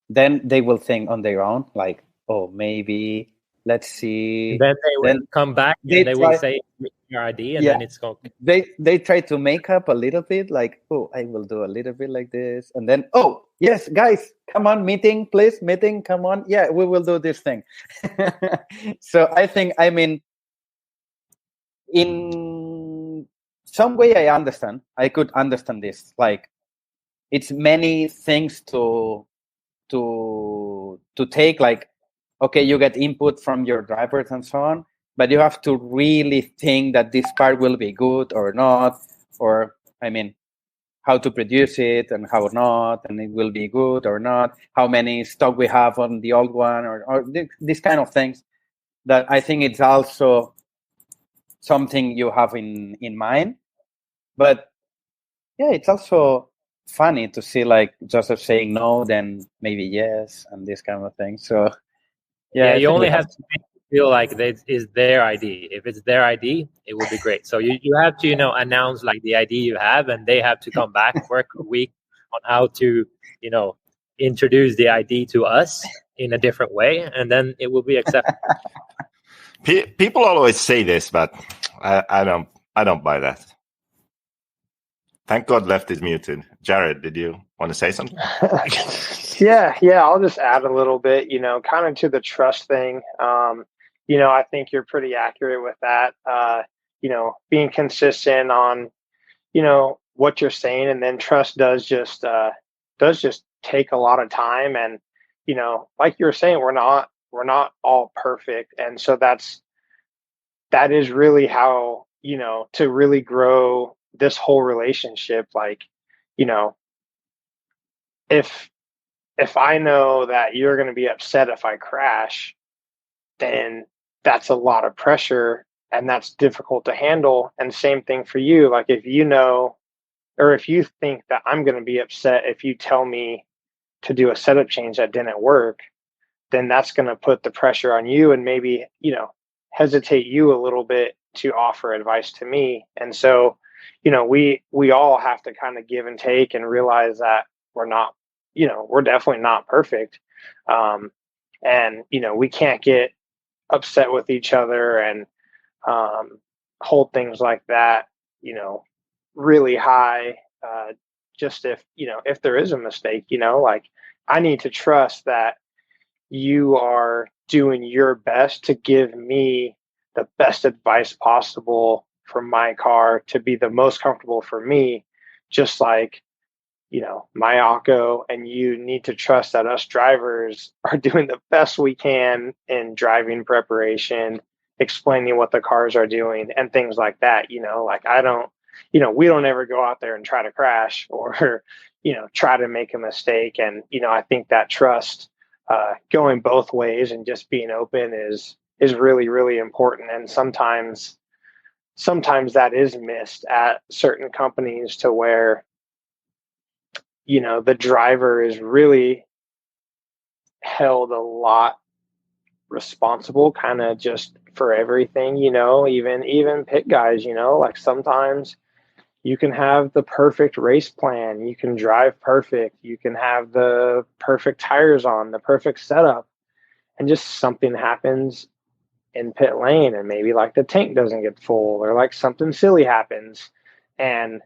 Then they will think on their own, like, oh, maybe let's see. Then they will come back and they will say your idea, and then it's going. They try to make up a little bit, like, oh, I will do a little bit like this, and then, oh, yes, guys, come on, meeting, please, meeting, come on, yeah, we will do this thing. So I think, in some way, I could understand this. Like, it's many things to take. Like, okay, you get input from your drivers and so on, but you have to really think that this part will be good or not, or how to produce it and how not, and it will be good or not. How many stock we have on the old one, or these kind of things. That I think it's also something you have in mind. But yeah, it's also funny to see like Joseph saying no, then maybe yes, and this kind of thing. So yeah, you only have to make it feel like that is their ID. If it's their ID, it will be great. So you have to announce like the ID you have, and they have to come back, work a week on how to introduce the ID to us in a different way, and then it will be accepted. People always say this, but I don't buy that. Thank God Lefty is muted. Jared, did you want to say something? Yeah, I'll just add a little bit, kind of to the trust thing. I think you're pretty accurate with that. Being consistent on, what you're saying, and then trust does just take a lot of time. And, like you were saying, we're not all perfect. And so that is really how, to really grow this whole relationship. Like, if I know that you're going to be upset if I crash, then that's a lot of pressure and that's difficult to handle. And same thing for you. Like if if you think that I'm going to be upset if you tell me to do a setup change that didn't work, then that's going to put the pressure on you. And maybe, hesitate you a little bit to offer advice to me. And so, we all have to kind of give and take and realize that we're definitely not perfect. And, we can't get upset with each other and hold things like that, really high. Just if there is a mistake, like I need to trust that you are doing your best to give me the best advice possible for my car to be the most comfortable for me, just like, Mayako and you need to trust that us drivers are doing the best we can in driving preparation, explaining what the cars are doing and things like that. Like we don't ever go out there and try to crash or, try to make a mistake. And, I think that trust going both ways and just being open is really, really important. And sometimes that is missed at certain companies to where, the driver is really held a lot responsible kind of just for everything, even pit guys, like sometimes you can have the perfect race plan, you can drive perfect, you can have the perfect tires on, the perfect setup, and just something happens in pit lane and maybe like the tank doesn't get full or like something silly happens and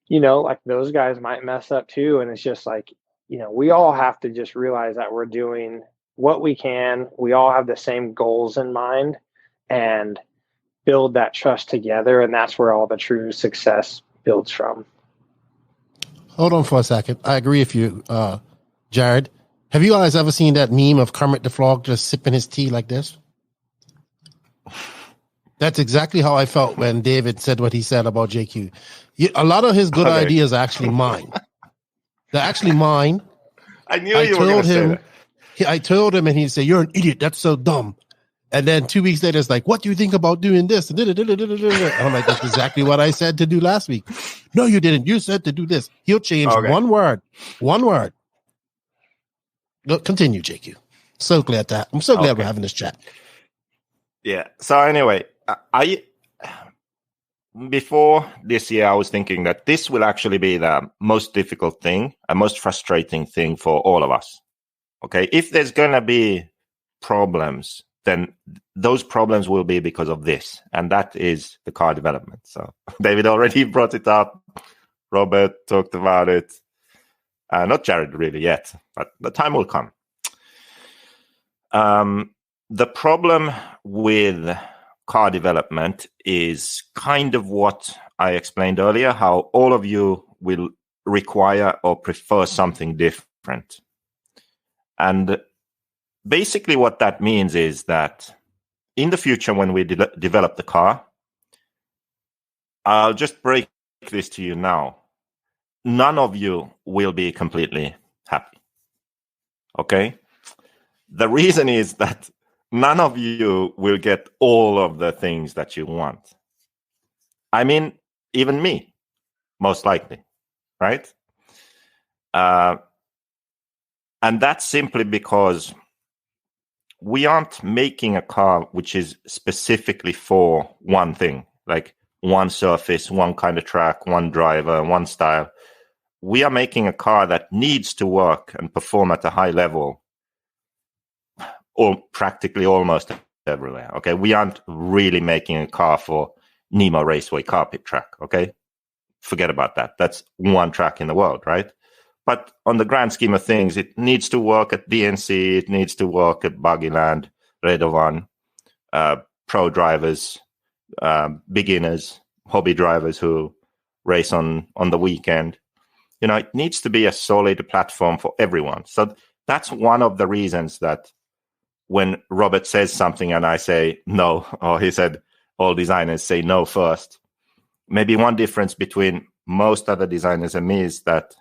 like those guys might mess up too. And it's just like, we all have to just realize that we're doing what we can. We all have the same goals in mind and build that trust together. And that's where all the true success builds from. Hold on for a second. I agree with you, Jared. Have you guys ever seen that meme of Kermit the Frog just sipping his tea like this? That's exactly how I felt when David said what he said about JQ. A lot of his good ideas are actually mine. They're actually mine. I knew you were going to say that. I told him, and he said, "You're an idiot. That's so dumb." And then 2 weeks later, it's like, "What do you think about doing this?" And I'm like, "That's exactly what I said to do last week." "No, you didn't. You said to do this." He'll change one word. One word. No, continue, JQ. So glad that I'm so glad we're having this chat. Yeah. So anyway, before this year, I was thinking that this will actually be the most difficult thing, a most frustrating thing for all of us. Okay. If there's going to be problems, then those problems will be because of this. And that is the car development. So David already brought it up. Robert talked about it. Not Jared really yet, but the time will come. The problem with car development is kind of what I explained earlier, how all of you will require or prefer something different. And basically what that means is that in the future, when we develop the car, I'll just break this to you now. None of you will be completely happy. Okay? The reason is that none of you will get all of the things that you want. I mean, even me, most likely, right? And that's simply because we aren't making a car which is specifically for one thing, like one surface, one kind of track, one driver, one style. We are making a car that needs to work and perform at a high level or practically almost everywhere. Okay, we aren't really making a car for Nemo Raceway car pit track. Okay, forget about that. That's one track in the world, right? But on the grand scheme of things, it needs to work at DNC. It needs to work at Buggyland, Radovan, pro drivers, beginners, hobby drivers who race on the weekend. You know, it needs to be a solid platform for everyone. So that's one of the reasons that when Robert says something and I say no, or he said all designers say no first, maybe one difference between most other designers and me is that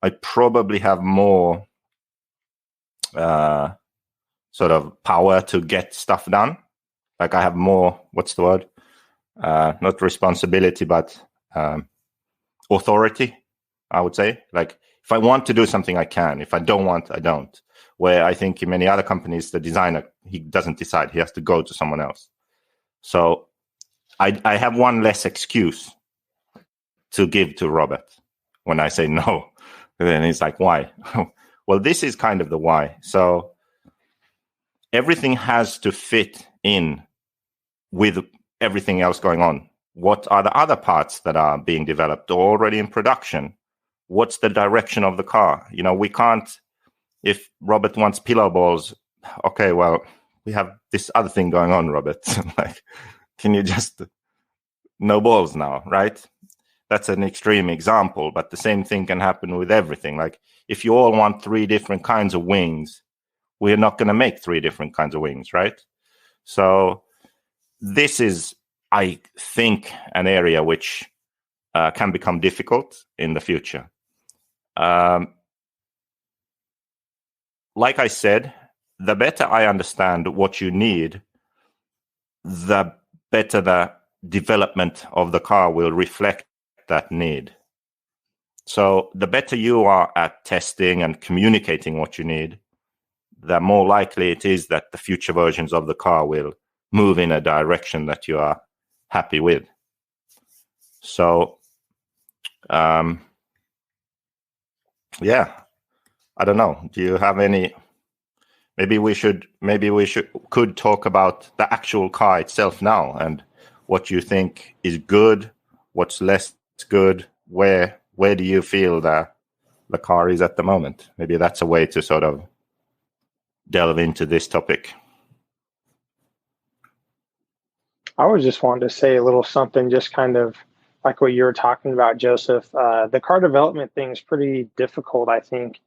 I probably have more sort of power to get stuff done. Like I have more, what's the word? Not responsibility, but authority, I would say. Like if I want to do something, I can. If I don't want, I don't. Where I think in many other companies, the designer, he doesn't decide. He has to go to someone else. So I have one less excuse to give to Robert when I say no. And then he's like, why? Well, this is kind of the why. So everything has to fit in with everything else going on. What are the other parts that are being developed or already in production? What's the direction of the car? You know, we can't, if Robert wants pillow balls, okay, well, we have this other thing going on, Robert. Like, can you just, no balls now, right? That's an extreme example, but the same thing can happen with everything. Like, if you all want 3 different kinds of wings, we're not going to make 3 different kinds of wings, right? So this is, I think, an area which can become difficult in the future. Like I said, the better I understand what you need, the better the development of the car will reflect that need. So the better you are at testing and communicating what you need, the more likely it is that the future versions of the car will move in a direction that you are happy with. So, yeah, I don't know. Do you have any? Maybe we could talk about the actual car itself now and what you think is good, what's less good, where do you feel the car is at the moment? Maybe that's a way to sort of delve into this topic. I was just wanting to say a little something, just kind of like what you were talking about, Joseph. The car development thing is pretty difficult, I think,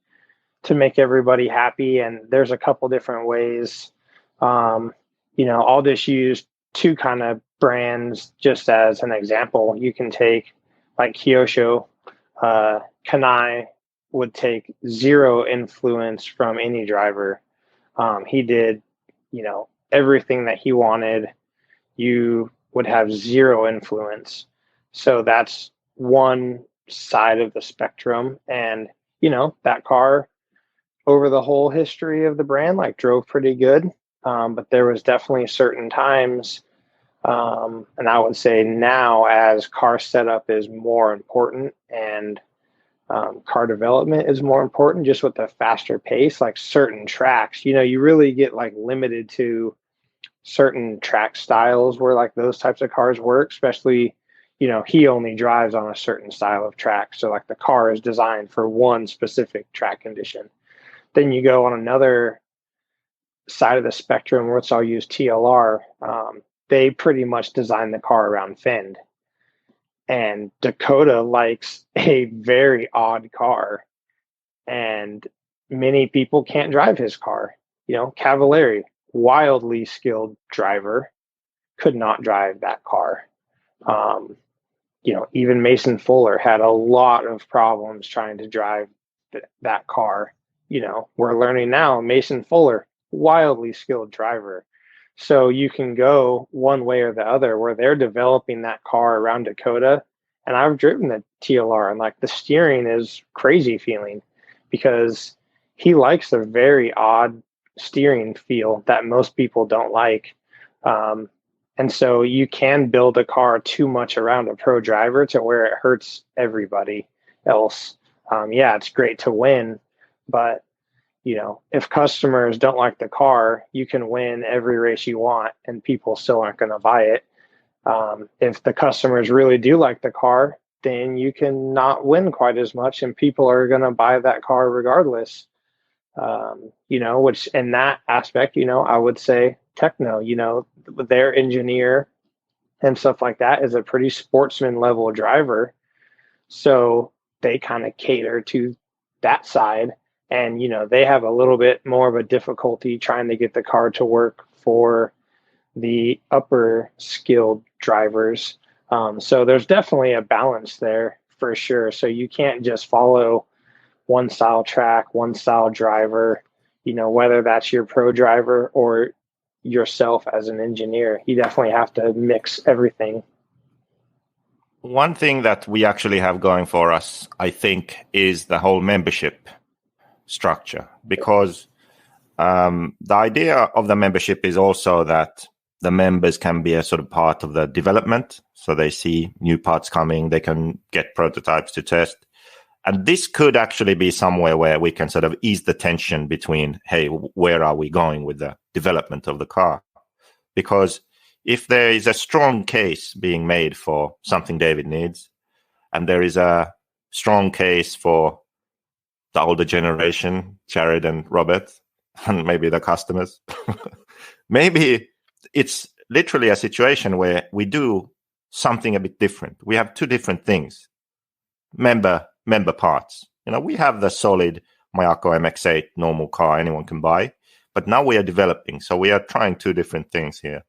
to make everybody happy. And there's a couple different ways. I'll just use 2 kind of brands just as an example. You can take like Kyosho. Kanai would take 0 influence from any driver. He did, everything that he wanted. You would have 0 influence. So that's one side of the spectrum. And, that car over the whole history of the brand, like, drove pretty good. But there was definitely certain times, and I would say now, as car setup is more important and car development is more important, just with the faster pace, like certain tracks, you really get like limited to certain track styles where like those types of cars work, especially, he only drives on a certain style of track. So like the car is designed for one specific track condition. Then you go on another side of the spectrum, which I'll use TLR. They pretty much design the car around Phend. And Dakota likes a very odd car. And many people can't drive his car. Cavalieri, wildly skilled driver, could not drive that car. Even Mason Fuller had a lot of problems trying to drive that car. We're learning now, Mason Fuller, wildly skilled driver. So you can go one way or the other, where they're developing that car around Dakota. And I've driven the TLR, and like the steering is crazy feeling, because he likes the very odd steering feel that most people don't like. And so you can build a car too much around a pro driver to where it hurts everybody else. It's great to win, but if customers don't like the car, you can win every race you want and people still aren't going to buy it. If the customers really do like the car, then you can not win quite as much and people are going to buy that car regardless. Which in that aspect, I would say Tekno, their engineer and stuff like that is a pretty sportsman level driver. So they kind of cater to that side. And, they have a little bit more of a difficulty trying to get the car to work for the upper skilled drivers. So there's definitely a balance there for sure. So you can't just follow one style track, one style driver, whether that's your pro driver or yourself as an engineer. You definitely have to mix everything. One thing that we actually have going for us, I think, is the whole membership structure, because the idea of the membership is also that the members can be a sort of part of the development. So they see new parts coming, they can get prototypes to test. And this could actually be somewhere where we can sort of ease the tension between, hey, where are we going with the development of the car? Because if there is a strong case being made for something David needs, and there is a strong case for the older generation, Jared and Robert, and maybe the customers, maybe it's literally a situation where we do something a bit different. We have two different things. Member parts. We have the solid Mayako MX-8 normal car anyone can buy, but now we are developing. So we are trying two different things here.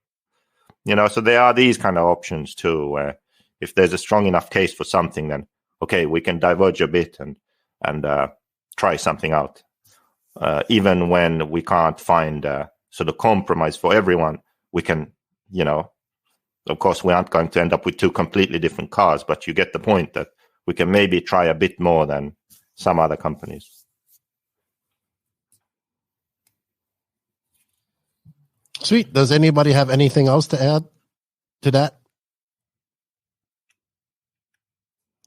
So there are these kind of options too, where if there's a strong enough case for something, then okay, we can diverge a bit and try something out. Even when we can't find a sort of compromise for everyone, we can, of course, we aren't going to end up with two completely different cars, but you get the point that we can maybe try a bit more than some other companies. Sweet. Does anybody have anything else to add to that?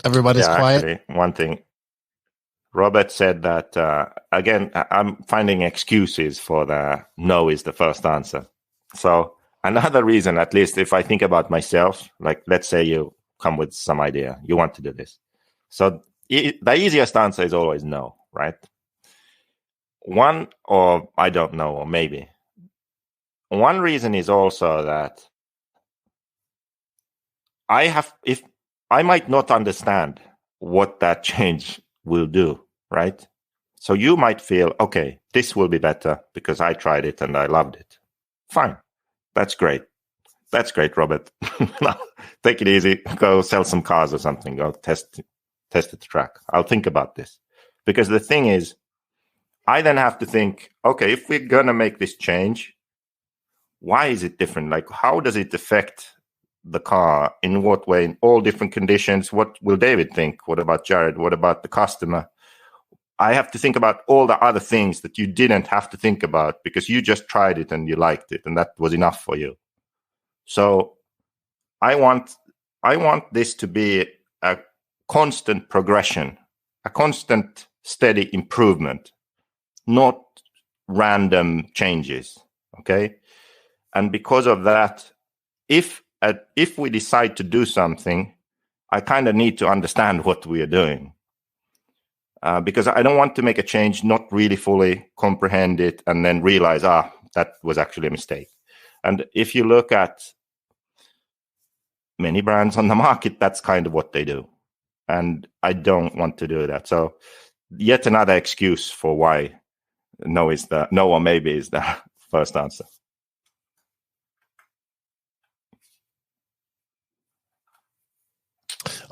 Everybody's quiet. Actually, one thing. Robert said that, again, I'm finding excuses for the no is the first answer. So another reason, at least if I think about myself, like let's say you come with some idea, you want to do this. So the easiest answer is always no, right? One, or I don't know, or maybe. One reason is also that I might not understand what that change will do, right? So you might feel, okay, this will be better because I tried it and I loved it. Fine. That's great. That's great, Robert. Take it easy. Go sell some cars or something. Go test the track. I'll think about this. Because the thing is, I then have to think, okay, if we're going to make this change, why is it different? Like, how does it affect the car? In what way? In all different conditions? What will David think? What about Jared? What about the customer? I have to think about all the other things that you didn't have to think about because you just tried it and you liked it and that was enough for you. So I want this to be a constant progression, a constant steady improvement, not random changes. Okay. And because of that, if we decide to do something, I kind of need to understand what we are doing. Because I don't want to make a change, not really fully comprehend it, and then realize, that was actually a mistake. And if you look at many brands on the market, that's kind of what they do. And I don't want to do that. So yet another excuse for why no or maybe is the first answer.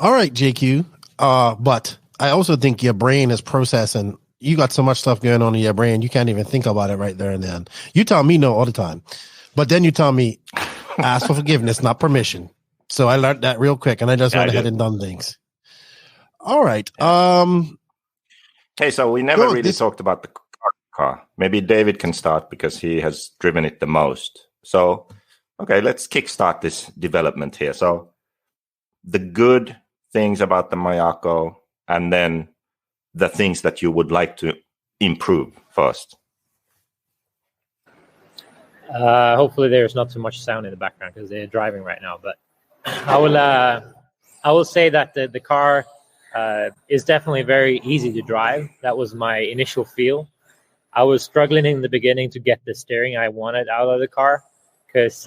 All right, JQ. But I also think your brain is processing. You got so much stuff going on in your brain, you can't even think about it right there and then. You tell me no all the time. But then you tell me, ask for forgiveness, not permission. So I learned that real quick, and I just went ahead and done things. All right. Okay, so we never really talked about the car. Maybe David can start because he has driven it the most. So, okay, let's kickstart this development here. So the good things about the Mayako, and then the things that you would like to improve first. Hopefully there's not too much sound in the background because they're driving right now. But I will say that the car is definitely very easy to drive. That was my initial feel. I was struggling in the beginning to get the steering I wanted out of the car because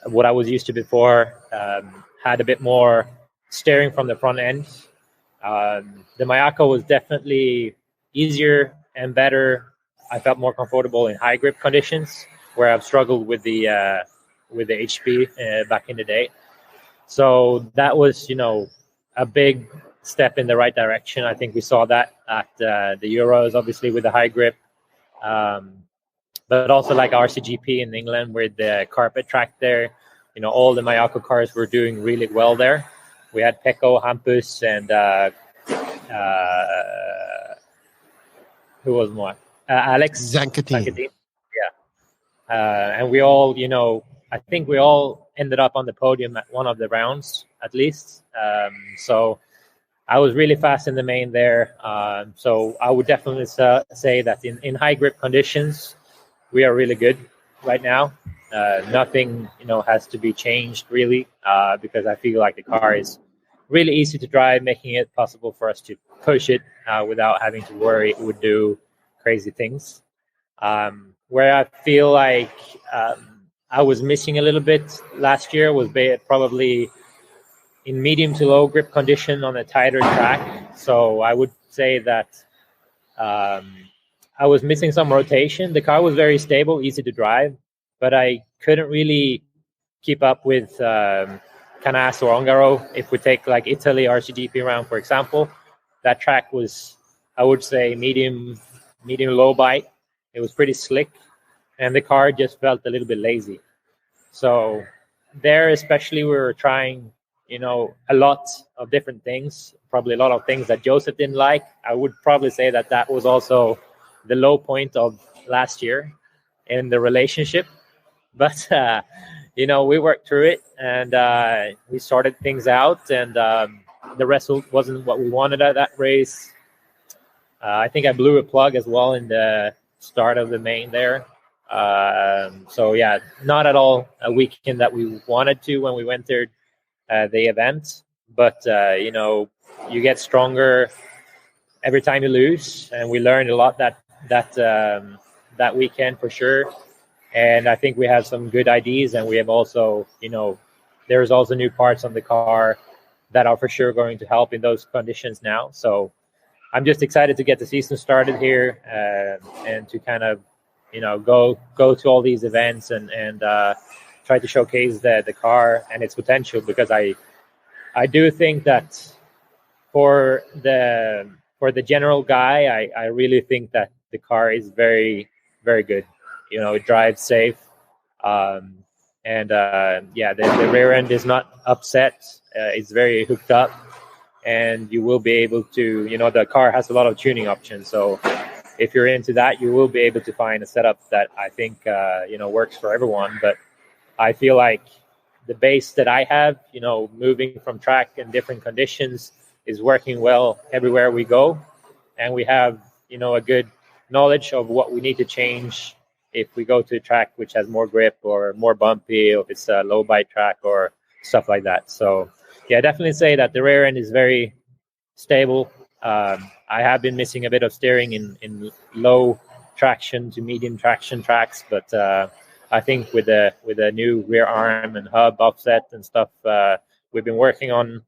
what I was used to before had a bit more steering from the front end. The Mayako was definitely easier and better. I felt more comfortable in high grip conditions where I've struggled with the HP back in the day. So that was, a big step in the right direction. I think we saw that at the Euros, obviously with the high grip, but also like RCGP in England with the carpet track there. All the Mayako cars were doing really well there. We had Pekko, Hampus, and who was more? Alex Zancatin. Yeah. And we all, I think we all ended up on the podium at one of the rounds, at least. So I was really fast in the main there. So I would definitely say that in high grip conditions, we are really good right now. Nothing, has to be changed really, because I feel like the car is really easy to drive, making it possible for us to push it without having to worry it would do crazy things. Where I feel like I was missing a little bit last year was probably in medium to low grip condition on a tighter track. So I would say that I was missing some rotation. The car was very stable, easy to drive, but I couldn't really keep up with Canas or Ongaro. If we take like Italy RCGP round, for example, that track was, I would say, medium low bite. It was pretty slick, and the car just felt a little bit lazy. So there, especially, we were trying, a lot of different things, probably a lot of things that Joseph didn't like. I would probably say that was also the low point of last year in the relationship. But, we worked through it, and we sorted things out, and the result wasn't what we wanted at that race. I think I blew a plug as well in the start of the main there. So, yeah, not at all a weekend that we wanted to when we entered the event. But, you get stronger every time you lose, and we learned a lot that weekend for sure. And I think we have some good ideas, and we have also, there's also new parts on the car that are for sure going to help in those conditions now. So I'm just excited to get the season started here and to kind of, go to all these events and try to showcase the car and its potential, because I do think that for the general guy, I really think that the car is very, very good. It drives safe. The rear end is not upset. It's very hooked up, and you will be able to, the car has a lot of tuning options. So if you're into that, you will be able to find a setup that I think, works for everyone. But I feel like the base that I have, moving from track in different conditions is working well everywhere we go. And we have, a good knowledge of what we need to change if we go to a track which has more grip or more bumpy, or if it's a low bite track or stuff like that. So, yeah, definitely say that the rear end is very stable. I have been missing a bit of steering in low traction to medium traction tracks, but I think with the new rear arm and hub offset and stuff we've been working on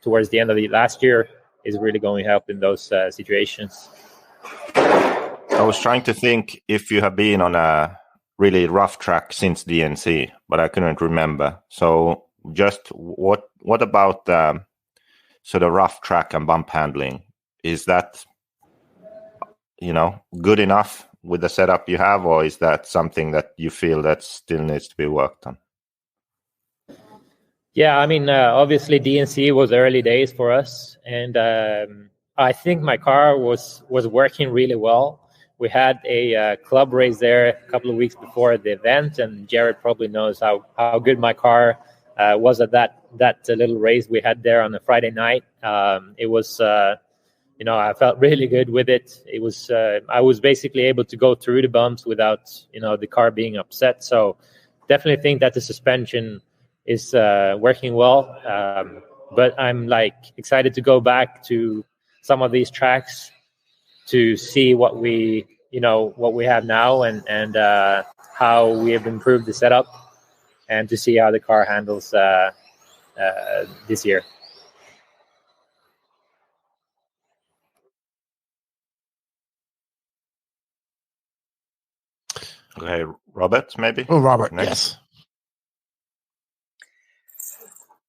towards the end of the last year is really going to help in those situations. I was trying to think if you have been on a really rough track since DNC, but I couldn't remember. So just what about sort of rough track and bump handling? Is that, good enough with the setup you have, or is that something that you feel that still needs to be worked on? Yeah, I mean, obviously DNC was early days for us, and I think my car was working really well. We had a club race there a couple of weeks before the event, and Jared probably knows how good my car was at that little race we had there on a Friday night. It was, I felt really good with it. It was, I was basically able to go through the bumps without, the car being upset. So definitely think that the suspension is working well. But I'm excited to go back to some of these tracks to see what we have now and how we have improved the setup, and to see how the car handles this year. Okay, Robert, maybe? Oh, Robert, yes.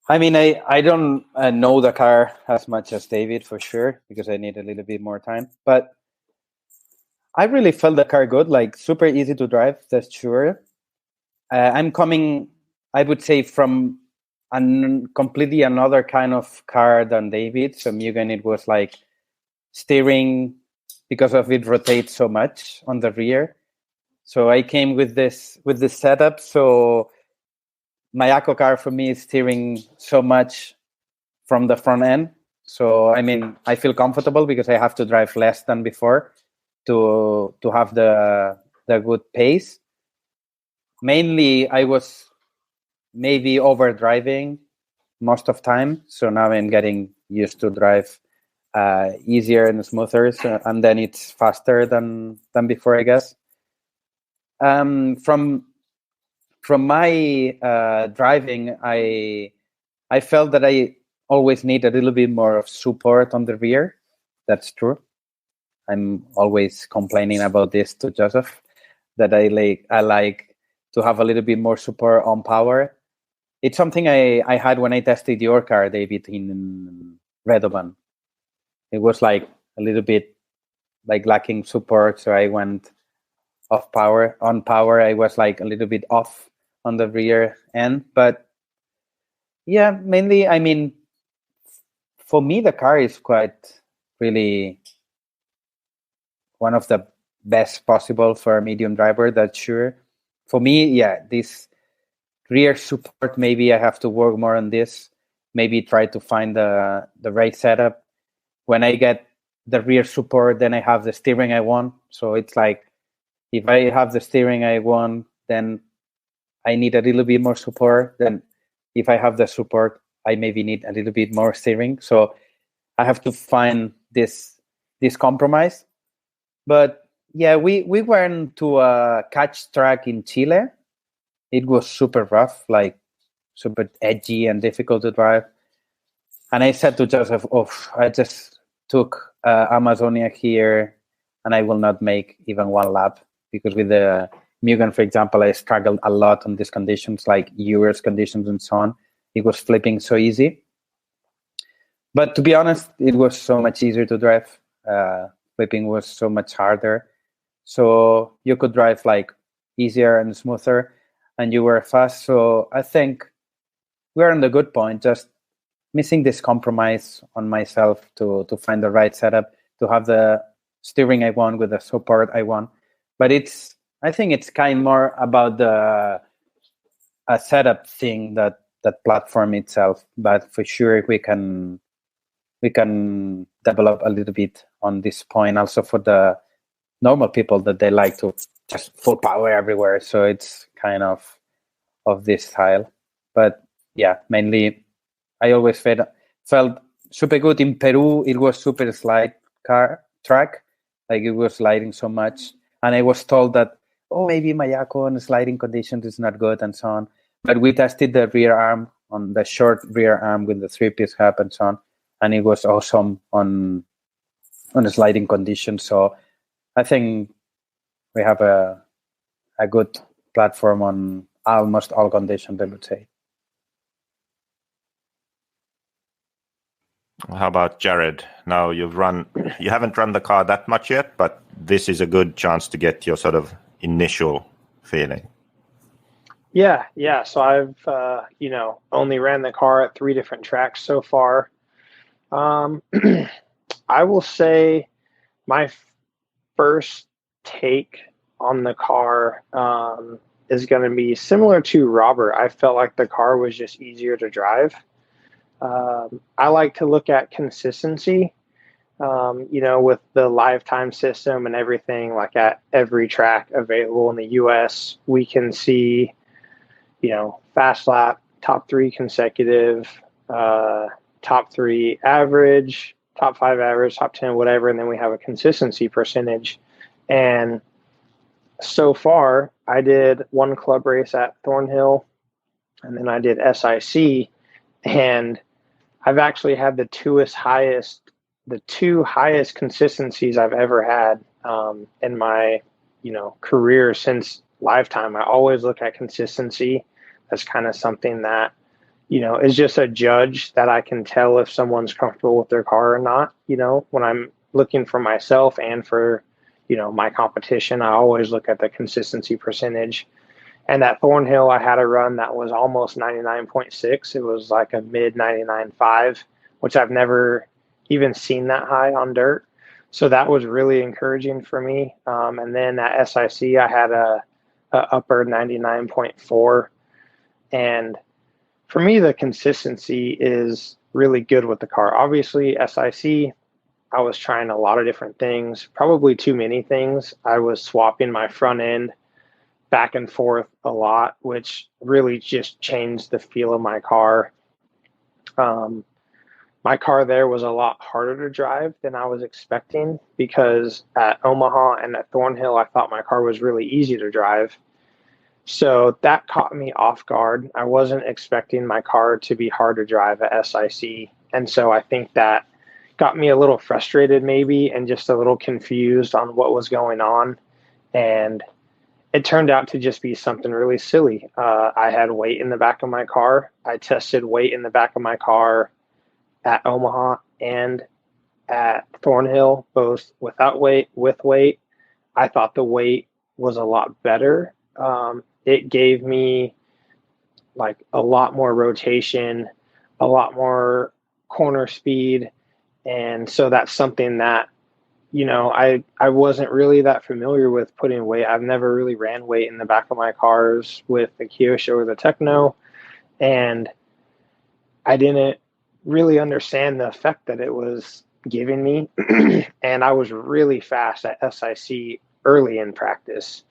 I mean, I don't know the car as much as David, for sure, because I need a little bit more time. But I really felt the car good, super easy to drive, that's sure. I'm coming, I would say, from completely another kind of car than David. So Mugen, it was steering, because of it rotates so much on the rear. So I came with this setup. So Mayako car for me is steering so much from the front end. So I mean, I feel comfortable because I have to drive less than before to have the good pace. Mainly, I was maybe overdriving most of time. So now I'm getting used to drive easier and smoother, and then it's faster than before, I guess. From my driving, I felt that I always need a little bit more of support on the rear. That's true. I'm always complaining about this to Joseph, that I like to have a little bit more support on power. It's something I had when I tested your car, David, in Redovan. It was like a little bit like lacking support, so I went off power. On power, I was like a little bit off on the rear end. But yeah, mainly, I mean, for me, the car is quite really one of the best possible for a medium driver, that's sure. For me, yeah, this rear support, maybe I have to work more on this. Maybe try to find the right setup. When I get the rear support, then I have the steering I want. So it's like, if I have the steering I want, then I need a little bit more support. Then if I have the support, I maybe need a little bit more steering. So I have to find this compromise. But yeah, we went to a catch track in Chile. It was super rough, like super edgy and difficult to drive. And I said to Joseph, I just took Amazonia here and I will not make even one lap, because with the Mugen, for example, I struggled a lot on these conditions, like US conditions and so on. It was flipping so easy. But to be honest, it was so much easier to drive. Flipping was so much harder. So you could drive like easier and smoother, and you were fast. So I think we're on the good point, just missing this compromise on myself to find the right setup, to have the steering I want with the support I want. But I think it's kind more about a setup thing that platform itself. But for sure we can develop a little bit on this point also for the normal people that they like to just full power everywhere. So it's kind of this style. But yeah, mainly I always felt super good. In Peru, it was super slide track. Like it was sliding so much. And I was told that, maybe Mayako on sliding conditions is not good and so on. But we tested the rear arm, on the short rear arm with the 3-piece hub and so on. And it was awesome on the sliding conditions. So I think we have a good platform on almost all conditions, I would say. How about Jared? Now you haven't run the car that much yet, but this is a good chance to get your sort of initial feeling. Yeah. So I've only ran the car at 3 different tracks so far. I will say my first take on the car is going to be similar to Robert. I felt like the car was just easier to drive. I like to look at consistency, with the lifetime system and everything. Like at every track available in the US, we can see, fast lap, top 3 consecutive, top 3 average, top 5 average, top 10, whatever. And then we have a consistency percentage. And so far I did 1 club race at Thornhill, and then I did SIC, and I've actually had the 2 highest consistencies I've ever had in my, career since lifetime. I always look at consistency as kind of something that, is just a judge that I can tell if someone's comfortable with their car or not. When I'm looking for myself and for, my competition, I always look at the consistency percentage. And at Thornhill, I had a run that was almost 99.6. It was like a mid 99.5, which I've never even seen that high on dirt. So that was really encouraging for me. And then at SIC, I had a upper 99.4. And for me, the consistency is really good with the car. Obviously, SIC, I was trying a lot of different things, probably too many things. I was swapping my front end back and forth a lot, which really just changed the feel of my car. My car there was a lot harder to drive than I was expecting, because at Omaha and at Thornhill, I thought my car was really easy to drive. So that caught me off guard. I wasn't expecting my car to be hard to drive at SIC. And so I think that got me a little frustrated maybe, and just a little confused on what was going on. And it turned out to just be something really silly. I had weight in the back of my car. I tested weight in the back of my car at Omaha and at Thornhill, both without weight, with weight. I thought the weight was a lot better. It gave me like a lot more rotation, a lot more corner speed. And so that's something that, you know, I wasn't really that familiar with putting weight. I've never really ran weight in the back of my cars with the Kyosho or the Tekno. And I didn't really understand the effect that it was giving me. And I was really fast at SIC early in practice,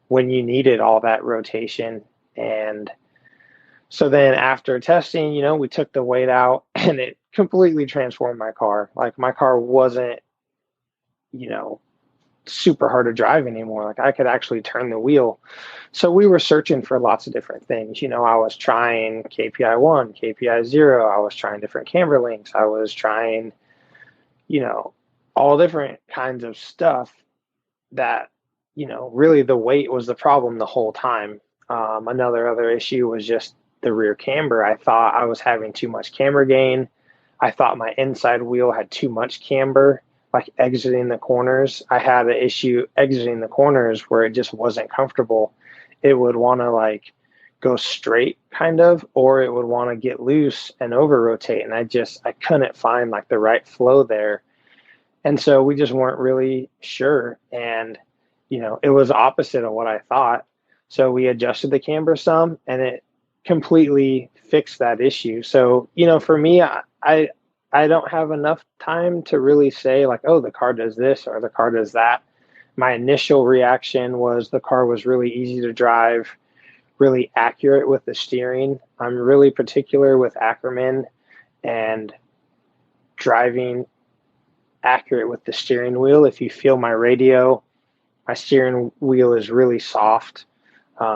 when you needed all that rotation. And so then after testing, you know, we took the weight out, and it completely transformed my car. Like, my car wasn't, you know, super hard to drive anymore. Like, I could actually turn the wheel. So we were searching for lots of different things. You know, I was trying KPI 1, KPI 0. I was trying different camber links. I was trying, you know, all different kinds of stuff that, you know, really the weight was the problem the whole time. Other issue was just the rear camber. I thought I was having too much camber gain. I thought my inside wheel had too much camber, like exiting the corners. I had an issue exiting the corners where it just wasn't comfortable. It would want to like go straight kind of, or it would want to get loose and over rotate. And I couldn't find like the right flow there. And so we just weren't really sure. And, you know, it was opposite of what I thought. So we adjusted the camber some, and it completely fixed that issue. So, you know, for me, I don't have enough time to really say like, oh, the car does this or the car does that. My initial reaction was the car was really easy to drive, really accurate with the steering. I'm really particular with Ackerman and driving accurate with the steering wheel. If you feel my radio, my steering wheel is really soft.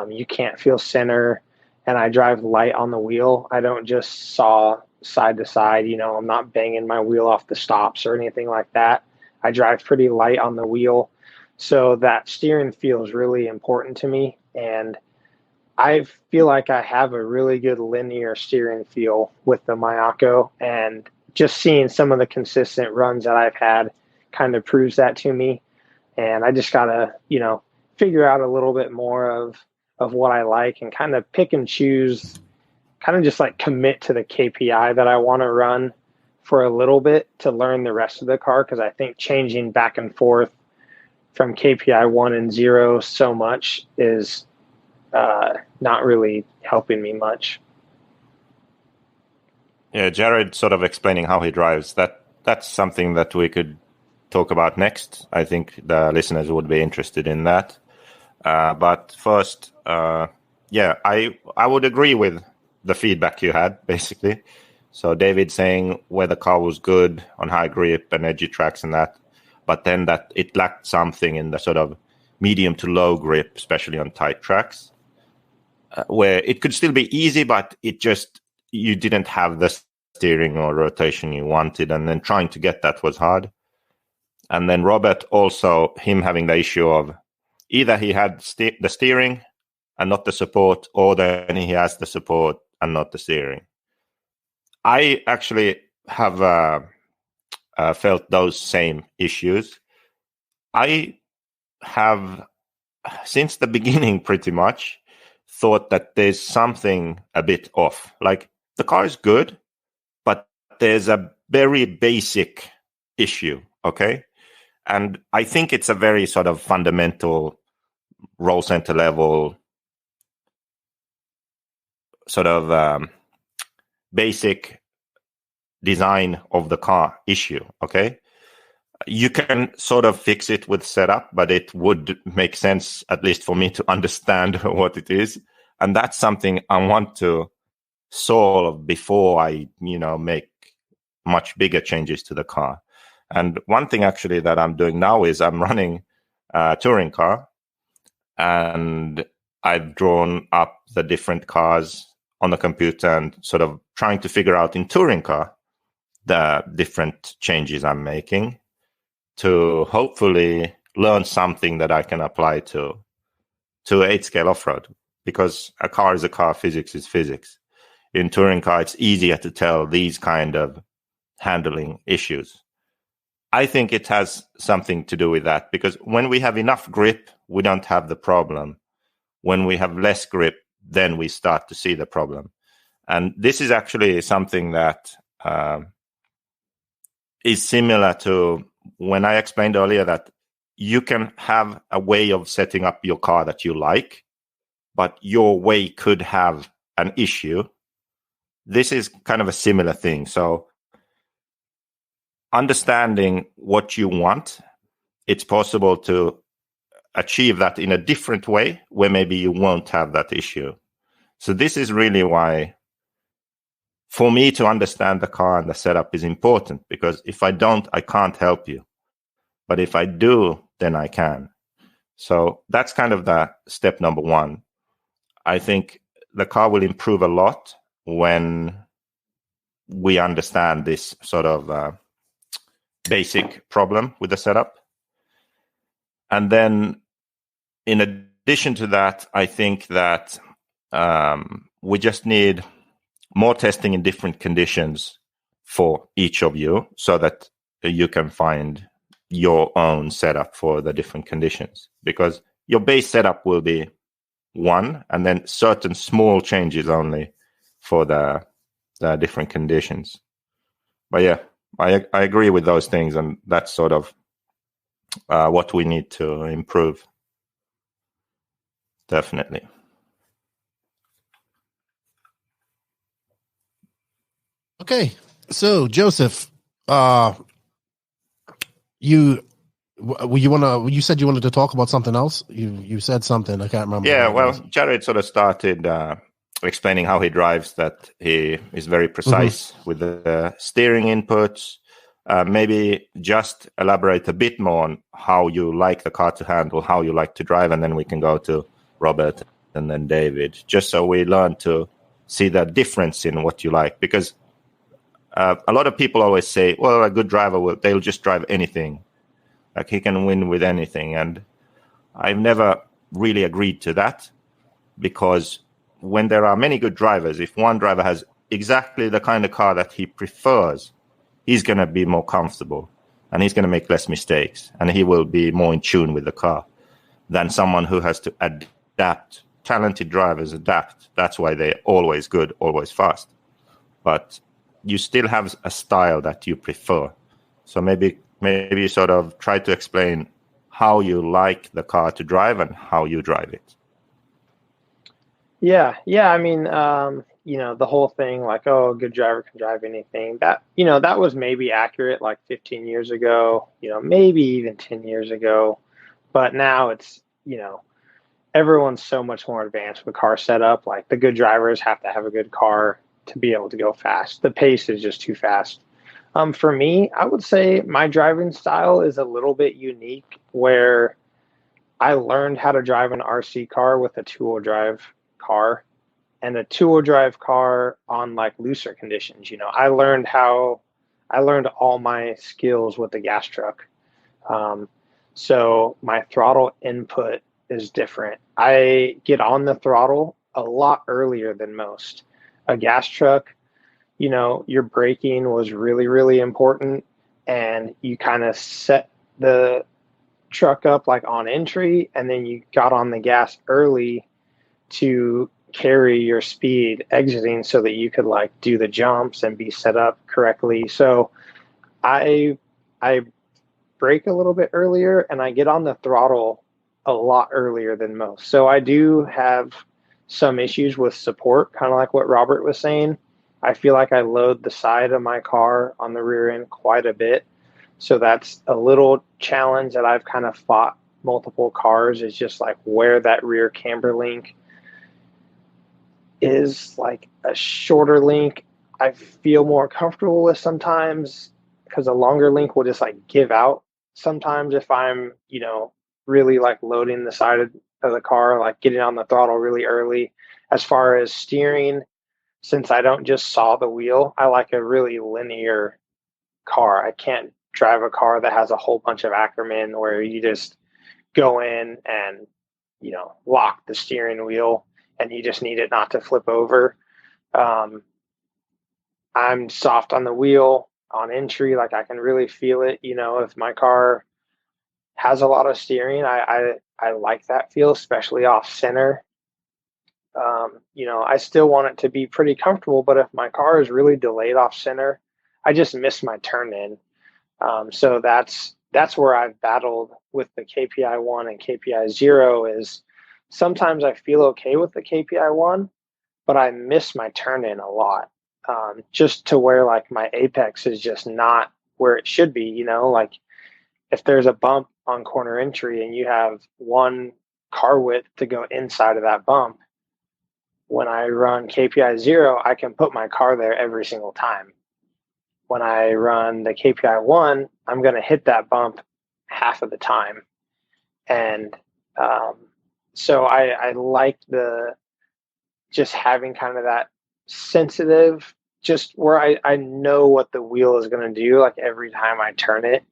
You can't feel center, and I drive light on the wheel. I don't just saw side to side, you know, I'm not banging my wheel off the stops or anything like that. I drive pretty light on the wheel. So that steering feel is really important to me. And I feel like I have a really good linear steering feel with the Mayako, and just seeing some of the consistent runs that I've had kind of proves that to me. And I just got to, you know, figure out a little bit more of what I like, and kind of pick and choose, kind of just like commit to the KPI that I want to run for a little bit to learn the rest of the car. Because I think changing back and forth from KPI 1 and 0 so much is not really helping me much. Yeah, Jared sort of explaining how he drives. That's something that we could talk about next. I think the listeners would be interested in that. But first, I would agree with the feedback you had, basically. So David saying where the car was good on high grip and edgy tracks and that, but then that it lacked something in the sort of medium to low grip, especially on tight tracks, where it could still be easy, but you didn't have the steering or rotation you wanted, and then trying to get that was hard. And then Robert also, him having the issue of either he had the steering and not the support, or then he has the support and not the steering. I actually have felt those same issues. I have, since the beginning pretty much, thought that there's something a bit off. Like, the car is good, but there's a very basic issue Okay. And I think it's a very sort of fundamental roll center level sort of basic design of the car issue. Okay. You can sort of fix it with setup, but it would make sense, at least for me, to understand what it is. And that's something I want to solve before I, make much bigger changes to the car. And one thing actually that I'm doing now is I'm running a touring car, and I've drawn up the different cars on the computer and sort of trying to figure out in touring car the different changes I'm making to hopefully learn something that I can apply to 8-scale off-road, because a car is a car, physics is physics. In touring car, it's easier to tell these kind of handling issues. I think it has something to do with that, because when we have enough grip, we don't have the problem. When we have less grip, then we start to see the problem. And this is actually something that is similar to when I explained earlier that you can have a way of setting up your car that you like, but your way could have an issue. This is kind of a similar thing. So understanding what you want, it's possible to achieve that in a different way where maybe you won't have that issue. So this is really why, for me, to understand the car and the setup is important, because if I don't, I can't help you. But if I do, then I can. So that's kind of the step number one. I think the car will improve a lot when we understand this sort of basic problem with the setup. And then in addition to that, I think that we just need more testing in different conditions for each of you so that you can find your own setup for the different conditions, because your base setup will be one, and then certain small changes only for the different conditions. But yeah, I agree with those things, and that's sort of what we need to improve. Definitely. Okay, so Joseph, you said you wanted to talk about something else. You said something, I can't remember. Yeah, well, Jared sort of started explaining how he drives, that he is very precise with the steering inputs. Maybe just elaborate a bit more on how you like the car to handle, how you like to drive, and then we can go to Robert and then David, just so we learn to see the difference in what you like. Because a lot of people always say, well, a good driver, they'll just drive anything. Like he can win with anything. And I've never really agreed to that, because when there are many good drivers, if one driver has exactly the kind of car that he prefers, he's going to be more comfortable and he's going to make less mistakes and he will be more in tune with the car than someone who has to adapt. Talented drivers adapt. That's why they're always good, always fast. But you still have a style that you prefer. So maybe sort of try to explain how you like the car to drive and how you drive it. Yeah. I mean, the whole thing like, oh, a good driver can drive anything. That was maybe accurate like 15 years ago, maybe even 10 years ago. But now it's, everyone's so much more advanced with car setup. Like the good drivers have to have a good car to be able to go fast. The pace is just too fast. For me, I would say my driving style is a little bit unique, where I learned how to drive an RC car with a two-wheel drive car, and a two-wheel drive car on like looser conditions. I learned all my skills with the gas truck. So my throttle input is different. I get on the throttle a lot earlier than most. A gas truck, your braking was really, really important, and you kind of set the truck up like on entry, and then you got on the gas early to carry your speed exiting so that you could like do the jumps and be set up correctly. So I brake a little bit earlier, and I get on the throttle a lot earlier than most. So I do have some issues with support, kind of like what Robert was saying. I feel like I load the side of my car on the rear end quite a bit. So that's a little challenge that I've kind of fought multiple cars, is just like where that rear camber link is like a shorter link. I feel more comfortable with sometimes, because a longer link will just like give out sometimes if I'm, really like loading the side of the car, like getting on the throttle really early. As far as steering, since I don't just saw the wheel, I like a really linear car. I can't drive a car that has a whole bunch of Ackerman where you just go in and, lock the steering wheel and you just need it not to flip over. I'm soft on the wheel on entry. Like I can really feel it. If my car has a lot of steering, I like that feel, especially off center. I still want it to be pretty comfortable, but if my car is really delayed off center, I just miss my turn in. So that's where I've battled with the KPI 1 and KPI 0 is sometimes I feel okay with the KPI 1, but I miss my turn in a lot. Just to where like my apex is just not where it should be, like if there's a bump on corner entry and you have one car width to go inside of that bump, when I run KPI 0, I can put my car there every single time. When I run the KPI 1, I'm going to hit that bump half of the time. And so I like just having kind of that sensitive, just where I know what the wheel is going to do, like every time I turn it.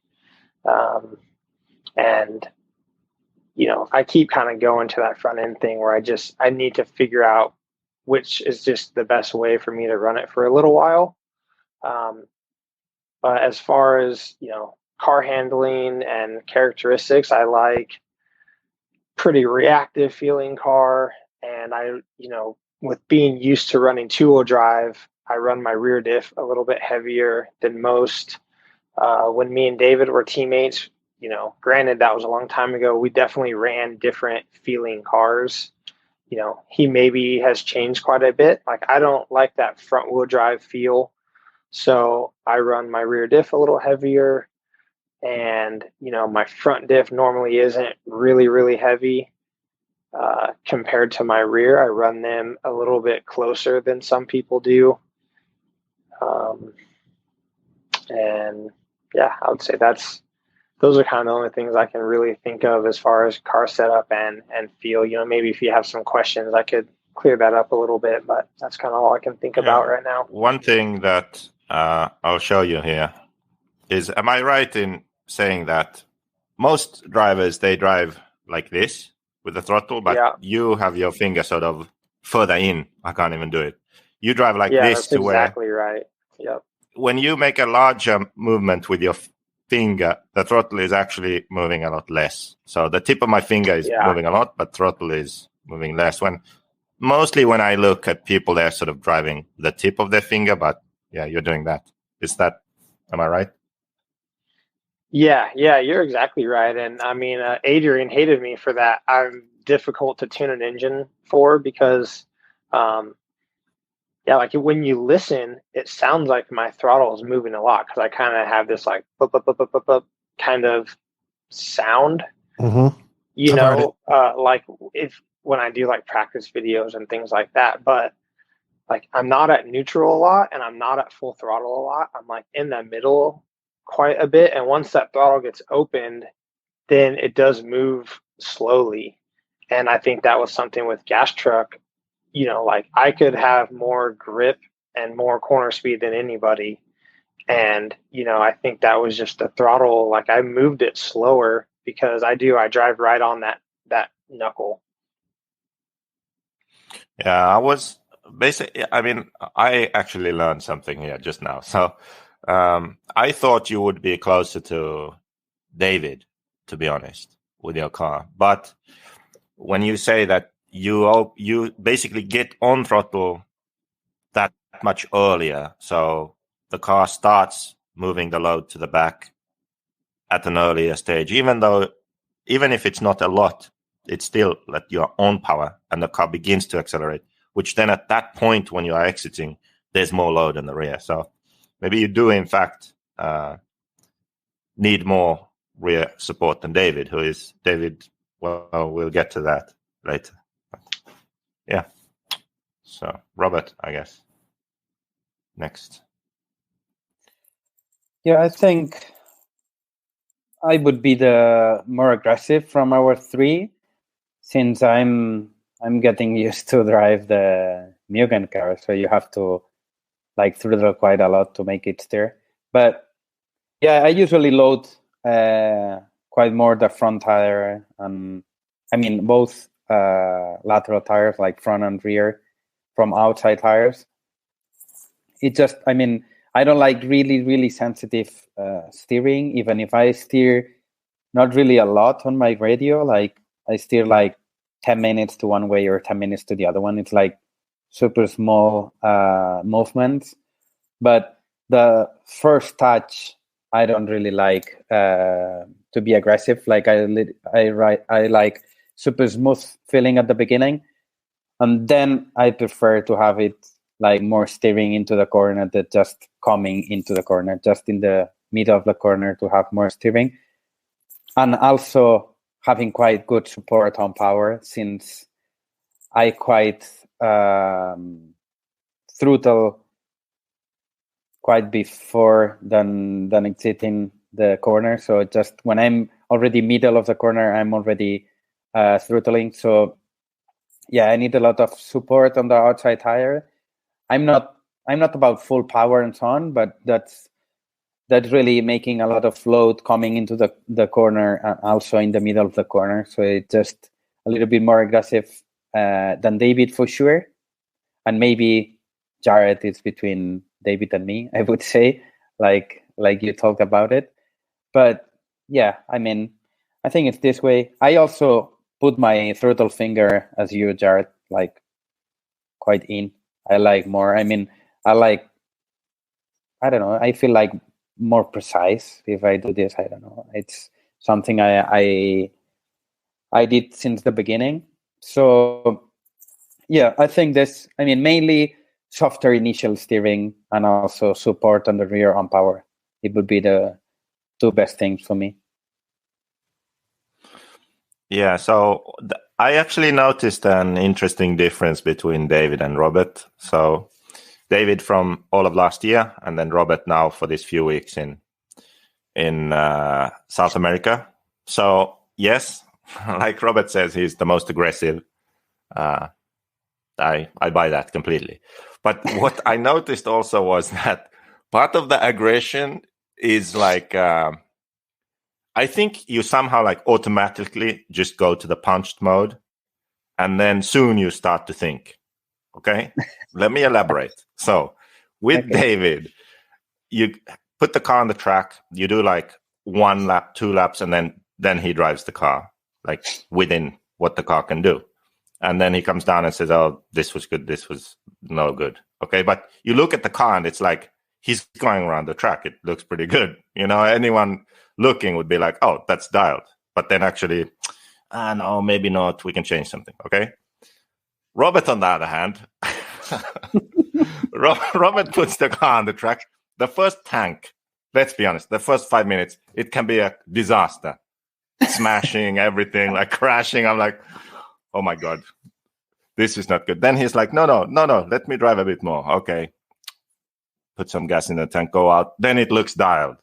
And, I keep kind of going to that front end thing where I need to figure out which is just the best way for me to run it for a little while. But as far as, car handling and characteristics, I like pretty reactive feeling car. And with being used to running 2-wheel drive, I run my rear diff a little bit heavier than most. When me and David were teammates, granted that was a long time ago, we definitely ran different feeling cars. He maybe has changed quite a bit. Like I don't like that front wheel drive feel. So I run my rear diff a little heavier, and, my front diff normally isn't really, really heavy. Compared to my rear, I run them a little bit closer than some people do. And yeah, I would say those are kind of the only things I can really think of as far as car setup and feel. Maybe if you have some questions, I could clear that up a little bit, but that's kind of all I can think about right now. One thing that I'll show you here is, am I right in saying that most drivers, they drive like this with the throttle, but you have your finger sort of further in? I can't even do it. You drive like this to where... Yeah, that's exactly right. Yep. When you make a larger movement with your finger, the throttle is actually moving a lot less. So the tip of my finger is moving a lot, but throttle is moving less. Mostly when I look at people, they're sort of driving the tip of their finger, but yeah, you're doing that. Am I right? Yeah, you're exactly right. And I mean, Adrian hated me for that. I'm difficult to tune an engine for because, like when you listen, it sounds like my throttle is moving a lot because I kind of have this like kind of sound. Mm-hmm. Like when I do like practice videos and things like that. But like I'm not at neutral a lot and I'm not at full throttle a lot. I'm like in the middle quite a bit. And once that throttle gets opened, then it does move slowly. And I think that was something with gas truck, like I could have more grip and more corner speed than anybody. And, I think that was just the throttle. Like I moved it slower because I drive right on that knuckle. Yeah, I actually learned something here just now. So I thought you would be closer to David, to be honest, with your car. But when you say that you basically get on throttle that much earlier, so the car starts moving the load to the back at an earlier stage, even if it's not a lot, it's still at your own power, and the car begins to accelerate, which then at that point when you are exiting, there's more load in the rear. So maybe you do, in fact, need more rear support than David, well, we'll get to that later. But, yeah. So, Robert, I guess. Next. Yeah, I think I would be the more aggressive from our three, since I'm getting used to drive the Mugen car, so you have to like throttle quite a lot to make it steer. But yeah, I usually load quite more the front tire, and I mean both lateral tires, like front and rear, from outside tires. It just, I mean, I don't like really sensitive steering. Even if I steer not really a lot on my radio, like I steer like 10 minutes to one way or 10 minutes to the other one. It's like super small movements. But the first touch, I don't really like to be aggressive. Like I like super smooth feeling at the beginning, and then I prefer to have it like more steering into the corner than just coming into the corner, just in the middle of the corner to have more steering, and also having quite good support on power, since I quite throttle quite before than exiting the corner. So just when I'm already middle of the corner, I'm already throttling. So yeah, I need a lot of support on the outside tire. I'm not about full power and so on, but that's really making a lot of load coming into the corner and also in the middle of the corner. So it's just a little bit more aggressive than David for sure. And maybe Jared is between David and me, I would say, like you talked about it. But yeah, I mean, I think it's this way. I also put my throttle finger, as you, Jared, like quite in. I like more. I mean, I don't know. I feel like more precise if I do this. I don't know. It's something I did since the beginning. So yeah, I think this, I mean, mainly softer initial steering and also support on the rear on power. It would be the two best things for me. Yeah, so I actually noticed an interesting difference between David and Robert. So David from all of last year, and then Robert now for these few weeks in South America. So yes, like Robert says, he's the most aggressive. I buy that completely. But what I noticed also was that part of the aggression is like, I think you somehow like automatically just go to the punched mode, and then soon you start to think. Okay, let me elaborate. So with David, you put the car on the track, you do like 1 lap, 2 laps, and then he drives the car like within what the car can do. And then he comes down and says, oh, this was good, this was no good. Okay, but you look at the car and it's like he's going around the track. It looks pretty good. You know, anyone looking would be like, oh, that's dialed. But then actually, no, maybe not. We can change something. Okay. Robert, on the other hand, Robert puts the car on the track. The first tank, let's be honest, the first 5 minutes, it can be a disaster. Smashing everything, like crashing. I'm like, oh my God, this is not good. Then he's like, no, let me drive a bit more. Okay. Put some gas in the tank, go out. Then it looks dialed.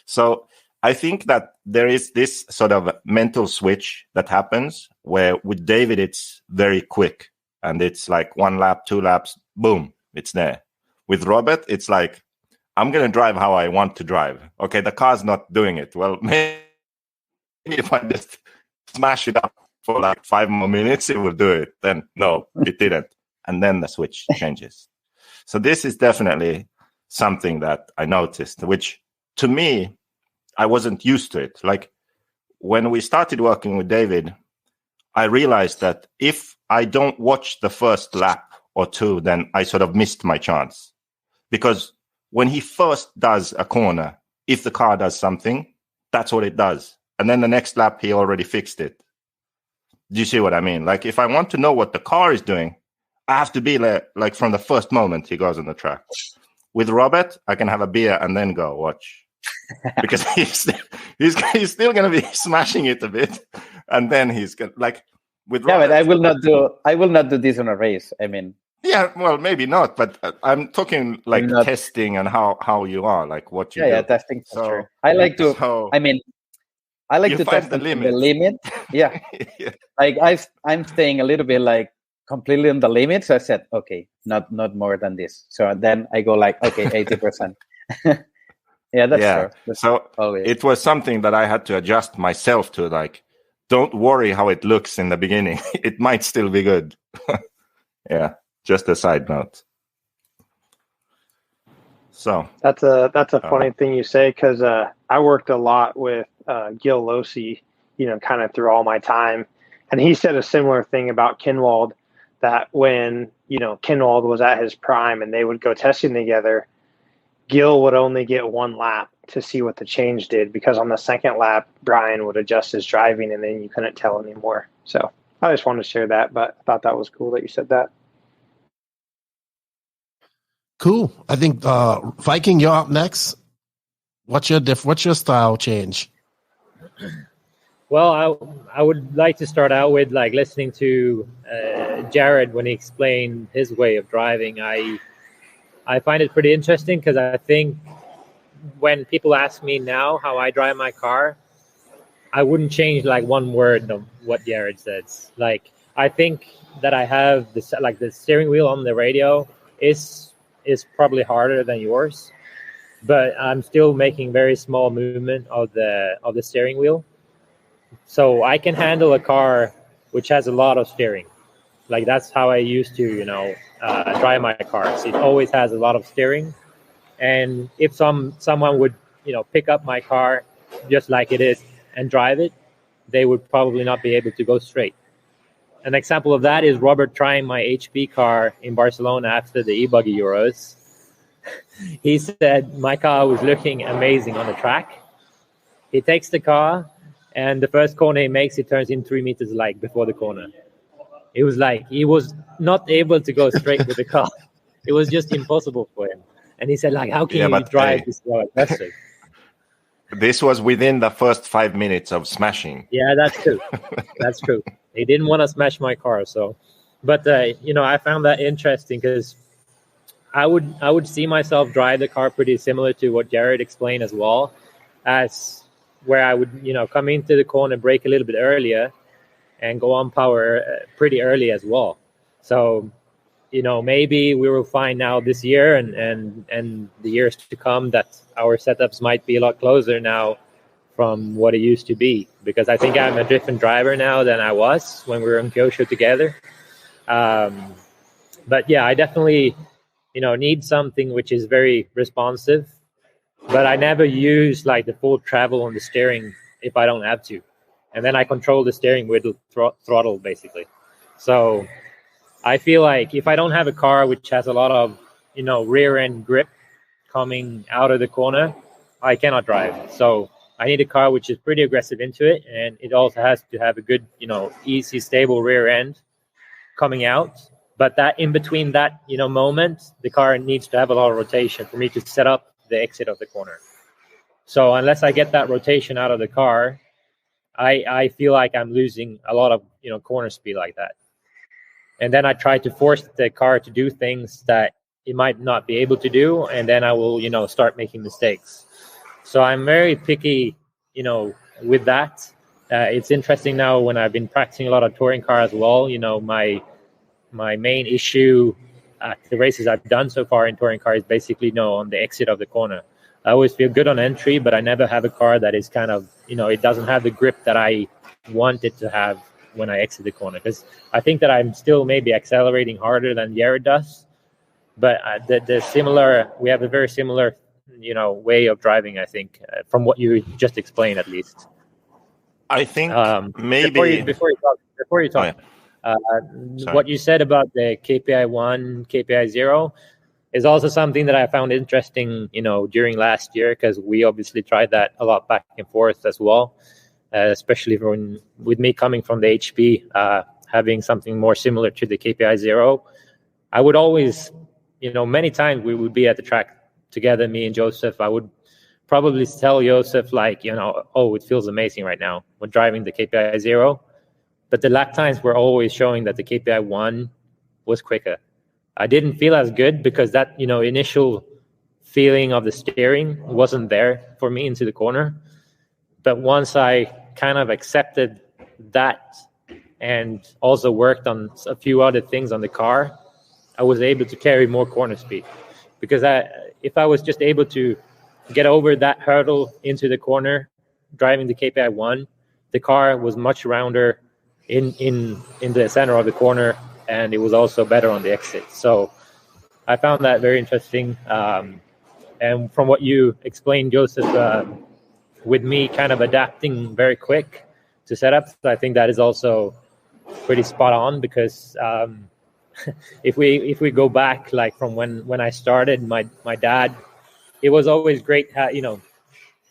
So I think that there is this sort of mental switch that happens where with David, it's very quick. And it's like 1 lap, 2 laps, boom, it's there. With Robert, it's like, I'm going to drive how I want to drive. Okay, the car's not doing it. Well, maybe if I just smash it up for like 5 more minutes, it will do it. Then no, it didn't. And then the switch changes. So this is definitely something that I noticed, which to me, I wasn't used to it. Like when we started working with David, I realized that if I don't watch the first lap or two, then I sort of missed my chance. Because when he first does a corner, if the car does something, that's what it does. And then the next lap, he already fixed it. Do you see what I mean? Like, if I want to know what the car is doing, I have to be like from the first moment he goes on the track. With Robert, I can have a beer and then go watch. Because he's still going to be smashing it a bit. And then he's going to, like, with Robert. But I will not do this on a race. I mean. Yeah, well, maybe not. But I'm talking like testing and how you are, like what you do. Yeah, testing. So, true. I like to test the limit. Yeah. Yeah. Like I'm staying a little bit like completely on the limit. So I said, okay, not more than this. So then I go like, okay, 80%. Yeah, that's true. So it was something that I had to adjust myself to. Like, don't worry how it looks in the beginning. It might still be good. Yeah, just a side note. So that's a funny thing you say, because I worked a lot with Gil Losi, kind of through all my time, and he said a similar thing about Kinwald, that when Kinwald was at his prime and they would go testing together, Gil would only get one lap to see what the change did, because on the second lap Brian would adjust his driving and then you couldn't tell anymore. So I just wanted to share that, but I thought that was cool that you said that. Cool. I think Viking, you're up next. What's your style change? Well, I would like to start out with like listening to Jared when he explained his way of driving. I find it pretty interesting, because I think when people ask me now how I drive my car, I wouldn't change like one word of what Jared says. Like, I think that I have the steering wheel on the radio is probably harder than yours, but I'm still making very small movement of the steering wheel. So I can handle a car which has a lot of steering. Like, that's how I used to, drive my cars. It always has a lot of steering. And if someone would, pick up my car just like it is and drive it, they would probably not be able to go straight. An example of that is Robert trying my HP car in Barcelona after the e-buggy Euros. He said my car was looking amazing on the track. He takes the car, and the first corner he makes, it turns in 3 meters like before the corner. It was like he was not able to go straight with the car. It was just impossible for him. And he said, like, how can you drive this car aggressive? This was within the first 5 minutes of smashing. Yeah, that's true. That's true. He didn't want to smash my car, so. But I found that interesting, because I would see myself drive the car pretty similar to what Jared explained as well, as where I would come into the corner, brake a little bit earlier, and go on power pretty early as well. So, maybe we will find now this year and the years to come that our setups might be a lot closer now from what it used to be, because I think I'm a different driver now than I was when we were in Kyosho together. But yeah, I definitely, need something which is very responsive, but I never use like the full travel on the steering if I don't have to. And then I control the steering with the throttle, basically. So I feel like if I don't have a car which has a lot of, rear end grip coming out of the corner, I cannot drive. So I need a car which is pretty aggressive into it. And it also has to have a good, easy, stable rear end coming out. But that in between that, moment, the car needs to have a lot of rotation for me to set up the exit of the corner. So unless I get that rotation out of the car, I feel like I'm losing a lot of, corner speed like that. And then I try to force the car to do things that it might not be able to do. And then I will, start making mistakes. So I'm very picky, with that. It's interesting now when I've been practicing a lot of touring car as well. My main issue at the races I've done so far in touring car is basically, on the exit of the corner. I always feel good on entry, but I never have a car that is kind of, it doesn't have the grip that I want it to have when I exit the corner. Because I think that I'm still maybe accelerating harder than Jared does. But we have a very similar, way of driving, I think, from what you just explained, at least. I think maybe... Before you talk, what you said about the KPI 1, KPI 0, is also something that I found interesting, during last year, because we obviously tried that a lot back and forth as well, especially with me coming from the HP, having something more similar to the KPI 0. I would always, many times we would be at the track together, me and Joseph. I would probably tell Joseph, oh, it feels amazing right now when driving the KPI 0. But the lap times were always showing that the KPI 1 was quicker. I didn't feel as good because that, initial feeling of the steering wasn't there for me into the corner. But once I kind of accepted that and also worked on a few other things on the car, I was able to carry more corner speed. Because if I was just able to get over that hurdle into the corner, driving the KPI 1, the car was much rounder in the center of the corner, and it was also better on the exit. So I found that very interesting. And from what you explained, Joseph, with me kind of adapting very quick to setups, I think that is also pretty spot on, because if we go back, like from when I started, my dad, it was always great,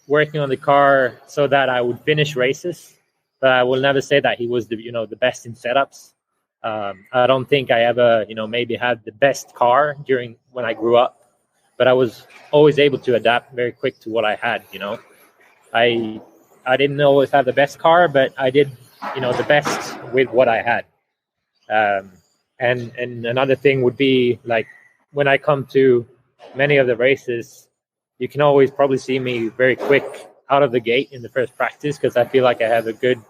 working on the car so that I would finish races. But I will never say that he was the best in setups. I don't think I ever, maybe had the best car when I grew up, but I was always able to adapt very quick to what I had. I didn't always have the best car, but I did, the best with what I had. And another thing would be, like, when I come to many of the races, you can always probably see me very quick out of the gate in the first practice, because I feel like I have a good,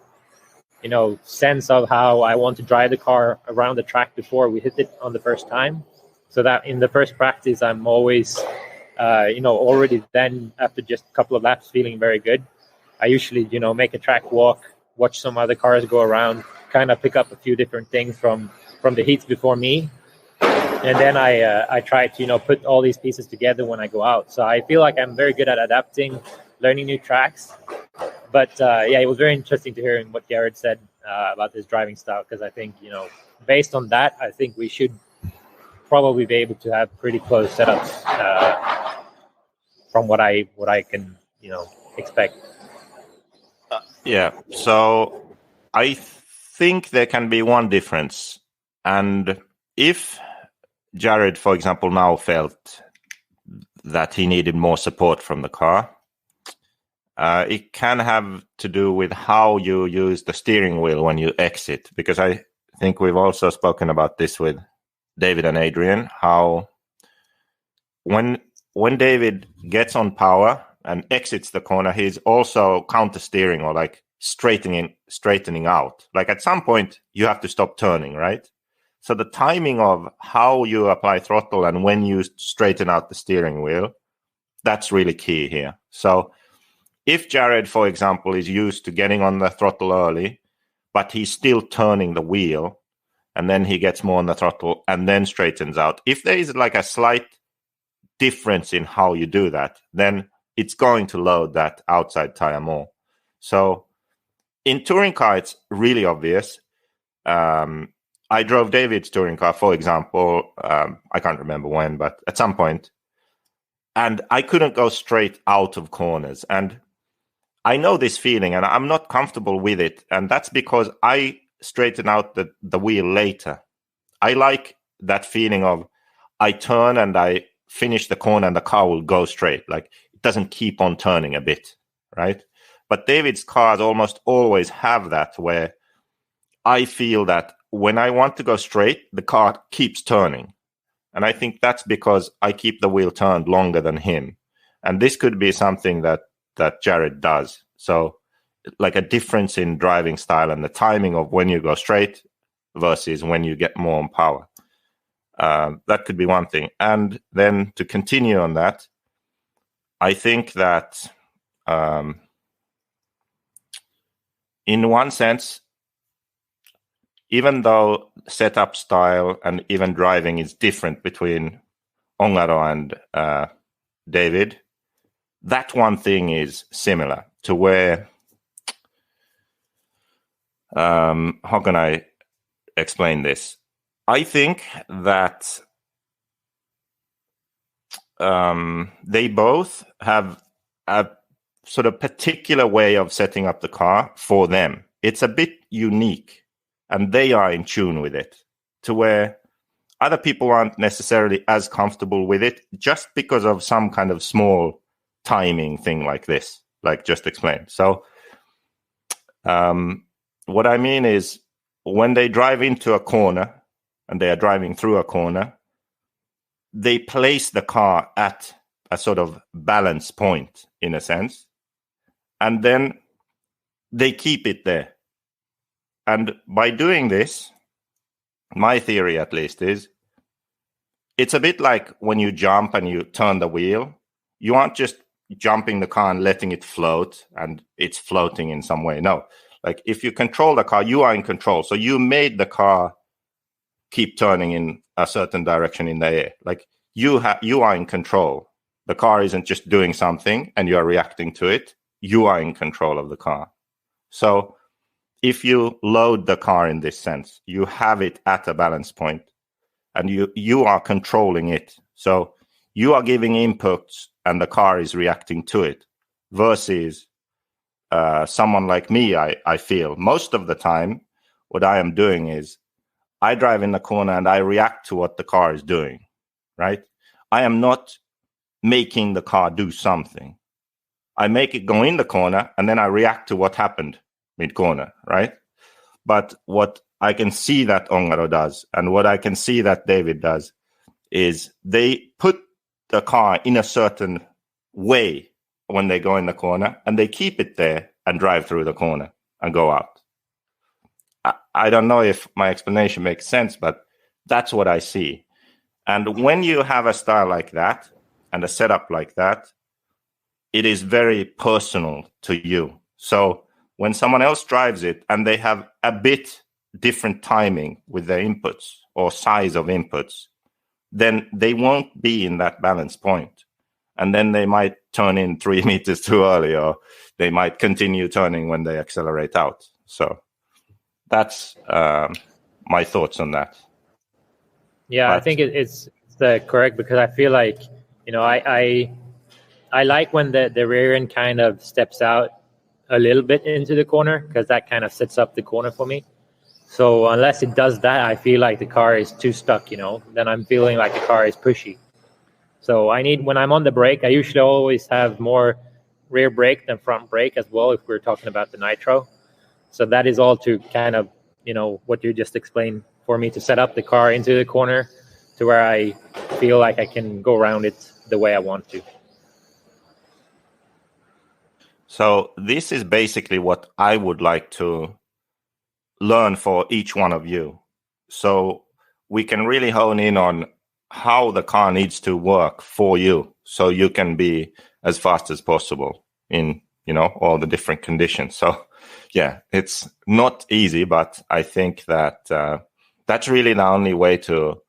sense of how I want to drive the car around the track before we hit it on the first time. So that in the first practice, I'm always, already then, after just a couple of laps, feeling very good. I usually, make a track walk, watch some other cars go around, kind of pick up a few different things from the heats before me. And then I try to, put all these pieces together when I go out. So I feel like I'm very good at adapting, learning new tracks. But it was very interesting to hear what Jared said about his driving style, because I think, based on that, I think we should probably be able to have pretty close setups from what I can, expect. So I think there can be one difference. And if Jared, for example, now felt that he needed more support from the car, it can have to do with how you use the steering wheel when you exit, because I think we've also spoken about this with David and Adrian, how when David gets on power and exits the corner, he's also counter steering, or like straightening out. Like at some point you have to stop turning, right? So the timing of how you apply throttle and when you straighten out the steering wheel, that's really key here. So if Jared, for example, is used to getting on the throttle early, but he's still turning the wheel, and then he gets more on the throttle and then straightens out, if there is like a slight difference in how you do that, then it's going to load that outside tire more. So in touring car, it's really obvious. I drove David's touring car, for example. I can't remember when, but at some point. And I couldn't go straight out of corners. And I know this feeling, and I'm not comfortable with it. And that's because I straighten out the wheel later. I like that feeling of I turn and I finish the corner and the car will go straight. Like it doesn't keep on turning a bit, right? But David's cars almost always have that, where I feel that when I want to go straight, the car keeps turning. And I think that's because I keep the wheel turned longer than him. And this could be something that Jared does. So like a difference in driving style and the timing of when you go straight versus when you get more on power. That could be one thing. And then to continue on that, I think that in one sense, even though setup style and even driving is different between Ongaro and David, that one thing is similar to where, how can I explain this? I think that they both have a sort of particular way of setting up the car for them. It's a bit unique, and they are in tune with it to where other people aren't necessarily as comfortable with it just because of some kind of small timing thing like this, like just explained. So what I mean is when they drive into a corner and they are driving through a corner, they place the car at a sort of balance point in a sense, and then they keep it there. And by doing this, my theory at least is, it's a bit like when you jump and you turn the wheel. You aren't just jumping the car and letting it float and it's floating in some way. No, like if you control the car, you are in control. So you made the car keep turning in a certain direction in the air. Like you are in control. The car isn't just doing something and you are reacting to it. You are in control of the car. So if you load the car in this sense, you have it at a balance point and you are controlling it. So you are giving inputs and the car is reacting to it versus someone like me, I feel most of the time what I am doing is I drive in the corner and I react to what the car is doing, right? I am not making the car do something. I make it go in the corner and then I react to what happened mid-corner, right? But what I can see that Ongaro does and what I can see that David does is they put the car in a certain way when they go in the corner and they keep it there and drive through the corner and go out. I don't know if my explanation makes sense, but that's what I see. And when you have a style like that and a setup like that, it is very personal to you. So when someone else drives it and they have a bit different timing with their inputs or size of inputs, then they won't be in that balance point. And then they might turn in 3 meters too early, or they might continue turning when they accelerate out. So that's my thoughts on that. Yeah, I think it's correct, because I feel like, I like when the rear end kind of steps out a little bit into the corner, because that kind of sets up the corner for me. So unless it does that, I feel like the car is too stuck, then I'm feeling like the car is pushy. So when I'm on the brake, I usually always have more rear brake than front brake as well, if we're talking about the nitro. So that is all to kind of, what you just explained, for me to set up the car into the corner to where I feel like I can go around it the way I want to. So this is basically what I would like to learn for each one of you. So we can really hone in on how the car needs to work for you, so you can be as fast as possible in, all the different conditions. So yeah, it's not easy, but I think that that's really the only way to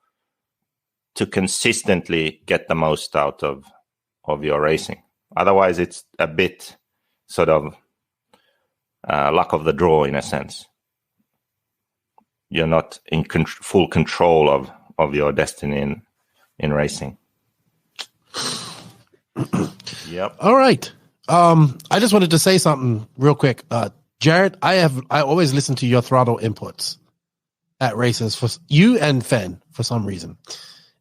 consistently get the most out of your racing. Otherwise, it's a bit sort of luck of the draw in a sense. You're not in full control of your destiny in racing. Yep. All right. I just wanted to say something real quick. Jared, I always listen to your throttle inputs at races for you and Phend for some reason.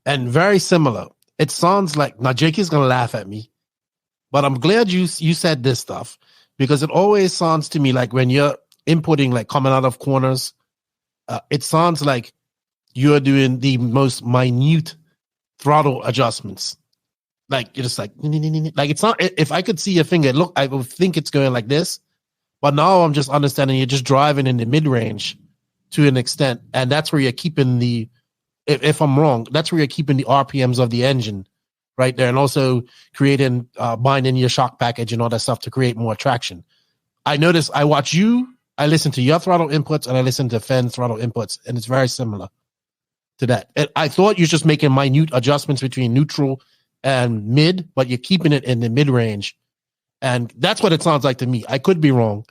And very similar. It sounds like, now Jake is going to laugh at me, but I'm glad you said this stuff, because it always sounds to me like when you're inputting, like coming out of corners, it sounds like you're doing the most minute throttle adjustments. Like you're just like it's not. If I could see your finger, look, I would think it's going like this. But now I'm just understanding you're just driving in the mid range to an extent, and that's where you're keeping the. If I'm wrong, that's where you're keeping the RPMs of the engine right there, and also creating binding your shock package and all that stuff to create more traction. I notice I watch you. I listen to your throttle inputs and I listen to Phend's throttle inputs, and it's very similar to that. I thought you're just making minute adjustments between neutral and mid, but you're keeping it in the mid range, and that's what it sounds like to me. I could be wrong,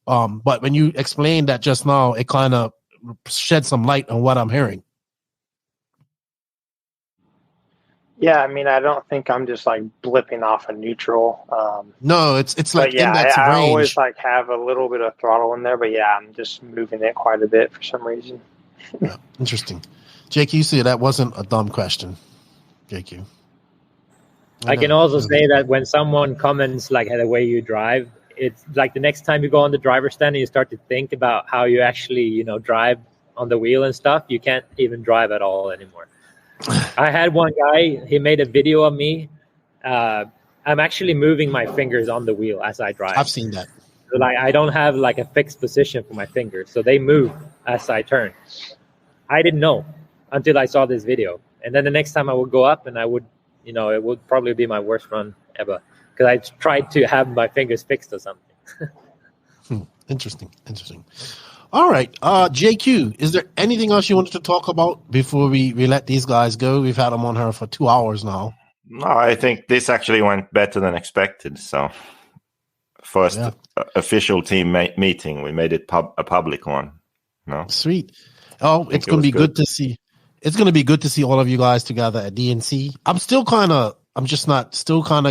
but when you explained that just now, it kind of shed some light on what I'm hearing. Yeah, I mean, I don't think I'm just like blipping off a neutral. No, it's like index I range. always like have a little bit of throttle in there, but yeah, I'm just moving it quite a bit for some reason. Yeah, interesting. JQ, see, that wasn't a dumb question. JQ. I can also say that when someone comments like the way you drive, it's like the next time you go on the driver's stand and you start to think about how you actually, drive on the wheel and stuff, you can't even drive at all anymore. I had one guy, he made a video of me. I'm actually moving my fingers on the wheel as I drive. I've seen that. So, like, I don't have like a fixed position for my fingers, so they move as I turn. I didn't know until I saw this video. And then the next time I would go up and I would, it would probably be my worst run ever because I tried to have my fingers fixed or something. Interesting. All right. JQ, is there anything else you wanted to talk about before we let these guys go? We've had them on here for 2 hours now. No, I think this actually went better than expected. So first official team meeting, we made it a public one. No, sweet. Oh, it's going to be good to see. It's going to be good to see all of you guys together at DNC. I'm still kind of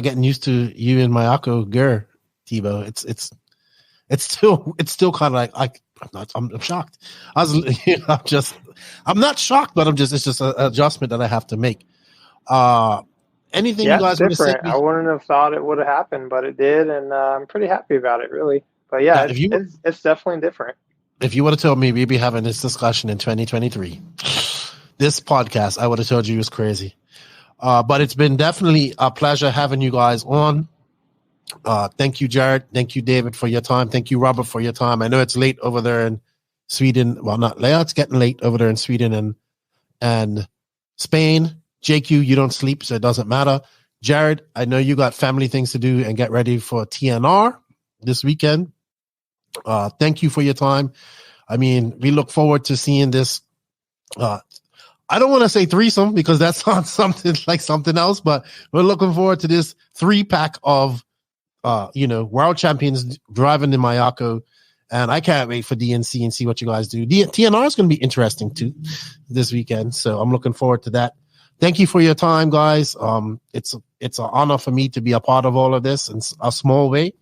getting used to you and Mayako gear, Tebo. It's still kind of like I'm shocked. I'm not shocked, but it's just an adjustment that I have to make. Anything you guys want to say? I wouldn't have thought it would have happened, but it did, and I'm pretty happy about it, really. But yeah, it's definitely different. If you would have told me we'd be having this discussion in 2023, this podcast, I would have told you it was crazy. But it's been definitely a pleasure having you guys on. Thank you, Jared. Thank you, David, for your time. Thank you, Robert, for your time. I know it's late over there in Sweden. Well, not late. It's getting late over there in Sweden and Spain. JQ, you don't sleep, so it doesn't matter. Jared, I know you got family things to do and get ready for TNR this weekend. Thank you for your time. I mean, we look forward to seeing this. I don't want to say threesome because that sounds something else, but we're looking forward to this 3-pack of world champions driving in Mayako, and I can't wait for DNC and see what you guys do. TNR is going to be interesting too this weekend, so I'm looking forward to that. Thank you for your time, guys. It's an honor for me to be a part of all of this in a small way.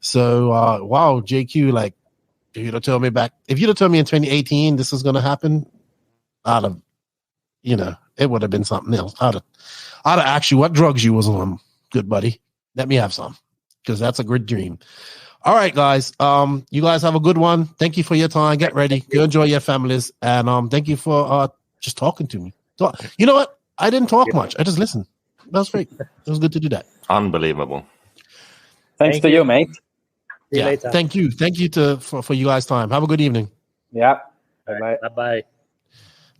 So, wow, JQ, like, if you'd have told me in 2018 this is going to happen, it would have been something else. I'd have asked you what drugs you was on, good buddy. Let me have some, because that's a good dream. All right, guys. You guys have a good one. Thank you for your time. Get ready. Go enjoy your families. And thank you for just talking to me. You know what? I didn't talk much. I just listened. That was great. It was good to do that. Unbelievable. Thanks to you, mate. See you later. Thank you. Thank you for you guys' time. Have a good evening. Yeah. Bye. Bye.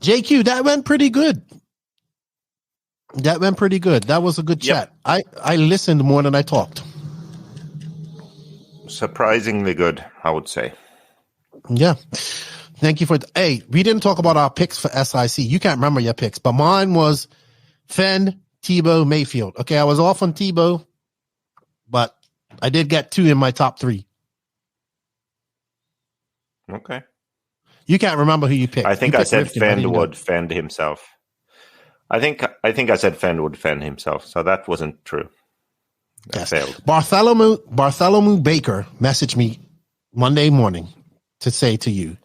JQ, that went pretty good. That was a good chat. I listened more than I talked. Surprisingly good, I would say. Yeah. Thank you hey, we didn't talk about our picks for SIC. You can't remember your picks, but mine was Phend, Tebo, Mayfield. Okay, I was off on Tebo, but I did get 2 in my top 3. Okay. You can't remember who you picked. I think I said Phend would fend himself. I think I said Phend would fend himself, so that wasn't true. That failed. Bartholomew Baker messaged me Monday morning to say to you,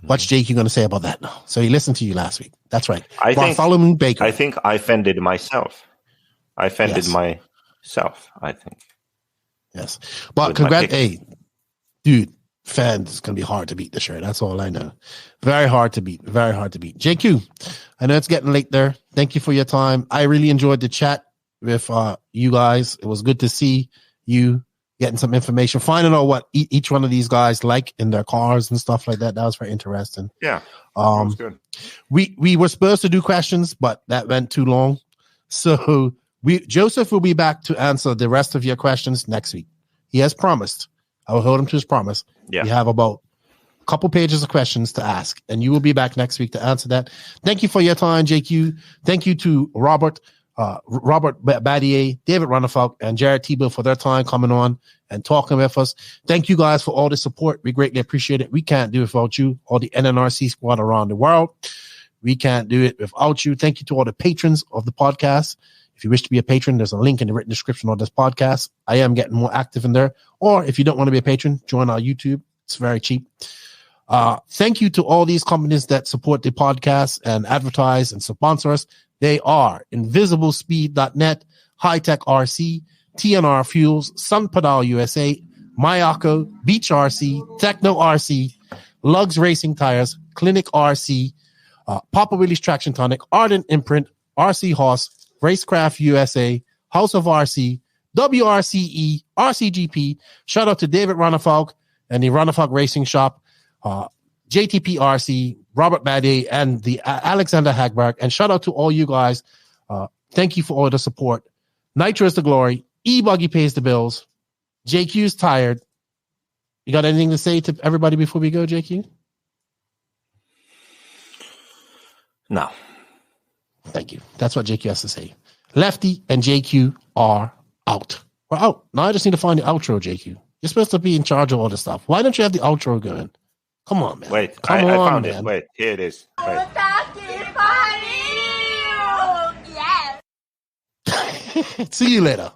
what's Jake you going to say about that now? So he listened to you last week. That's right. Bartholomew Baker. I think I fended myself. Myself, I think. Yes. But congrats. Hey, dude, Phend is going to be hard to beat this year. That's all I know. Very hard to beat. JQ, I know it's getting late there. Thank you for your time. I really enjoyed the chat with you guys. It was good to see you getting some information, finding out what each one of these guys like in their cars and stuff like that. That was very interesting. Yeah. That was good. We were supposed to do questions, but that went too long. So Joseph will be back to answer the rest of your questions next week. He has promised. I will hold him to his promise. Yeah. We have about a couple pages of questions to ask, and you will be back next week to answer that. Thank you for your time, JQ. Thank you to Robert Badier, David Ronnefalk, and Jared Tebo for their time coming on and talking with us. Thank you guys for all the support. We greatly appreciate it. We can't do it without you, all the NNRC squad around the world. We can't do it without you. Thank you to all the patrons of the podcast. If you wish to be a patron, there's a link in the written description of this podcast. I am getting more active in there. Or if you don't want to be a patron, join our YouTube. It's very cheap. Thank you to all these companies that support the podcast and advertise and sponsor us. They are InvisibleSpeed.net, Hitec RC, TNR Fuels, Sun Pedal USA, Mayako, Beach RC, Tekno RC, Lugs Racing Tires, Clinic RC, Papa Willie's Traction Tonic, Ardent Imprint, RC Horse, Racecraft USA, House of RC, WRCE, RCGP. Shout out to David Ronnefalk and the Ronnefalk Racing Shop, JTP RC, Robert Baddy, and the Alexander Hagberg. And shout out to all you guys. Thank you for all the support. Nitro is the glory. E-Buggy pays the bills. JQ's tired. You got anything to say to everybody before we go, JQ? No. Thank you. That's what JQ has to say. Lefty and JQ are out. We're out. Now I just need to find the outro, JQ. You're supposed to be in charge of all this stuff. Why don't you have the outro going? Come on, man. Wait, I found man. it. Wait, here it is. Wait. See you later.